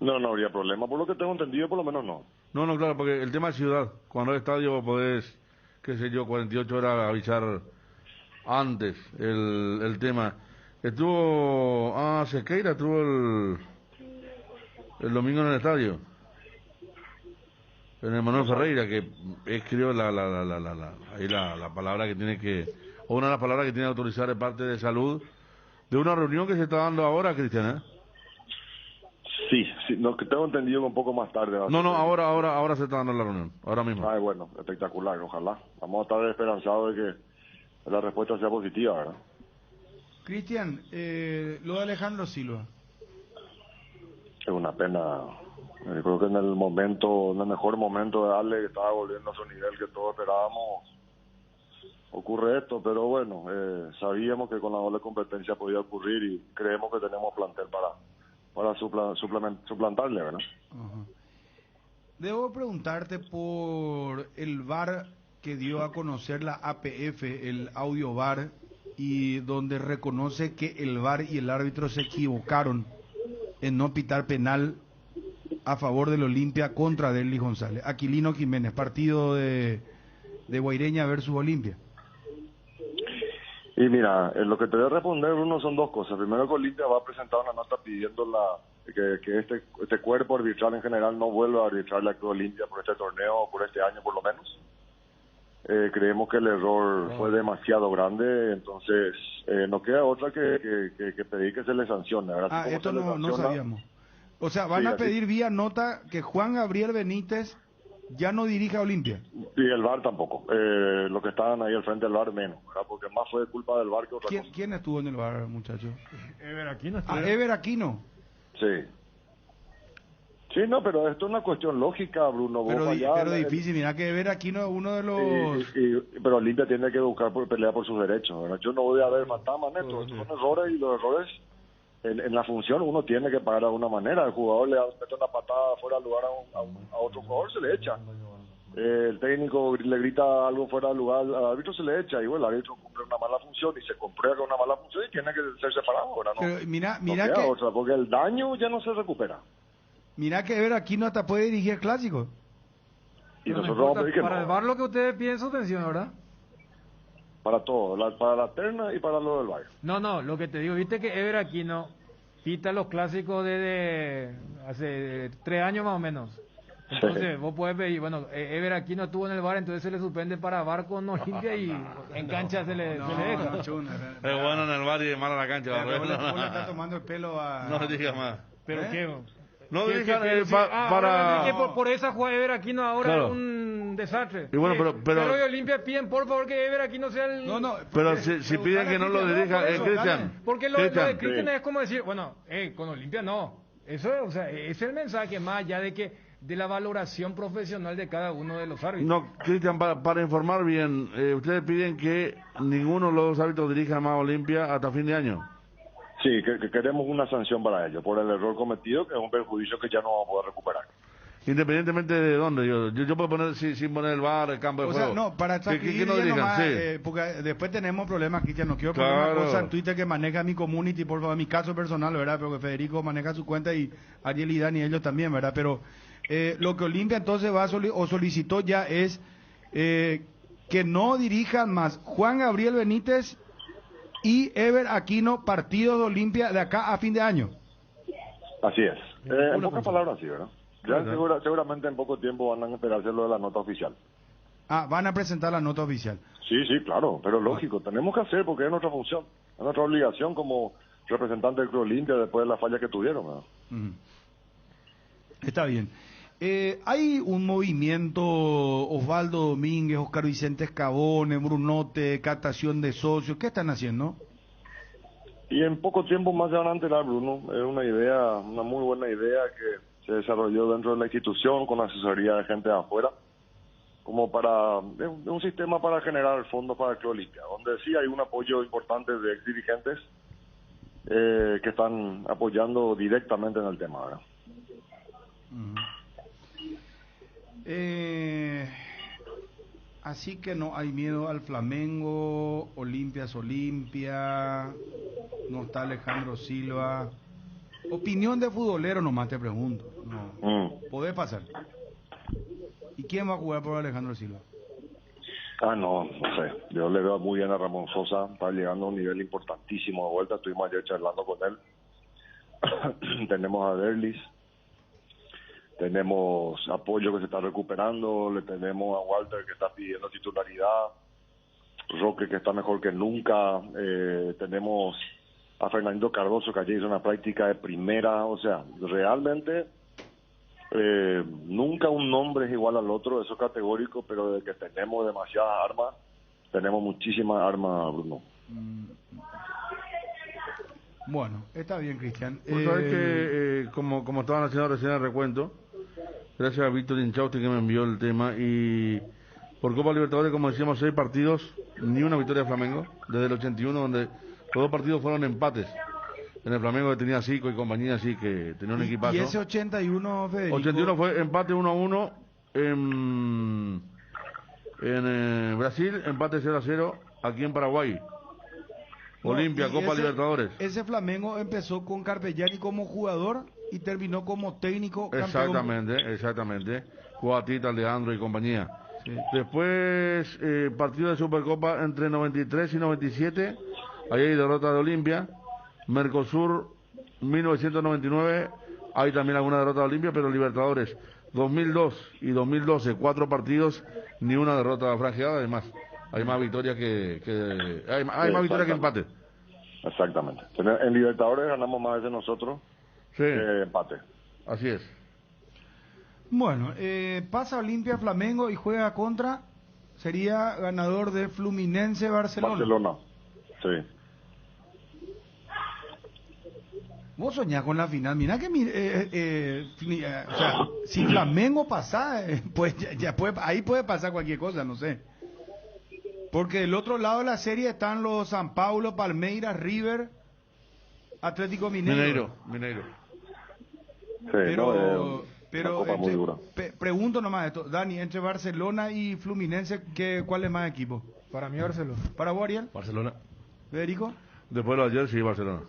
No habría problema, por lo que tengo entendido, por lo menos no. No, claro, porque el tema de ciudad, cuando el estadio podés, qué sé yo, 48 horas avisar antes el tema. Estuvo, Sequeira estuvo el domingo en el estadio, en el Manuel Ferreira, que escribió la palabra que tiene que, o una de las palabras que tiene que autorizar de parte de salud, de una reunión que se está dando ahora, Cristian, ¿eh? Sí, no, que tengo entendido que un poco más tarde. Ahora se está dando la reunión, ahora mismo. Ay, bueno, espectacular, ojalá. Vamos a estar esperanzados de que la respuesta sea positiva, ¿verdad? Cristian, lo de Alejandro Silva. Es una pena. Yo creo que en el mejor momento de darle, que estaba volviendo a su nivel que todos esperábamos, ocurre esto, pero bueno, sabíamos que con la doble competencia podía ocurrir y creemos que tenemos plantel para suplantarle, ¿verdad? Uh-huh. Debo preguntarte por el VAR que dio a conocer la APF, el audio VAR, y donde reconoce que el VAR y el árbitro se equivocaron en no pitar penal a favor del Olimpia contra Derly González. Aquilino Jiménez, partido de Guaireña versus Olimpia. Y mira, lo que te voy a responder, Bruno, son dos cosas. Primero, que Olimpia va a presentar una nota pidiendo que este cuerpo arbitral en general no vuelva a arbitrar la Cruz Olimpia por este torneo, por este año por lo menos. Creemos que el error fue demasiado grande, entonces no queda otra que pedir que se le sancione. Esto no sabíamos. O sea, van a pedir vía nota que Juan Gabriel Benítez ya no dirija a Olimpia. Y el VAR tampoco. Los que estaban ahí al frente del VAR menos, ¿verdad? Porque más fue culpa del VAR que otra cosa. ¿Quién estuvo en el VAR, muchachos? Ever Aquino. Ever Aquino. Sí. Sí, no, pero esto es una cuestión lógica, Bruno. Pero difícil, mira que Ever Aquino es uno de los... Pero Olimpia tiene que buscar pelear por sus derechos, ¿verdad? Yo no voy a ver fantasmas netos. Estos son errores, y los errores en la función uno tiene que pagar de alguna manera. El jugador le mete una patada fuera del lugar a otro jugador, se le echa. El técnico le grita algo fuera del lugar al árbitro, se le echa. Y bueno, el árbitro cumple una mala función y se comprueba que es una mala función y tiene que ser separado, ¿verdad? No, pero mira no que... otra, porque el daño ya no se recupera. Mira que Ever Aquino hasta puede dirigir el clásico. Y nosotros vamos a pedir que para el VAR lo que ustedes piensan, atención, ¿verdad? Para todo, para la terna y para lo del VAR. No, lo que te digo, viste que Ever Aquino pita los clásicos de hace 3 años más o menos. Entonces, vos podés pedir, bueno, Ever aquí no estuvo en el VAR, entonces se le suspende para VAR con Olimpia y en cancha se le deja. Es bueno en el bar y malo en la cancha. Raúl le está tomando el pelo a... No digas más. ¿Pero qué? No ¿Qué- digan qué- para... que por esa jugada Ever aquí no ahora Claro. es un desastre. Y bueno, pero- Cerro y Olimpia piden por favor que Ever aquí no sea el... Pero si piden que no lo dirija, Cristian. Porque lo de Cristian. Cristian es como decir, bueno, con Olimpia no. Eso, o sea, es el mensaje más allá de la valoración profesional de cada uno de los árbitros. No, Cristian, para informar bien, ustedes piden que ninguno de los árbitros dirija más a Olimpia hasta fin de año. Sí, que queremos una sanción para ello, por el error cometido, que es un perjuicio que ya no vamos a poder recuperar. Independientemente de dónde, yo puedo poner sin poner el bar, el campo de O juego. sea, no, para que transcribir no ya dirijan, nomás, sí. porque después tenemos problemas, Cristian, no quiero poner Claro. una cosa en Twitter que maneja mi community, por favor, mi caso personal, ¿verdad? Pero que Federico maneja su cuenta y Ariel y Dani, ellos también, ¿verdad? Pero lo que Olimpia entonces va a o solicitó ya es que no dirijan más Juan Gabriel Benítez y Ever Aquino partidos de Olimpia de acá a fin de año. Así es. En pocas palabras, sí, ¿verdad? Ya seguramente en poco tiempo van a enterarse lo de la nota oficial. Ah, van a presentar la nota oficial. Sí, sí, claro, pero lógico, tenemos que hacer porque es nuestra función, es nuestra obligación como representante del Club Olimpia después de la falla que tuvieron, ¿verdad? Ujú. Está bien. Hay un movimiento, Osvaldo Domínguez, Oscar Vicente Escabone, Brunote, captación de socios, ¿qué están haciendo? Y en poco tiempo más se van a enterar, Bruno. Es una idea, una muy buena idea que se desarrolló dentro de la institución con asesoría de gente de afuera, como para de un sistema para generar fondos para el Club Olimpia, donde sí hay un apoyo importante de ex dirigentes que están apoyando directamente en el tema, ¿verdad? Así que no hay miedo al Flamengo, Olimpia es Olimpia, no está Alejandro Silva. Opinión de futbolero nomás te pregunto. No. ¿Podés pasar? ¿Y quién va a jugar por Alejandro Silva? No sé. Yo le veo muy bien a Ramón Sosa, está llegando a un nivel importantísimo de vuelta. Estuvimos ayer charlando con él. Tenemos a Derlis. Tenemos Apoyo que se está recuperando, le tenemos a Walter que está pidiendo titularidad, Roque que está mejor que nunca, tenemos a Fernando Cardoso que ayer hizo una práctica de primera, o sea, realmente nunca un nombre es igual al otro, eso es categórico, pero de que tenemos demasiadas armas, tenemos muchísimas armas, Bruno. Bueno, está bien, Cristian. Pues sabes que, como estaban haciendo recién el recuento, gracias a Víctor Inchausti que me envió el tema, y por Copa Libertadores, como decíamos, 6 partidos, ni una victoria de Flamengo, desde el 81, donde los 2 partidos fueron empates. En el Flamengo que tenía Zico y compañía, así que tenía un equipazo. ¿Y ese 81, Federico? 81 fue empate 1-1 en Brasil, empate 0-0 aquí en Paraguay. Olimpia, Copa Libertadores. Ese Flamengo empezó con Carpellani como jugador y terminó como técnico campeón. Exactamente. Cuatita, Alejandro y compañía. Sí. Después, partido de Supercopa entre 93 y 97. Ahí hay derrota de Olimpia. Mercosur 1999. Hay también alguna derrota de Olimpia, pero Libertadores 2002 y 2012, 4 partidos, ni una derrota franjeada. Además, hay más victorias hay más victorias que empate. Exactamente. En Libertadores ganamos más veces nosotros que empate. Así es. Bueno, pasa Olimpia Flamengo y juega contra, sería ganador de Fluminense Barcelona. Barcelona, sí. Vos soñás con la final, mirá que o sea, si Flamengo pasa, pues ya puede, ahí puede pasar cualquier cosa, no sé. Porque del otro lado de la serie están los San Paulo, Palmeiras, River, Atlético Mineiro. Mineiro. Sí, pero una copa muy dura. Pregunto nomás esto, Dani, entre Barcelona y Fluminense, ¿cuál es más equipo? Para mí Barcelona. ¿Para vos, Ariel? Barcelona. ¿Federico? Después de ayer, sí, Barcelona.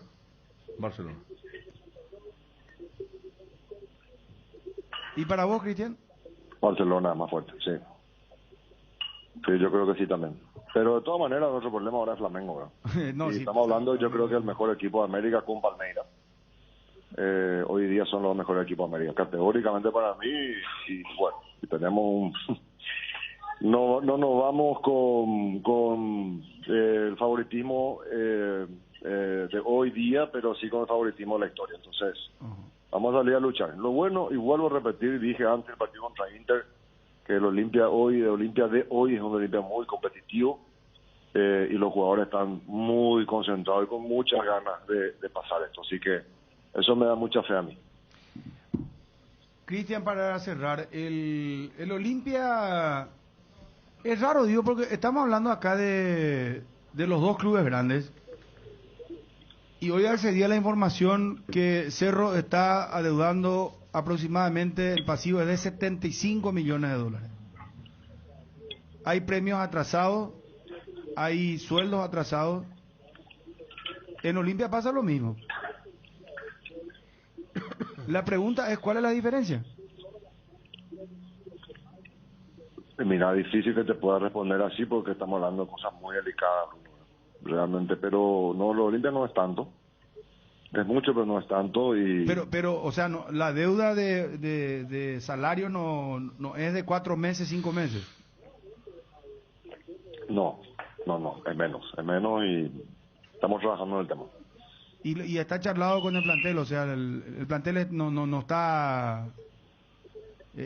¿Y para vos, Cristian? Barcelona más fuerte, sí. Sí, yo creo que sí también. Pero de todas maneras, nuestro problema ahora es Flamengo, ¿verdad? No, y sí, estamos hablando, yo creo que el mejor equipo de América con Palmeiras. hoy día son los mejores equipos de América, categóricamente para mí, y bueno, y tenemos un... No nos vamos con el favoritismo de hoy día, pero sí con el favoritismo de la historia. Entonces, vamos a salir a luchar. Lo bueno, y vuelvo a repetir, dije antes del partido contra Inter, que el Olimpia de hoy es un Olimpia muy competitivo, y los jugadores están muy concentrados y con muchas ganas de pasar esto. Así que eso me da mucha fe a mí. Cristian, para cerrar, el Olimpia... Es raro, digo, porque estamos hablando acá de los dos clubes grandes. Y hoy accedí a la información que Cerro está adeudando aproximadamente, el pasivo es de 75 millones de dólares. Hay premios atrasados, hay sueldos atrasados. En Olimpia pasa lo mismo. La pregunta es, ¿cuál es la diferencia? Mira, difícil que te pueda responder así porque estamos hablando de cosas muy delicadas, realmente, pero no, lo Olimpia no es tanto. Es mucho, pero no es tanto. Y Pero o sea, no, la deuda de salario no es de 4 meses, 5 meses. No, es menos y estamos trabajando en el tema. Y está charlado con el plantel, o sea, el plantel no está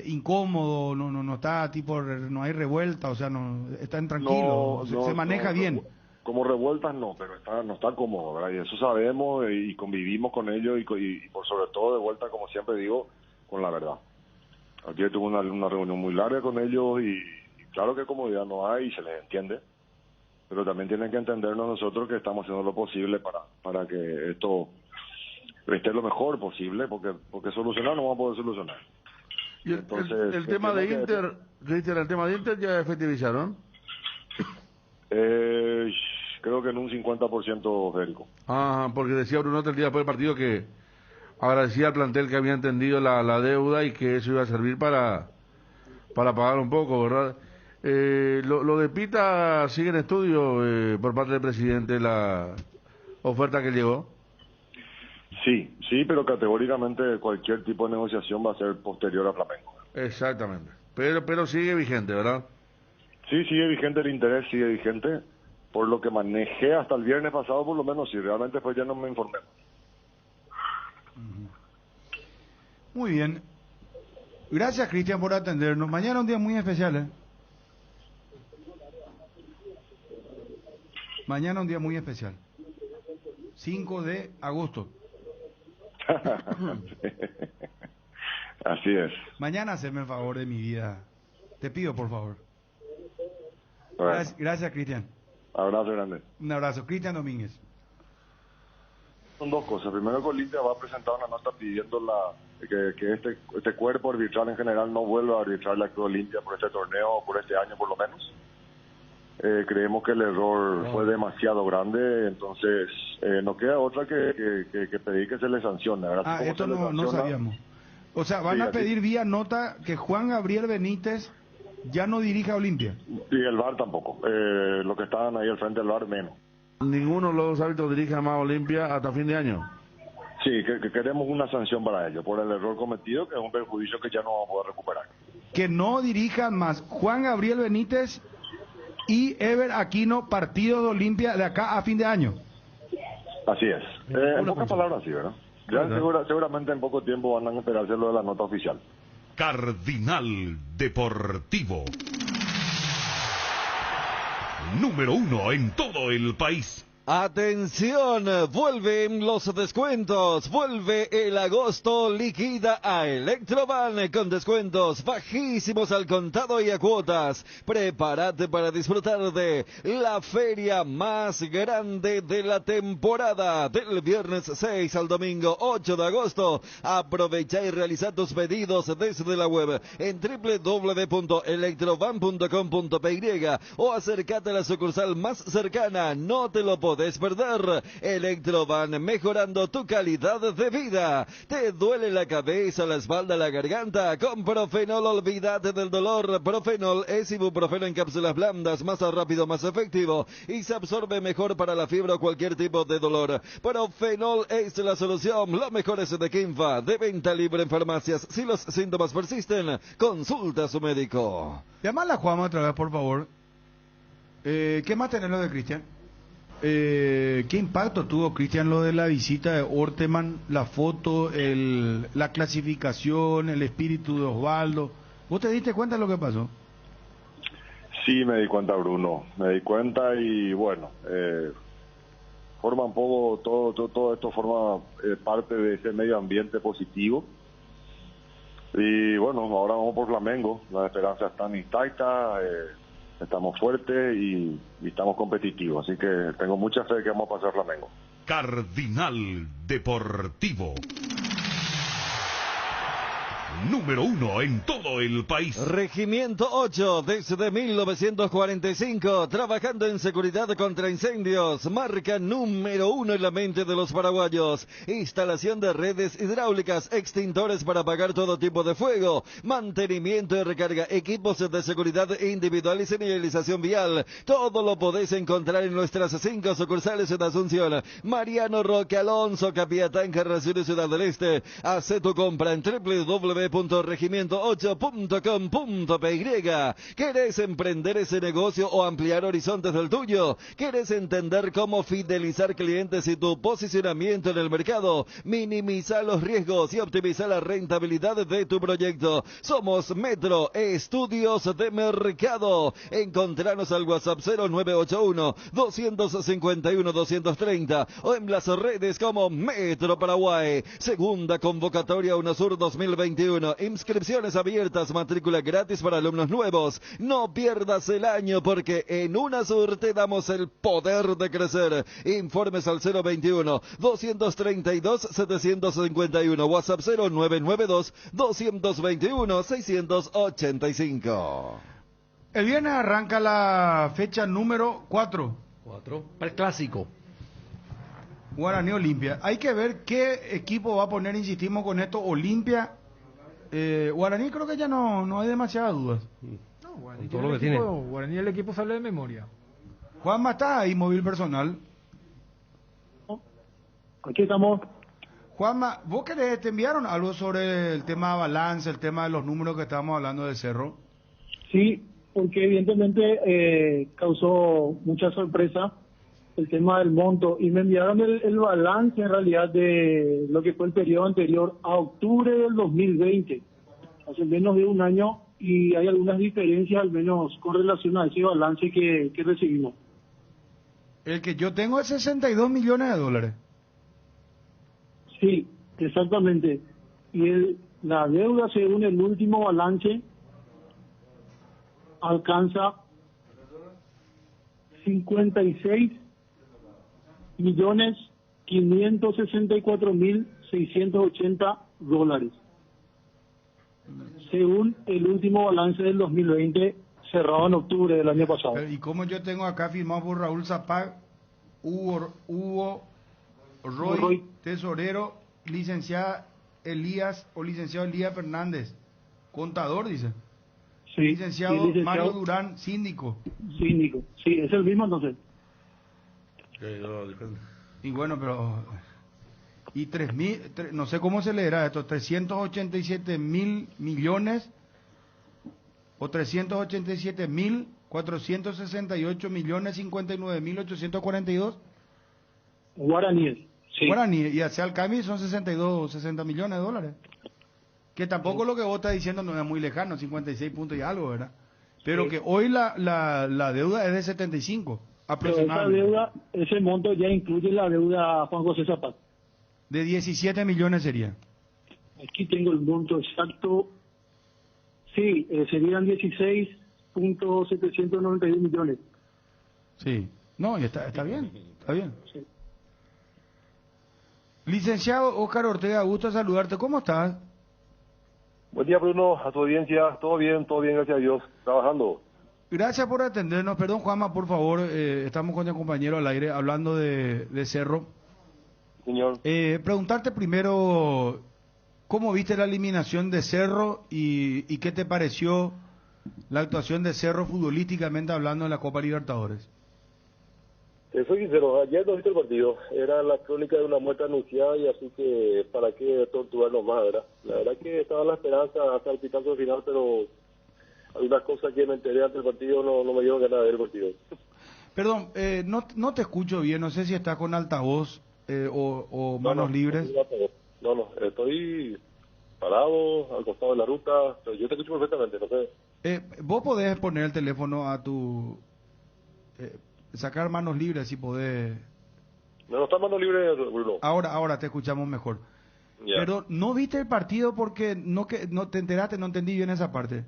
incómodo, no está tipo, no hay revuelta, o sea, no están tranquilos, se maneja bien. Como revueltas no, pero no está cómodo, ¿verdad? Y eso sabemos y convivimos con ellos y por sobre todo de vuelta, como siempre digo, con la verdad. Ayer tuve una reunión muy larga con ellos y claro que comodidad no hay y se les entiende, pero también tienen que entendernos nosotros que estamos haciendo lo posible para que esto esté lo mejor posible, porque solucionar no vamos a poder solucionar. Y entonces, el tema de Inter, Cristian, el tema de Inter ya efectivizaron. Creo que en un 50%, Federico. Porque decía Bruno el día después del partido que agradecía al plantel que había entendido la deuda y que eso iba a servir para pagar un poco, ¿verdad? Lo de Pita sigue en estudio por parte del presidente, la oferta que llegó. Sí, pero categóricamente cualquier tipo de negociación va a ser posterior a Flamengo. Exactamente. Pero sigue vigente, ¿verdad? Sí, sigue vigente el interés, sigue vigente. Por lo que manejé hasta el viernes pasado, por lo menos, si realmente fue ya no me informé. Muy bien. Gracias, Cristian, por atendernos. Mañana un día muy especial, ¿eh? Mañana un día muy especial. 5 de agosto. Así es. Mañana haceme el favor de mi vida. Te pido, por favor. Bueno. Gracias, Cristian. Abrazo grande. Un abrazo. Cristian Domínguez. Son dos cosas. Primero, que Olimpia va a presentar una nota pidiendo que este cuerpo arbitral en general no vuelva a arbitrar la Club Olimpia por este torneo, por este año por lo menos. Creemos que el error fue demasiado grande, entonces no queda otra que pedir que se le sancione. Esto no sabíamos. O sea, van a pedir vía nota que Juan Gabriel Benítez ya no dirija a Olimpia. Y el VAR tampoco. Los que estaban ahí al frente del VAR, menos. ¿Ninguno de los árbitros dirige más a Olimpia hasta fin de año? Sí, que queremos una sanción para ellos por el error cometido, que es un perjuicio que ya no vamos a poder recuperar. Que no dirijan más Juan Gabriel Benítez y Ever Aquino partidos de Olimpia de acá a fin de año. Así es. En pocas palabras, sí, ¿verdad? Ya seguramente en poco tiempo van a esperarse lo de la nota oficial. Cardinal Deportivo. Número 1 en todo el país. Atención, vuelven los descuentos, vuelve el agosto liquida a Electroban con descuentos bajísimos al contado y a cuotas. Prepárate para disfrutar de la feria más grande de la temporada, del viernes 6 al domingo 8 de agosto. Aprovecha y realiza tus pedidos desde la web en www.electroban.com.py o acércate a la sucursal más cercana, no te lo podés podés perder. Electrovan, mejorando tu calidad de vida. ¿Te duele la cabeza, la espalda, la garganta? Con Profenol olvídate del dolor. Profenol es ibuprofeno en cápsulas blandas, más rápido, más efectivo y se absorbe mejor para la fiebre o cualquier tipo de dolor. Profenol es la solución. Lo mejor es de Kinfa, de venta libre en farmacias. Si los síntomas persisten, consulta a su médico. Llámala a Juanma otra vez, por favor. ¿Qué más tenés lo de Cristian? ¿Qué impacto tuvo, Cristian, lo de la visita de Orteman, la foto, la clasificación, el espíritu de Osvaldo? ¿Vos te diste cuenta de lo que pasó? Sí, me di cuenta, Bruno. Me di cuenta y bueno, forma un poco, todo esto forma parte de ese medio ambiente positivo. Y bueno, ahora vamos por Flamengo. Las esperanzas están intactas, estamos fuertes y estamos competitivos. Así que tengo mucha fe que vamos a pasar Flamengo. Cardinal Deportivo. Número 1 en todo el país. Regimiento 8, desde 1945, trabajando en seguridad contra incendios, marca número 1 en la mente de los paraguayos. Instalación de redes hidráulicas, extintores para apagar todo tipo de fuego, mantenimiento y recarga, equipos de seguridad individual y señalización vial. Todo lo podés encontrar en nuestras 5 sucursales en Asunción, Mariano Roque Alonso, Capiatán, Carración y Ciudad del Este. Haz tu compra en www.regimiento8.com.py. ¿Querés emprender ese negocio o ampliar horizontes del tuyo? ¿Querés entender cómo fidelizar clientes y tu posicionamiento en el mercado? Minimizar los riesgos y optimizar la rentabilidad de tu proyecto. Somos Metro Estudios de Mercado. Encontranos al WhatsApp 0981-251-230 o en las redes como Metro Paraguay. Segunda convocatoria UNASUR 2021. Inscripciones abiertas, matrícula gratis para alumnos nuevos. No pierdas el año porque en UNASUR te damos el poder de crecer. Informes al 021-232-751. WhatsApp 0992-221-685. El viernes arranca la fecha número 4. Para el clásico. Guaraní Olimpia. Hay que ver qué equipo va a poner, insistimos con esto, Olimpia. Guaraní creo que ya no hay demasiadas dudas. No, Guaraní, todo lo que tiene. Guaraní, el equipo sale de memoria. Juanma, ¿está ahí móvil personal? Aquí estamos. Juanma, ¿vos querés, te enviaron algo sobre el tema de balance, el tema de los números que estábamos hablando del Cerro? Sí, porque evidentemente causó mucha sorpresa el tema del monto y me enviaron el balance en realidad de lo que fue el periodo anterior a octubre del 2020, hace menos de un año, y hay algunas diferencias al menos con relación a ese balance que recibimos. El que yo tengo es 62 millones de dólares. Sí, exactamente. Y la deuda según el último balance alcanza 56.564.680 dólares. Según el último balance del 2020 cerrado en octubre del año pasado. Y como yo tengo acá firmado por Raúl Zapag, Hugo Roy, tesorero, licenciado Elías Fernández, contador, dice. Sí, licenciado Mario Durán, síndico. Síndico, sí, es el mismo entonces. Y bueno, pero... Y 3.000, no sé cómo se leerá esto, 387.000 millones o 387.468.059.842 guaraníes. Sí. Guaraníes, y hacia el cambio son 60 millones de dólares. Que tampoco lo que vos estás diciendo no es muy lejano, 56 puntos y algo, ¿verdad? Pero sí, que hoy la deuda es de 75, aproximadamente. Pero esa deuda, ese monto ya incluye la deuda Juan José Zapata. De 17 millones sería. Aquí tengo el monto exacto. Sí, serían 16.791 millones. Sí. No, está bien, está bien. Sí. Licenciado Óscar Ortega, gusto saludarte. ¿Cómo estás? Buen día, Bruno, a tu audiencia. Todo bien, gracias a Dios. Trabajando. Gracias por atendernos. Perdón, Juanma, por favor, estamos con el compañero al aire hablando de Cerro. Señor. Preguntarte primero, ¿cómo viste la eliminación de Cerro y qué te pareció la actuación de Cerro futbolísticamente hablando en la Copa Libertadores? Soy sincero, ayer no viste el partido, era la crónica de una muerte anunciada y así que para qué torturarnos más, ¿verdad? La verdad que estaba la esperanza hasta el pitazo final, pero algunas cosas que me enteré antes del partido no me dieron ganas de ver el partido. Perdón, no te escucho bien, no sé si estás con altavoz o manos libres. No, estoy parado al costado de la ruta, pero yo te escucho perfectamente, no sé. Vos podés poner el teléfono a tu... sacar manos libres si podés. No está manos libres, Bruno. Ahora te escuchamos mejor. Ya. Pero no viste el partido porque no te enteraste, no entendí bien esa parte.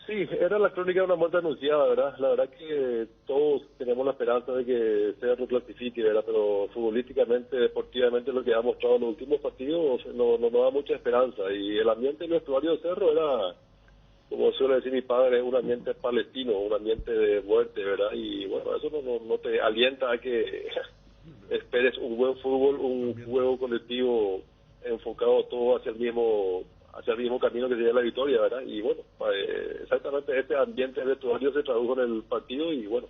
Sí, era la crónica de una muerte anunciada, ¿verdad? La verdad que todos tenemos la esperanza de que Cerro clasifique, ¿verdad? Pero futbolísticamente, deportivamente, lo que ha mostrado en los últimos partidos no da mucha esperanza. Y el ambiente en el vestuario de Cerro era, como suele decir mi padre, un ambiente palestino, un ambiente de muerte, ¿verdad? Y bueno, eso no te alienta a que esperes un buen fútbol, un juego colectivo enfocado todo hacia el mismo camino que sería la victoria, ¿verdad? Y bueno, exactamente este ambiente de vestuario se tradujo en el partido y bueno,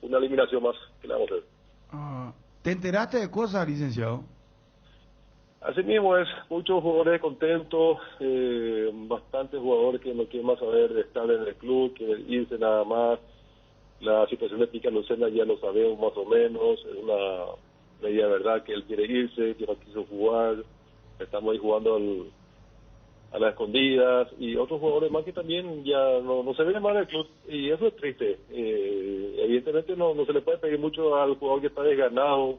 una eliminación más que le vamos a hacer. ¿Te enteraste de cosas, licenciado? Así mismo es, muchos jugadores contentos, bastantes jugadores que no quieren más saber de estar en el club, quieren irse nada más. La situación de Pica Lucena ya lo sabemos más o menos, es una media verdad que él quiere irse, que no quiso jugar, estamos ahí jugando a las escondidas, y otros jugadores más que también ya no se ven más en el club, y eso es triste. Evidentemente no se le puede pedir mucho al jugador que está desganado,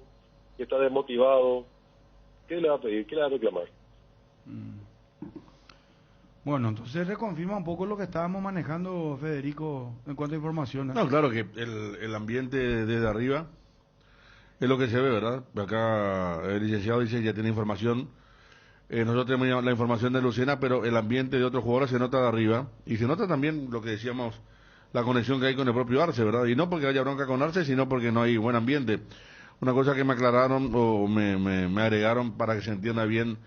que está desmotivado. ¿Qué le va a pedir? ¿Qué le va a reclamar? Bueno, entonces reconfirma un poco lo que estábamos manejando, Federico, en cuanto a información. No, claro que el ambiente desde arriba es lo que se ve, ¿verdad? Acá el licenciado dice ya tiene información. Nosotros tenemos la información de Lucena, pero el ambiente de otros jugadores se nota de arriba. Y se nota también lo que decíamos, la conexión que hay con el propio Arce, ¿verdad? Y no porque haya bronca con Arce, sino porque no hay buen ambiente. Una cosa que me aclararon o me agregaron para que se entienda bien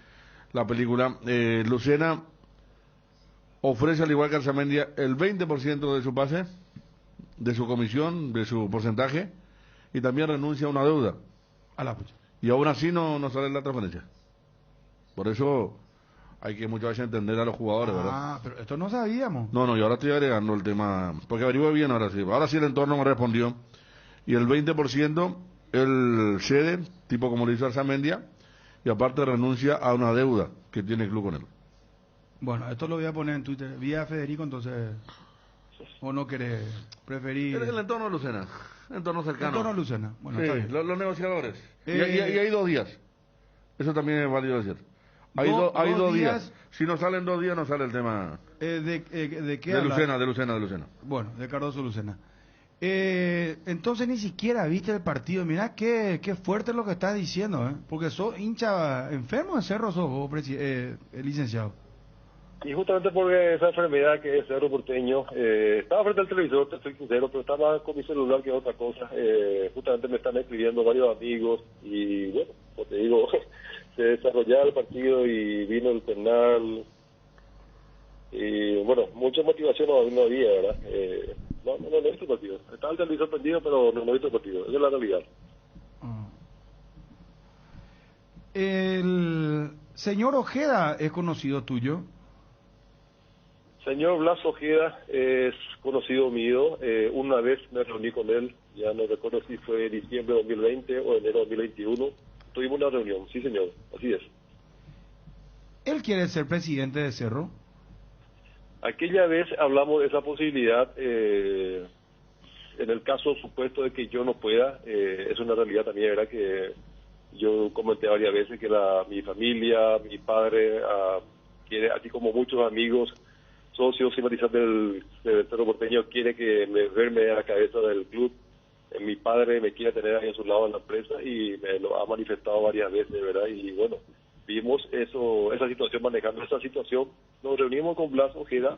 la película, Lucena ofrece, al igual que Arzamendia, el 20% de su pase, de su comisión, de su porcentaje, y también renuncia a una deuda. Y aún así no sale la transferencia. Por eso hay que muchas veces entender a los jugadores, ¿verdad? Pero esto no sabíamos. No, yo ahora estoy agregando el tema, porque averigué bien ahora sí. Ahora sí el entorno me respondió. Y el 20% él cede, tipo como lo hizo Arzamendia, y aparte renuncia a una deuda que tiene el club con él. Bueno, esto lo voy a poner en Twitter. Vía Federico, entonces, ¿o no querés preferir? El entorno de Lucena, entorno cercano. El entorno de Lucena, bueno, sí, está bien. Los negociadores. Y hay 2 días. Eso también es válido decir. Hay dos días. Si no salen 2 días, no sale el tema. ¿De qué de habla? Lucena. Bueno, de Cardoso Lucena. Entonces ni siquiera viste el partido. Mirá qué fuerte lo que estás diciendo, porque sos hincha enfermo de Cerro, sos vos, licenciado. Y justamente porque esa enfermedad que es Cerro Porteño, estaba frente al televisor, te soy sincero, pero estaba con mi celular que es otra cosa. Justamente me están escribiendo varios amigos y bueno, como te digo, se desarrollaba el partido y vino el penal. Y bueno, mucha motivación no había, ¿verdad? No he visto el partido. Estaba el televisor prendido, pero no he visto el partido. Esa es la realidad. El señor Ojeda es conocido tuyo. Señor Blas Ojeda es conocido mío. Una vez me reuní con él, ya no recuerdo si fue diciembre de 2020 o enero de 2021. Tuvimos una reunión, sí señor, así es. ¿Él quiere ser presidente de Cerro? Aquella vez hablamos de esa posibilidad, en el caso supuesto de que yo no pueda, es una realidad también, era que yo comenté varias veces que mi familia, mi padre, quiere, así como muchos amigos, socios, simpatizantes del Cerro Porteño, quiere que verme a la cabeza del club. Mi padre me quiere tener ahí a su lado en la empresa y me lo ha manifestado varias veces, ¿verdad? Y bueno, vimos esa situación, manejando esa situación. Nos reunimos con Blas Ojeda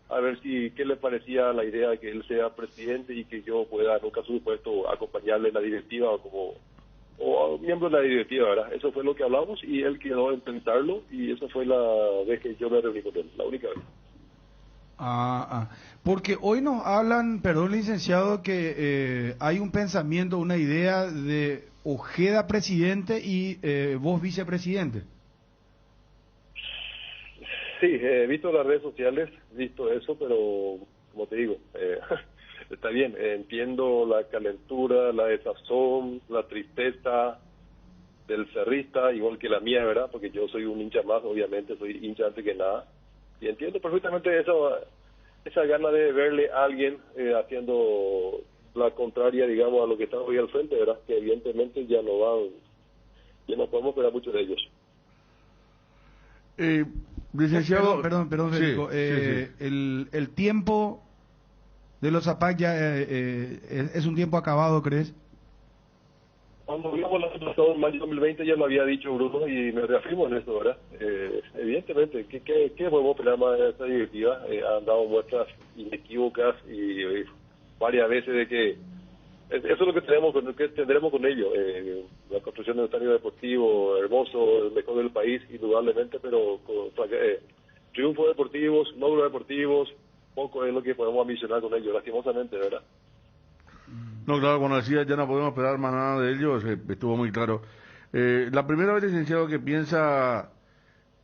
a ver si qué le parecía la idea de que él sea presidente y que yo pueda, nunca supuesto, acompañarle en la directiva o miembro de la directiva, ¿verdad? Eso fue lo que hablamos y él quedó en pensarlo y esa fue la vez que yo me reuní con él, la única vez. Porque hoy nos hablan, perdón licenciado, que hay un pensamiento, una idea de Ojeda presidente y vos vicepresidente. Sí, he visto las redes sociales, visto eso, pero como te digo, está bien, entiendo la calentura, la desazón, la tristeza del cerrista, igual que la mía, ¿verdad? Porque yo soy un hincha más, obviamente, soy hincha antes que nada. Y entiendo perfectamente esa gana de verle a alguien haciendo la contraria, digamos, a lo que está hoy al frente, ¿verdad? Que evidentemente ya no podemos esperar mucho de ellos. Licenciado, perdón, Federico. Sí. El tiempo de los APAC ya es un tiempo acabado, ¿crees? Cuando vimos la situación en mayo de 2020 ya lo había dicho Bruno y me reafirmo en eso, ¿verdad? Evidentemente, ¿qué podemos esperar más de esta directiva? Han dado muestras inequívocas y varias veces de que eso es lo que tendremos con ellos. La construcción de un estadio deportivo hermoso, el mejor del país, indudablemente, pero con triunfos deportivos, logros deportivos, poco es lo que podemos ambicionar con ellos, lastimosamente, ¿verdad? No, claro, cuando decía ya no podemos esperar más nada de ellos, estuvo muy claro. La primera vez, licenciado, que piensa, a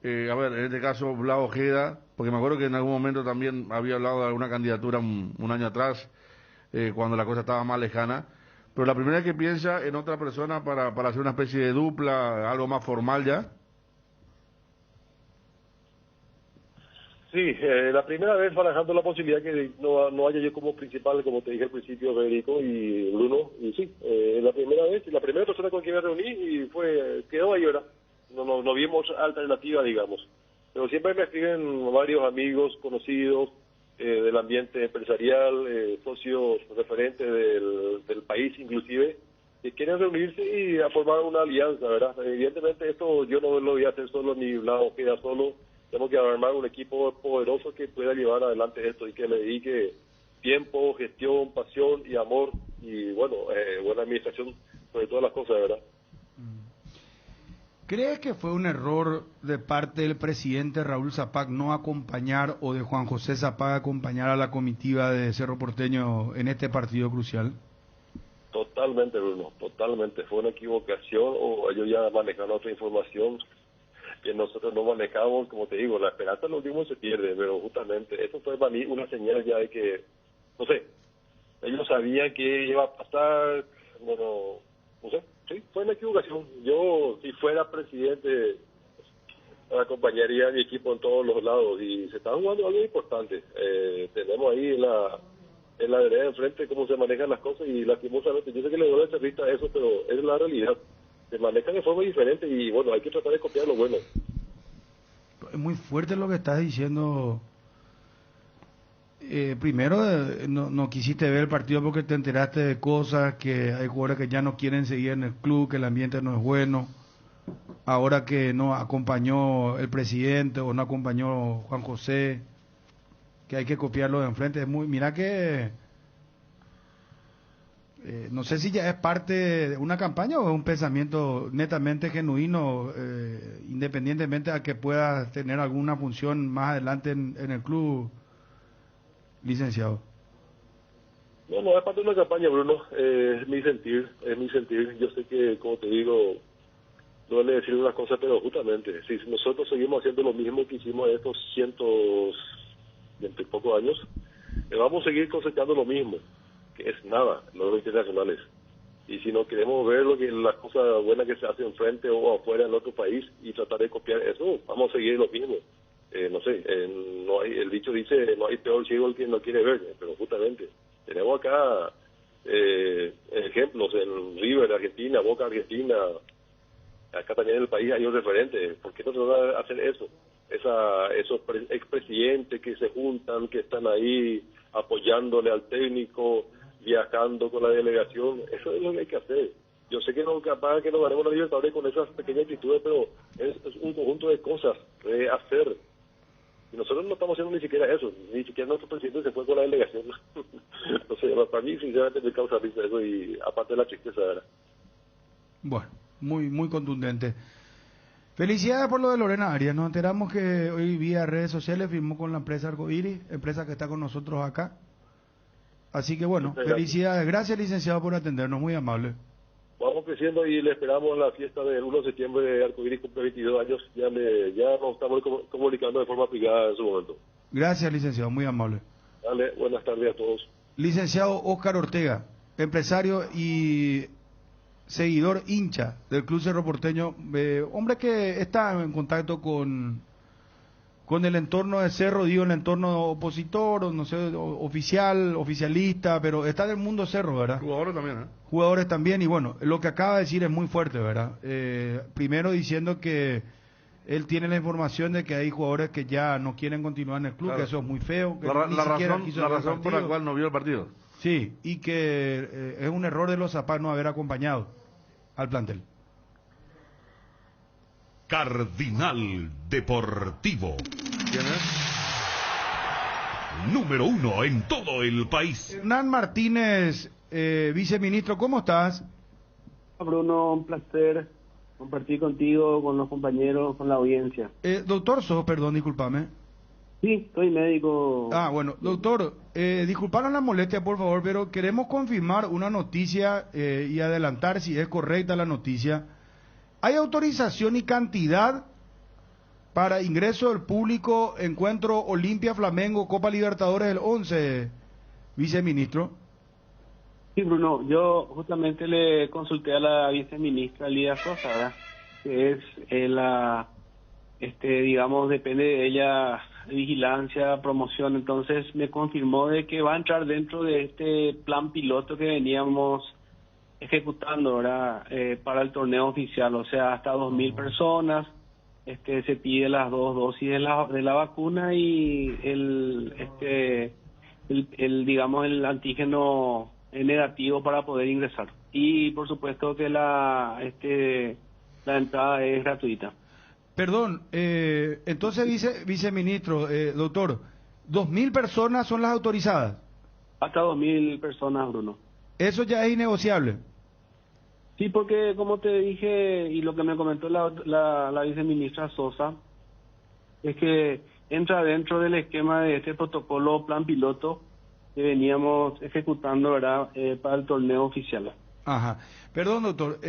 ver, en este caso, Blas Ojeda, porque me acuerdo que en algún momento también había hablado de alguna candidatura un año atrás, cuando la cosa estaba más lejana, pero la primera vez que piensa en otra persona para hacer una especie de dupla, algo más formal ya. Sí, la primera vez barajando la posibilidad que no haya yo como principal, como te dije al principio, Federico y Bruno, y sí, la primera vez, la primera persona con quien me reuní y quedó ahí, ¿verdad? No vimos alternativa, digamos. Pero siempre me escriben varios amigos, conocidos, del ambiente empresarial, socios referentes del país inclusive, que quieren reunirse y a formar una alianza, ¿verdad? Evidentemente esto yo no lo voy a hacer solo, ni Blas queda solo. Tenemos que armar un equipo poderoso que pueda llevar adelante esto y que le dedique tiempo, gestión, pasión y amor y, bueno, buena administración sobre todas las cosas, ¿verdad? ¿Crees que fue un error de parte del presidente Raúl Zapac no acompañar o de Juan José Zapac acompañar a la comitiva de Cerro Porteño en este partido crucial? Totalmente, Bruno, totalmente. Fue una equivocación o ellos ya manejaron otra información que nosotros no manejamos, como te digo, la esperanza en lo último se pierde, pero justamente eso fue para mí una señal ya de que, no sé, ellos sabían que iba a pasar, bueno, no sé, sí, fue una equivocación. Yo, si fuera presidente, acompañaría a mi equipo en todos los lados y se está jugando algo importante. Tenemos ahí en la vereda de enfrente cómo se manejan las cosas y lastimosamente, yo sé que le doy entrevista a eso, pero es la realidad. Se manejan de forma diferente y bueno, hay que tratar de copiar lo bueno. Es muy fuerte lo que estás diciendo. Primero, no quisiste ver el partido porque te enteraste de cosas, que hay jugadores que ya no quieren seguir en el club, que el ambiente no es bueno. Ahora que no acompañó el presidente o no acompañó Juan José, que hay que copiarlo de enfrente. Mira que... no sé si ya es parte de una campaña o es un pensamiento netamente genuino, independientemente a que pueda tener alguna función más adelante en el club, licenciado. No, es parte de una campaña, Bruno. Es mi sentir. Yo sé que, como te digo, duele decir unas cosas, pero justamente, si nosotros seguimos haciendo lo mismo que hicimos en estos cientos y pocos años, vamos a seguir cosechando lo mismo, que es nada, logros internacionales. Y si no queremos ver las cosas buenas que se hacen enfrente o afuera en otro país y tratar de copiar eso, vamos a seguir lo mismo. No sé, el dicho dice, no hay peor ciego el que no quiere ver, pero justamente tenemos acá ejemplos en River, Argentina, Boca, Argentina, acá también en el país hay un referente. ¿Por qué no se va a hacer eso? Esos expresidentes que se juntan, que están ahí apoyándole al técnico, viajando con la delegación, eso es lo que hay que hacer. Yo sé que no capaz que nos ganemos la Libertadores con esas pequeñas actitudes, pero es un conjunto de cosas, hacer. Y nosotros no estamos haciendo ni siquiera eso, ni siquiera nuestro presidente se fue con la delegación. No sé, para mí sinceramente me causa risa eso y aparte de la tristeza, ¿verdad? Bueno, muy contundente. Felicidades por lo de Lorena Arias. Nos enteramos que hoy vía redes sociales firmó con la empresa Arcoiris, empresa que está con nosotros acá. Así que bueno, felicidades. Gracias, licenciado, por atendernos, muy amable. Vamos creciendo y le esperamos la fiesta del 1 de septiembre de Arcoiris, cumple 22 años. Ya nos estamos comunicando de forma privada en su momento. Gracias, licenciado, muy amable. Dale, buenas tardes a todos. Licenciado Óscar Ortega, empresario y seguidor hincha del Club Cerro Porteño, hombre que está en contacto con el entorno de Cerro, digo, el entorno opositor, o no sé, oficialista, pero está en el mundo Cerro, ¿verdad? Jugadores también, ¿eh? Jugadores también, y bueno, lo que acaba de decir es muy fuerte, ¿verdad? Primero diciendo que él tiene la información de que hay jugadores que ya no quieren continuar en el club, Claro. que eso es muy feo. Que La ni siquiera quiso ver el razón por la partido. cual no vio el partido. Sí, y que es un error de los Zapag no haber acompañado al plantel. Cardinal Deportivo. ¿Quién es? Número 1 en todo el país. Hernán Martínez, viceministro, ¿cómo estás? Bruno, un placer compartir contigo, con los compañeros, con la audiencia. Doctor Sos, perdón, discúlpame. Sí, soy médico. Ah, bueno, doctor, disculparon la molestia, por favor, pero queremos confirmar una noticia y adelantar si es correcta la noticia. ¿Hay autorización y cantidad para ingreso del público, encuentro Olimpia Flamengo, Copa Libertadores el 11, viceministro? Sí, Bruno, yo justamente le consulté a la viceministra Lida Sosa, ¿verdad? Que es digamos, depende de ella vigilancia, promoción, entonces me confirmó de que va a entrar dentro de este plan piloto que veníamos ejecutando, ¿verdad? Para el torneo oficial, o sea, hasta 2.000 personas, se pide las 2 dosis de la vacuna y digamos, el antígeno negativo para poder ingresar. Y por supuesto que la entrada es gratuita. Perdón, entonces viceministro, doctor, 2.000 personas son las autorizadas. Hasta 2.000 personas, Bruno. Eso ya es innegociable. Sí, porque como te dije y lo que me comentó la viceministra Sosa, es que entra dentro del esquema de este protocolo plan piloto que veníamos ejecutando, ¿verdad? Para el torneo oficial. Ajá. Perdón, doctor.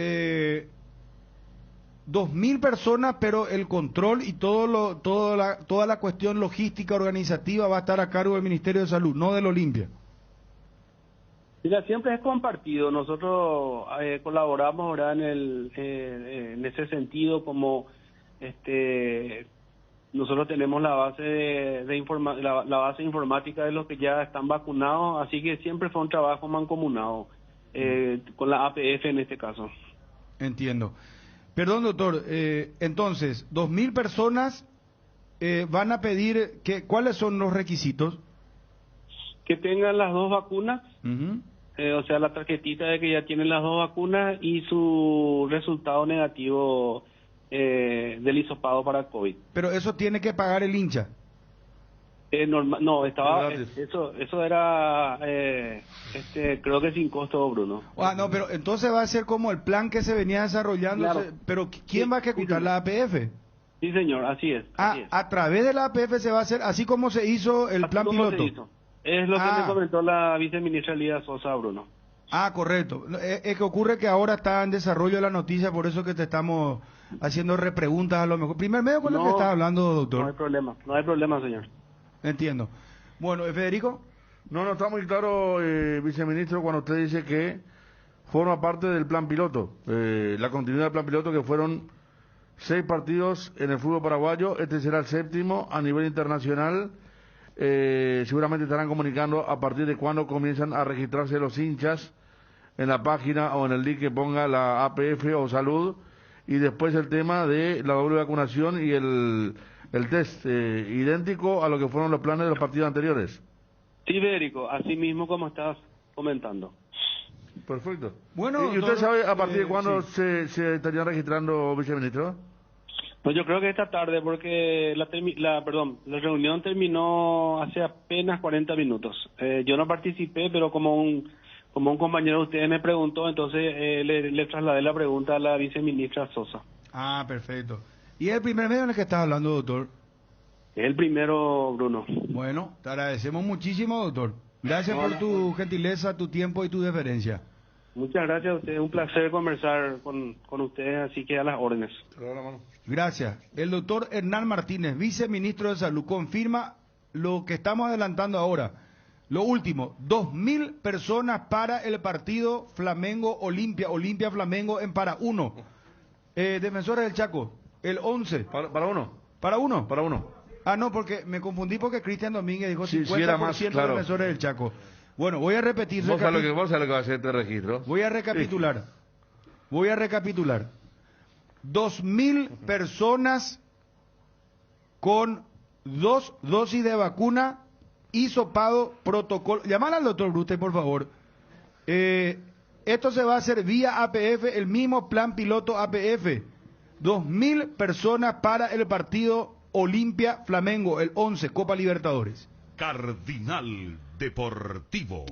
2.000 personas, pero el control y toda la cuestión logística organizativa va a estar a cargo del Ministerio de Salud, no del Olimpia. Mira, siempre es compartido. Nosotros colaboramos ahora en ese sentido, como nosotros tenemos la base la base informática de los que ya están vacunados, así que siempre fue un trabajo mancomunado con la APF en este caso. Entiendo. Perdón, doctor. Entonces, 2.000 personas van a pedir ¿cuáles son los requisitos? Que tengan las 2 vacunas. O sea, la tarjetita de que ya tienen las 2 vacunas y su resultado negativo del hisopado para COVID. Pero eso tiene que pagar el hincha. No, estaba eso era creo que sin costo, Bruno. Ah, no, pero entonces va a ser como el plan que se venía desarrollando, Claro. Pero ¿quién va a ejecutar? Sí, ¿La APF? Sí, señor, así es. A través de la APF se va a hacer, así como se hizo el plan piloto. Es lo que me comentó la viceministra Lida Sosa, Bruno. Ah, correcto. Es que ocurre que ahora está en desarrollo la noticia, por eso que te estamos haciendo repreguntas a lo mejor. Primer medio con lo que estás hablando, doctor. No hay problema, señor. Entiendo. Bueno, Federico. No está muy claro, viceministro, cuando usted dice que forma parte del plan piloto. La continuidad del plan piloto, que fueron 6 partidos en el fútbol paraguayo. Este será el 7º a nivel internacional. Seguramente estarán comunicando a partir de cuándo comienzan a registrarse los hinchas en la página o en el link que ponga la APF o Salud, y después el tema de la doble vacunación y el test, idéntico a lo que fueron los planes de los partidos anteriores. Sí, Federico, así mismo como estás comentando. Perfecto. Bueno, ¿Y usted sabe a partir de cuándo sí. se estarían registrando, viceministro? Pues yo creo que esta tarde, porque la reunión terminó hace apenas 40 minutos. Yo no participé, pero como un compañero de ustedes me preguntó, entonces le trasladé la pregunta a la viceministra Sosa. Ah, perfecto. ¿Y el primer medio en el que estás hablando, doctor? Es el primero, Bruno. Bueno, te agradecemos muchísimo, doctor. Gracias por tu gentileza, tu tiempo y tu deferencia. Muchas gracias a ustedes, un placer conversar con ustedes, así que a las órdenes. Gracias. El doctor Hernán Martínez, viceministro de Salud, confirma lo que estamos adelantando ahora. Lo último, 2.000 personas para el partido Flamengo-Olimpia, Olimpia-Flamengo en para uno. Defensores del Chaco, el 11. Para uno. ¿Para uno? Para uno. Ah, no, porque me confundí porque Cristian Domínguez dijo Sí, 50% sí era más, claro. de Defensores del Chaco. Bueno, voy a repetir. Vos sabés lo que va a hacer este registro. Voy a recapitular. Voy a recapitular. 2.000 personas con 2 dosis de vacuna, hisopado, protocolo. Llamar al doctor Brute, por favor. Esto se va a hacer vía APF, el mismo plan piloto APF. 2.000 personas para el partido Olimpia Flamengo, el 11, Copa Libertadores. Cardinal Deportivo.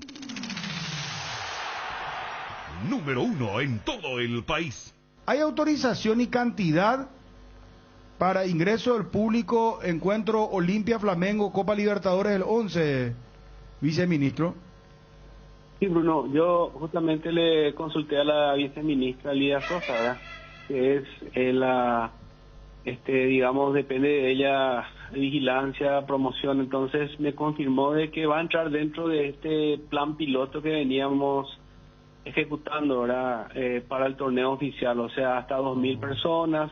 Número 1 en todo el país. ¿Hay autorización y cantidad para ingreso del público, encuentro Olimpia Flamengo, Copa Libertadores el 11, viceministro? Sí, Bruno, yo justamente le consulté a la viceministra Lidia Sosa, ¿verdad? Que es digamos, depende de ella vigilancia, promoción, entonces me confirmó de que va a entrar dentro de este plan piloto que veníamos ejecutando, ¿verdad? Para el torneo oficial, o sea, hasta 2.000 personas,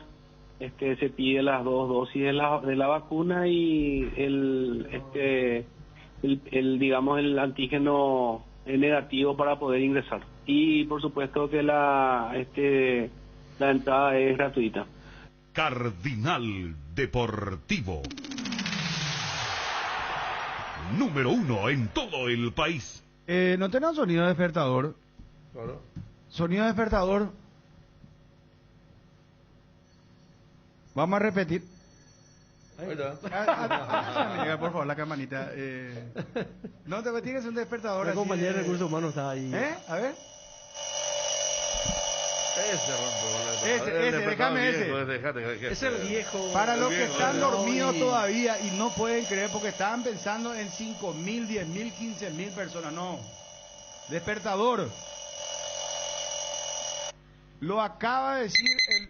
se pide las 2 dosis de la vacuna y digamos, el antígeno negativo para poder ingresar. Y por supuesto que la entrada es gratuita. Cardinal Deportivo. Número 1 en todo el país. ¿No tenemos sonido despertador? Claro. Sonido despertador. Vamos a repetir. Ahí está. Por favor, la campanita. No, te tienes un despertador. La así compañera de recursos humanos está ahí. A ver. Ese, déjame ese. Es el viejo. Para los que viejo, están no, dormidos y- todavía y no pueden creer porque estaban pensando en 5.000, 10.000, 15.000 personas. No. Despertador. Lo acaba de decir el...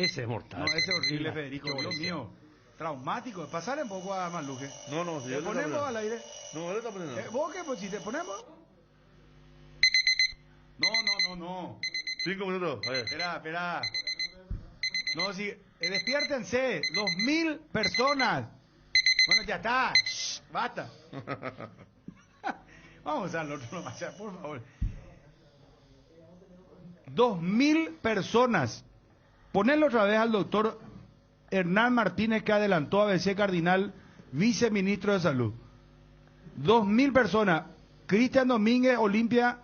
Ese es mortal. No, ese es horrible, Mira, Federico. qué Dios buenísimo. mío. Traumático. Pasarle un poco a Maluje. No, si ¿Le él está ponemos poniendo. al aire? No, él está poniendo. ¿Vos qué? Pues si te ponemos... No. 5 minutos. A ver. Espera. No, si... despiértense. 2.000 personas. Bueno, ya está. Shh, basta. Vamos al otro nomás, ya, por favor. 2.000 personas. Ponelo otra vez al doctor Hernán Martínez, que adelantó a ABC Cardinal, viceministro de Salud. 2.000 personas. Cristian Domínguez, Olimpia,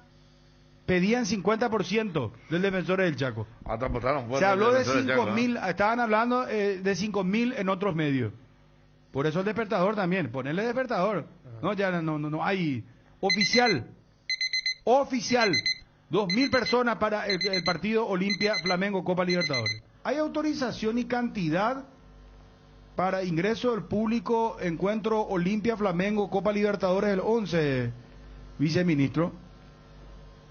pedían 50% del Defensores del Chaco. Se habló de 5.000, estaban hablando de 5.000 en otros medios. Por eso el despertador también, ponerle despertador. No, ya no hay oficial. 2.000 personas para el partido Olimpia Flamengo Copa Libertadores. ¿Hay autorización y cantidad para ingreso del público, encuentro Olimpia Flamengo Copa Libertadores el 11, viceministro?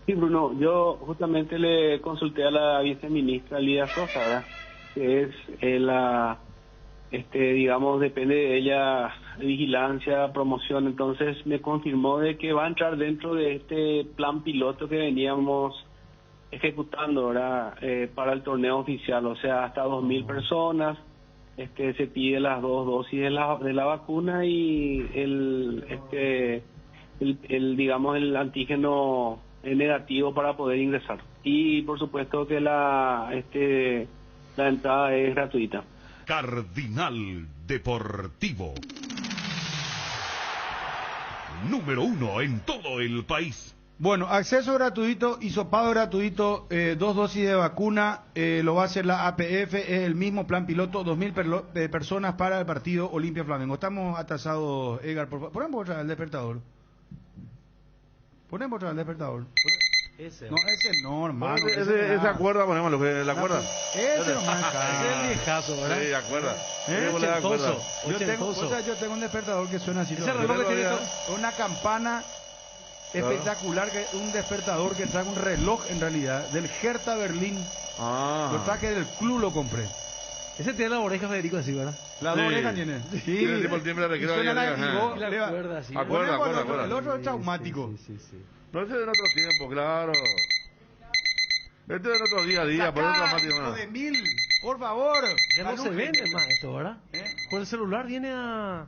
Sí, Bruno, yo justamente le consulté a la viceministra Lidia Sosa, ¿verdad? Que es digamos, depende de ella vigilancia, promoción, entonces me confirmó de que va a entrar dentro de este plan piloto que veníamos ejecutando, ¿verdad? Para el torneo oficial, o sea, hasta 2.000 personas, se pide las 2 dosis de la vacuna y digamos, el antígeno negativo para poder ingresar. Y por supuesto que la entrada es gratuita. Cardinal Deportivo. Número 1 en todo el país. Bueno, acceso gratuito, hisopado gratuito, 2 dosis de vacuna, lo va a hacer la APF, es el mismo plan piloto, 2.000 personas para el partido Olimpia Flamengo. Estamos atrasados, Edgar, por favor. Ponemos otra vez el despertador. Ese. No, ese no, hermano. Esa cuerda, ponémoslo, la cuerda. Ese no me encanta. Ese es el viejazo, ¿verdad? Sí, la cuerda. Ochentoso. Yo tengo un despertador que suena así. Ese reloj que tiene una campana espectacular, que un despertador que trae un reloj en realidad, del Hertha Berlín. Lo traje del club, lo compré. Ese tiene la oreja, Federico, así, ¿verdad? La dos orejas tiene. Sí. Tiene tipo el timbre de recreo. Acuerda. El otro es traumático. Sí. No, ese es de otro tiempo, claro. Este es de otro día a día, por eso traumático. Hijo de mil, por favor. Ya no se vende más esto, ¿verdad? Por el celular viene a...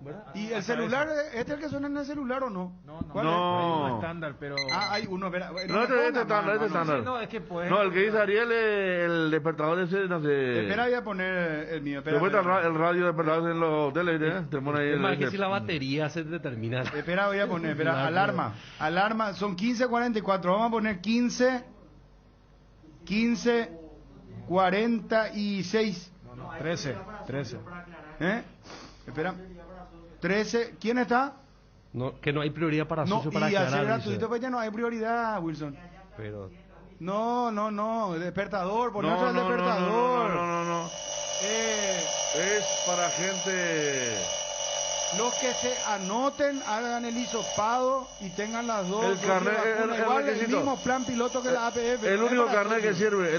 ¿verdad? ¿Y el celular, este es el que suena en el celular o no? No. No. Hay uno estándar, pero... Hay uno, espera. No, este estándar. No, es que pues... No, el que dice Ariel, el despertador ese, no sé... Espera, voy a poner el mío. Después está el radio despertador en los hoteles, ¿eh? Te pone ahí es más que si la batería se determina. Espera, voy a poner, alarma, son 15:44, vamos a poner 15:46. No, 13. Espera. 13, ¿quién está? No, que no hay prioridad para socio para y aclarar. hacer gratuito, pues ya no hay prioridad, Wilson. Pero... No, el despertador, poner otro despertador. No. Es para gente... Los que se anoten, hagan el hisopado y tengan las dos. El carnet, el mismo plan piloto que la APF. El único carnet que sirve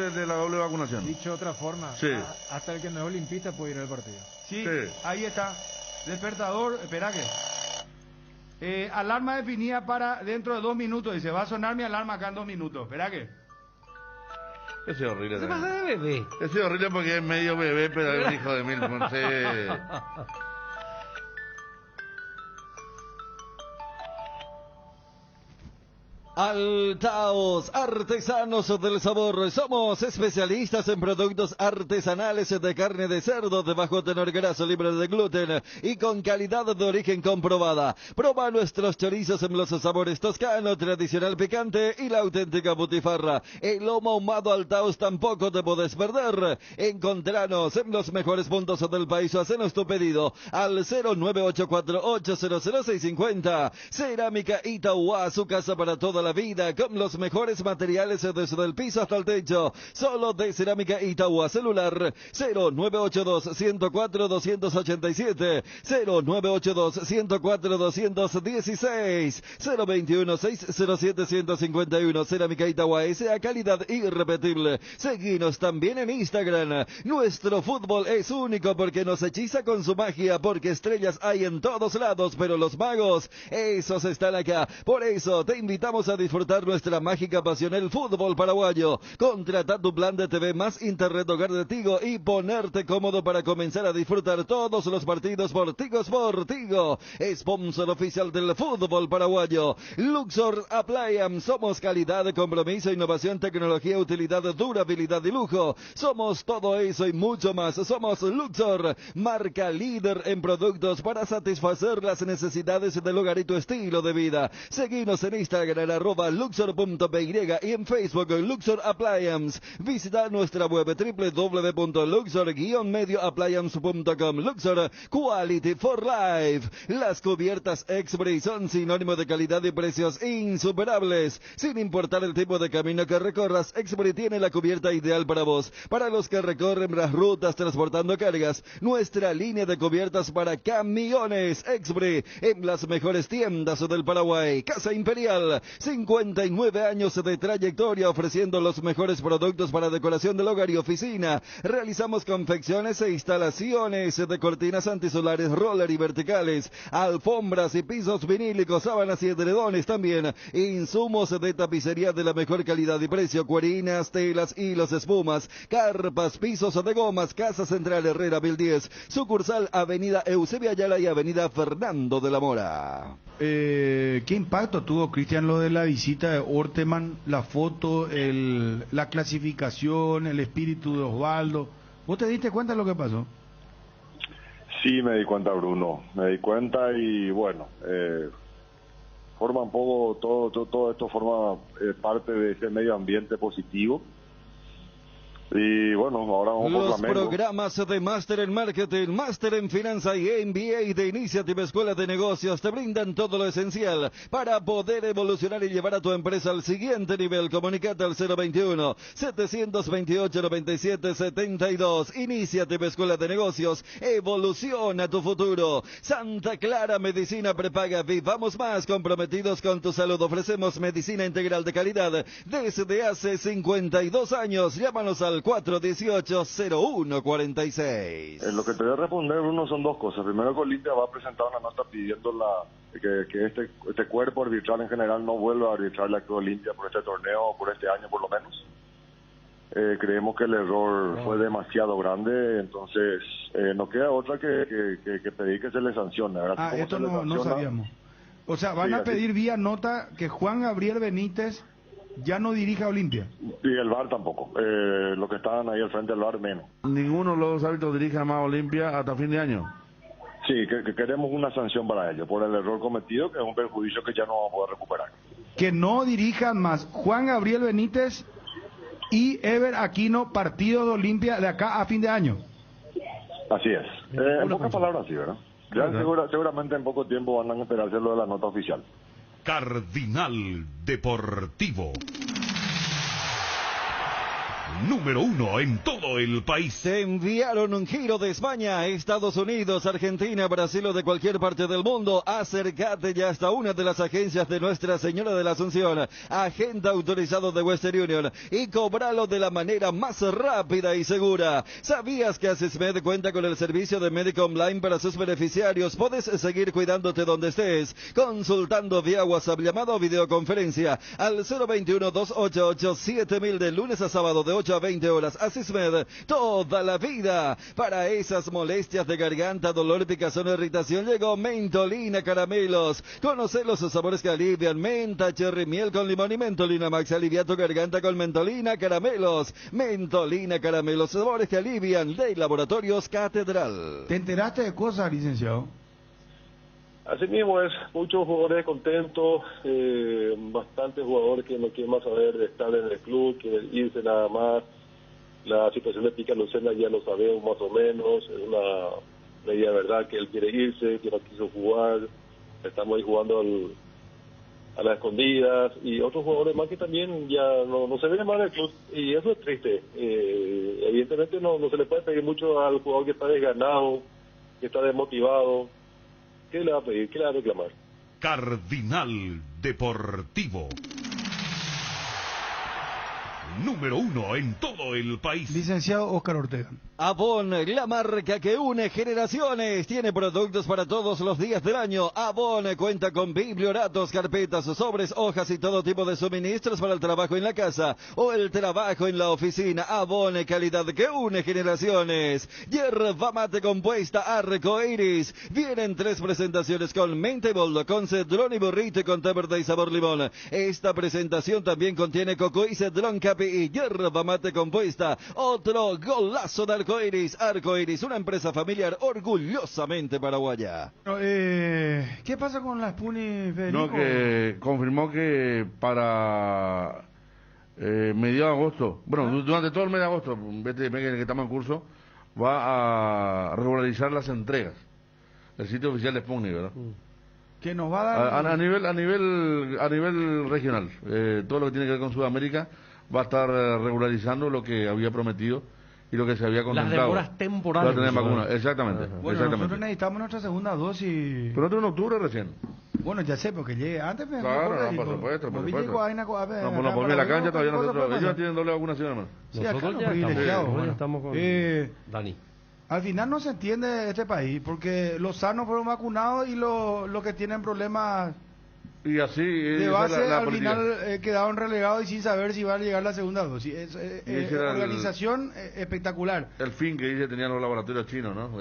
es de la doble vacunación. Dicho de otra forma, sí. Hasta el que no es olimpista puede ir al partido. Sí, ahí está. Despertador, espera que. Alarma definida para dentro de 2 minutos. Dice, va a sonar mi alarma acá en 2 minutos. Espera que. Ese es horrible. Ese pasa de bebé. Ese es horrible porque es medio bebé, pero es un hijo de mil. Altaos, artesanos del sabor. Somos especialistas en productos artesanales de carne de cerdo de bajo tenor graso, libre de gluten y con calidad de origen comprobada. Proba nuestros chorizos en los sabores toscano, tradicional picante y la auténtica butifarra. El lomo ahumado Altaos tampoco te puedes perder. Encontranos en los mejores puntos del país o hacenos tu pedido al 09848000650. Cerámica Itaúa, su casa para toda la vida, con los mejores materiales desde el piso hasta el techo. Solo de Cerámica Itaúa. Celular 0982-104-287, 0982-104-216, 021-607-151. Cerámica Itaúa S.A. calidad irrepetible. Seguinos también en Instagram. Nuestro fútbol es único porque nos hechiza con su magia, porque estrellas hay en todos lados, pero los magos, esos están acá. Por eso te invitamos a disfrutar nuestra mágica pasión, el fútbol paraguayo. Contrata tu plan de TV más Internet Hogar de Tigo y ponerte cómodo para comenzar a disfrutar todos los partidos por Tigo Sport. Tigo, sponsor oficial del fútbol paraguayo. Luxor Appliance, somos calidad, compromiso, innovación, tecnología, utilidad, durabilidad y lujo. Somos todo eso y mucho más. Somos Luxor, marca líder en productos para satisfacer las necesidades del hogar y tu estilo de vida. Seguinos en Instagram @luxor.py y en Facebook Luxor Appliance. Visita nuestra web www.luxor-medioappliance.com. Luxor, Quality for Life. Las cubiertas Expray son sinónimo de calidad y precios insuperables. Sin importar el tipo de camino que recorras, Expray tiene la cubierta ideal para vos. Para los que recorren las rutas transportando cargas, nuestra línea de cubiertas para camiones Expray en las mejores tiendas del Paraguay. Casa Imperial, 59 años de trayectoria ofreciendo los mejores productos para decoración del hogar y oficina. Realizamos confecciones e instalaciones de cortinas antisolares, roller y verticales, alfombras y pisos vinílicos, sábanas y edredones también. Insumos de tapicería de la mejor calidad y precio, cuerinas, telas, hilos, espumas, carpas, pisos de gomas. Casa Central Herrera 1010, sucursal Avenida Eusebio Ayala y Avenida Fernando de la Mora. ¿Qué impacto tuvo, Cristian, lo de la visita de Orteman, la foto, la clasificación, el espíritu de Osvaldo? ¿Vos te diste cuenta de lo que pasó? Sí, me di cuenta, Bruno. Me di cuenta y bueno, forma un poco, todo esto forma parte de ese medio ambiente positivo. Y bueno, ahora vamos por Los Flamengo. programas de Máster en Marketing, Máster en Finanza y MBA de Initiative Escuela de Negocios te brindan todo lo esencial para poder evolucionar y llevar a tu empresa al siguiente nivel. Comunicate al 021-728-9772. Iniciative Escuela de Negocios, evoluciona tu futuro. Santa Clara Medicina Prepaga. Vivamos más comprometidos con tu salud. Ofrecemos medicina integral de calidad desde hace 52 años. Llámanos al 418-0146. Lo que te voy a responder, Bruno, son dos cosas. Primero, que Olimpia va a presentar una nota pidiendo que este cuerpo arbitral en general no vuelva a arbitrar la Club Olimpia por este torneo, por este año por lo menos. Creemos que el error fue demasiado grande, entonces no queda otra que pedir que se le sancione. ¿Verdad? Esto no sabíamos. O sea, van a pedir vía nota que Juan Gabriel Benítez ya no dirija a Olimpia. Y el VAR tampoco. Los que estaban ahí al frente del VAR menos. Ninguno de los árbitros dirige más a Olimpia hasta fin de año. Sí, que queremos una sanción para ellos por el error cometido, que es un perjuicio que ya no vamos a poder recuperar. Que no dirijan más Juan Gabriel Benítez y Ever Aquino partido de Olimpia de acá a fin de año. Así es. En pocas palabras, sí, ¿verdad? Ya seguramente en poco tiempo van a enterarse lo de la nota oficial. Cardinal Deportivo. Número 1 en todo el país. Te enviaron un giro de España a Estados Unidos, Argentina, Brasil o de cualquier parte del mundo. Acércate ya hasta una de las agencias de Nuestra Señora de la Asunción, agente autorizado de Western Union, y cobralo de la manera más rápida y segura. ¿Sabías que Asismed cuenta con el servicio de médico online para sus beneficiarios? Puedes seguir cuidándote donde estés, consultando vía WhatsApp, llamada o videoconferencia al 021-288-7000 de lunes a sábado de 8 a 20 horas. Asismed, toda la vida. Para esas molestias de garganta, dolor, picazón o irritación, llegó Mentolina Caramelos. Conoce los sabores que alivian: menta, cherry, miel con limón y Mentolina Max. Alivia tu garganta con Mentolina Caramelos. Mentolina Caramelos, sabores que alivian, de Laboratorios Catedral. ¿Te enteraste de cosas, licenciado? Así mismo es, muchos jugadores contentos, bastantes jugadores que no quieren más saber de estar en el club, quieren irse nada más. La situación de Pica Lucena ya lo sabemos más o menos, es una media verdad que él quiere irse, que no quiso jugar, estamos ahí jugando a las escondidas, y otros jugadores más que también ya no se ven más en el club, y eso es triste. Evidentemente no se le puede pedir mucho al jugador que está desganado, que está desmotivado. ¿Qué le va a pedir? ¿Qué le va a reclamar? Cardinal Deportivo. Número 1 en todo el país. Licenciado Óscar Ortega. Avon, la marca que une generaciones, tiene productos para todos los días del año. Avon cuenta con biblioratos, carpetas, sobres, hojas y todo tipo de suministros para el trabajo en la casa o el trabajo en la oficina. Avon, calidad que une generaciones. Yerba mate compuesta Arco Iris. Vienen 3 presentaciones con Mentable, con cedrón y burrito y con té verde y sabor limón. Esta presentación también contiene coco y cedrón capi y yerba mate compuesta. Otro golazo de Arco Iris, una empresa familiar orgullosamente paraguaya. ¿Qué pasa con las Puni, Federico? No, que confirmó que para mediados de agosto, bueno, durante todo el mes de agosto, que estamos en curso, va a regularizar las entregas. El sitio oficial de Sputnik, ¿verdad? Que nos va a dar a nivel regional, todo lo que tiene que ver con Sudamérica va a estar regularizando lo que había prometido y lo que se había contemplado. Las demoras temporales. Para tener vacuna, exactamente. Bueno, exactamente. nosotros necesitamos nuestra segunda dosis. Pero nosotros en octubre recién. Bueno, ya sé, porque llegue antes. Claro, por supuesto. No, porque en la cancha todavía nosotros, ellos no tienen doble vacunación, hermano. Sí, acá no privilegiados. Ya estamos con Dani. Al final no se entiende este país, porque los sanos fueron vacunados y los que tienen problemas y así de base al final quedaron relegados y sin saber si va a llegar la segunda dosis. Organización espectacular. El fin que dice tenían los laboratorios chinos, ¿no?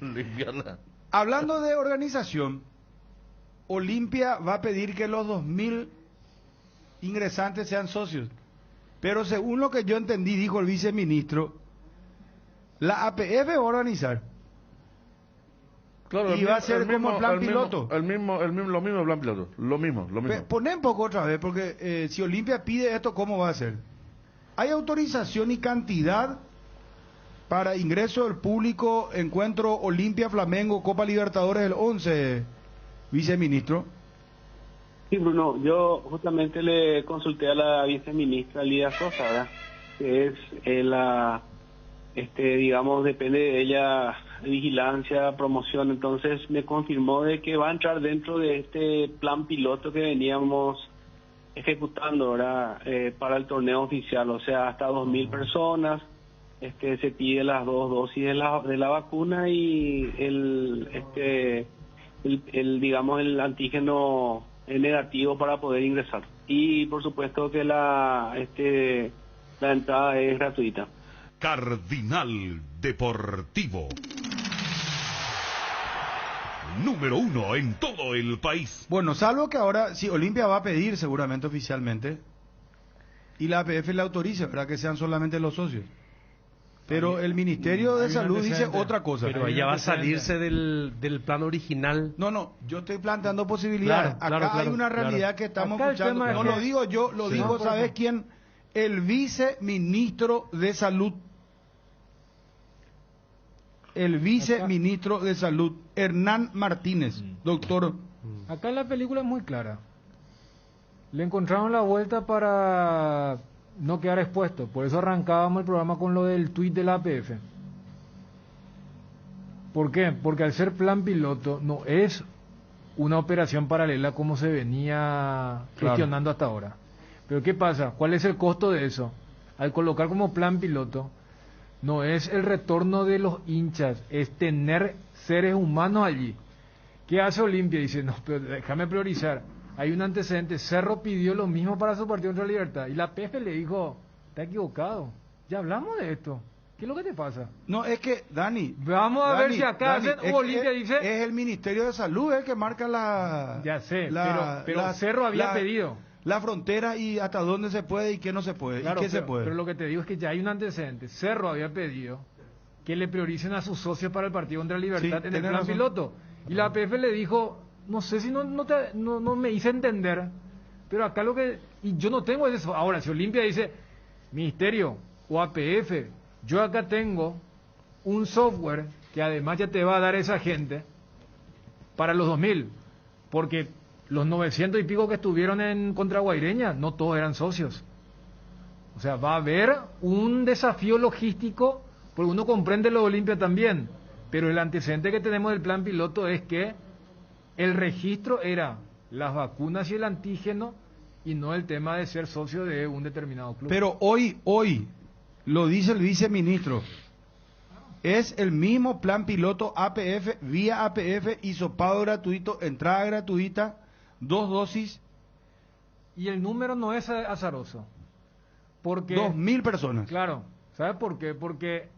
Limpiarla. Hablando de organización, Olimpia va a pedir que los 2.000 ingresantes sean socios. Pero según lo que yo entendí, dijo el viceministro, la APF va a organizar. Claro, y va a ser como plan piloto. Lo mismo plan piloto. Lo mismo. Poné un poco otra vez, porque si Olimpia pide esto, ¿cómo va a ser? ¿Hay autorización y cantidad para ingreso del público, encuentro Olimpia Flamengo, Copa Libertadores del 11, viceministro? Sí, Bruno, yo justamente le consulté a la viceministra Lidia Sosa, ¿verdad? Que es la, digamos, depende de ella vigilancia, promoción, entonces me confirmó de que va a entrar dentro de este plan piloto que veníamos ejecutando, ¿verdad? Para el torneo oficial, o sea, hasta 2.000 personas, se pide las 2 dosis de la vacuna y digamos, el antígeno negativo para poder ingresar. Y por supuesto que la entrada es gratuita. Cardinal Deportivo. Número 1 en todo el país. Bueno, salvo que ahora, si Olimpia va a pedir seguramente oficialmente, y la APF le autorice, ¿verdad? Que sean solamente los socios. Pero el Ministerio de Salud dice otra cosa. Pero ella va a salirse del plan original. No, yo estoy planteando posibilidades. Acá hay una realidad que estamos Acá escuchando. No lo digo yo, lo dijo, ¿sabes quién? El viceministro de Salud. El viceministro de Salud, Hernán Martínez, doctor. Acá la película es muy clara. Le encontraron la vuelta para no quedar expuesto. Por eso arrancábamos el programa con lo del tuit de la APF. ¿Por qué? Porque al ser plan piloto no es una operación paralela como se venía gestionando hasta ahora. Pero ¿qué pasa? ¿Cuál es el costo de eso? Al colocar como plan piloto, no es el retorno de los hinchas, es tener seres humanos allí. ¿Qué hace Olimpia? Dice, no, pero déjame priorizar. Hay un antecedente, Cerro pidió lo mismo para su partido contra Libertad y la PF le dijo, está equivocado, ya hablamos de esto, ¿qué es lo que te pasa? No, es que, Dani, vamos a ver si acá hacen Olimpia dice... Es el Ministerio de Salud el que marca la... Ya sé, pero Cerro había pedido. La frontera y hasta dónde se puede y qué no se puede, claro, y qué se puede. Pero lo que te digo es que ya hay un antecedente, Cerro había pedido que le prioricen a sus socios para el partido contra Libertad en el plan piloto, y la APF le dijo... No sé si no me hice entender, pero acá lo que... Y yo no tengo eso. Ahora, si Olimpia dice, Ministerio o APF, yo acá tengo un software que además ya te va a dar esa gente para los 2.000, porque los 900 y pico que estuvieron en contra Guaireña, no todos eran socios. O sea, va a haber un desafío logístico, porque uno comprende lo de Olimpia también, pero el antecedente que tenemos del plan piloto es que el registro era las vacunas y el antígeno y no el tema de ser socio de un determinado club. Pero hoy, lo dice el viceministro, es el mismo plan piloto APF, vía APF, hisopado gratuito, entrada gratuita, 2 dosis. Y el número no es azaroso. Porque 2.000 personas. Claro, ¿sabe por qué? Porque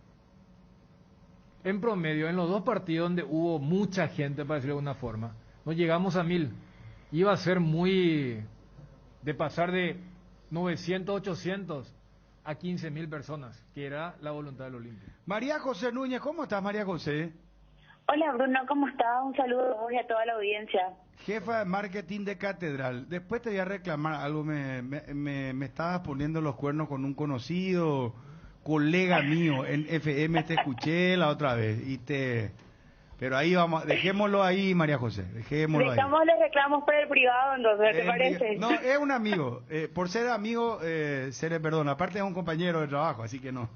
en promedio, en los 2 partidos donde hubo mucha gente, para decirlo de alguna forma, no llegamos a 1.000. Iba a ser muy de pasar de 900, 800 a 15.000 personas, que era la voluntad del Olimpia. María José Núñez, ¿cómo estás, María José? Hola, Bruno, ¿cómo estás? Un saludo a vos y a toda la audiencia. Jefa de marketing de Catedral. Después te voy a reclamar algo, me estabas poniendo los cuernos con un conocido colega mío en FM, te escuché la otra vez pero ahí vamos, dejémoslo ahí, María José, dejémoslo ahí. Los reclamos por el privado, entonces, ¿te parece? No, es un amigo, por ser amigo se le perdona, aparte es un compañero de trabajo, así que no,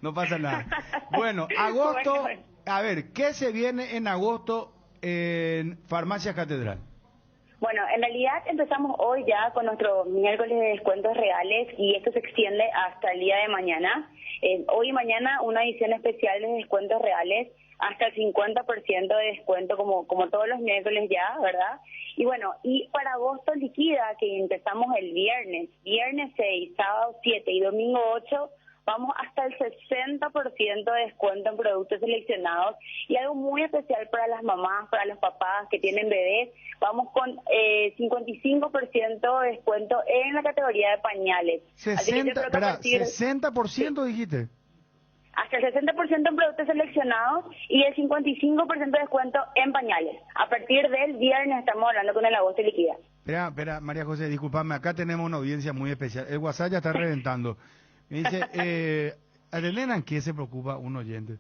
no pasa nada. Bueno, agosto, bueno. A ver, ¿qué se viene en agosto en Farmacia Catedral? Bueno, en realidad empezamos hoy ya con nuestro miércoles de descuentos reales y esto se extiende hasta el día de mañana. Hoy y mañana una edición especial de descuentos reales hasta el 50% de descuento como todos los miércoles ya, ¿verdad? Y bueno, y para agosto liquida que empezamos el viernes 6, sábado 7 y domingo 8, vamos hasta el 60% de descuento en productos seleccionados y algo muy especial para las mamás, para los papás que tienen bebés, vamos con 55% de descuento en la categoría de pañales. 60% dijiste. hasta el 60% en productos seleccionados y el 55% de descuento en pañales. A partir del viernes estamos hablando con el agosto liquida. Espera, María José, discúlpame, acá tenemos una audiencia muy especial. El WhatsApp ya está reventando. Me dice, ¿Adelen en qué se preocupa un oyente?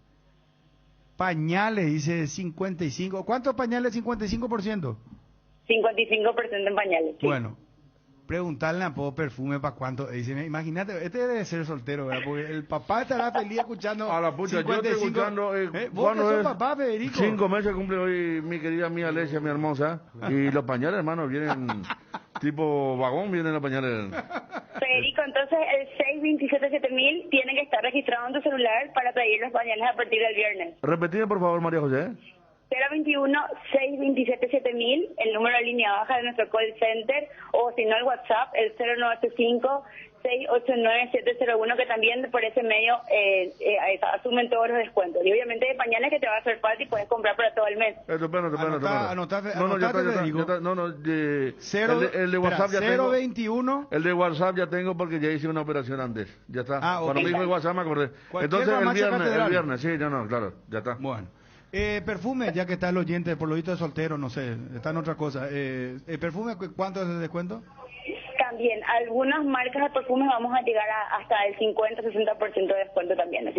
Pañales, dice 55. ¿Cuántos pañales? 55%. 55% en pañales. Sí. Bueno, preguntarle a Popo Perfume para cuánto. Dice, imagínate, este debe ser soltero, ¿verdad? Porque el papá estará feliz escuchando. A la pucha, 55, yo estoy escuchando. ¿Vos que sos papá, Federico? 5 meses cumple hoy mi querida mía Alesia, mi hermosa. Y los pañales, hermano, vienen tipo vagón, vienen los pañales. Federico, entonces el 627-7000 tiene que estar registrado en tu celular para pedir los pañales a partir del viernes. Repetime, por favor, María José. 021-627-7000, el número de línea baja de nuestro call center, o si no el WhatsApp, el 0985-689-701, que también por ese medio asumen todos los descuentos. Y obviamente de pañales que te va a hacer falta y puedes comprar para todo el mes. Estupendo. Anotate, el de WhatsApp ya 021. tengo. El de WhatsApp ya tengo porque ya hice una operación antes. Ya está. Okay. Cuando me dijo el WhatsApp me acordé. Entonces el viernes, sí, claro, ya está. Bueno. Perfume, ya que está el oyente, por lo visto de soltero, no sé, está en otra cosa. Perfume, ¿cuánto es el descuento? También, algunas marcas de perfumes vamos a llegar hasta el 50-60% de descuento también.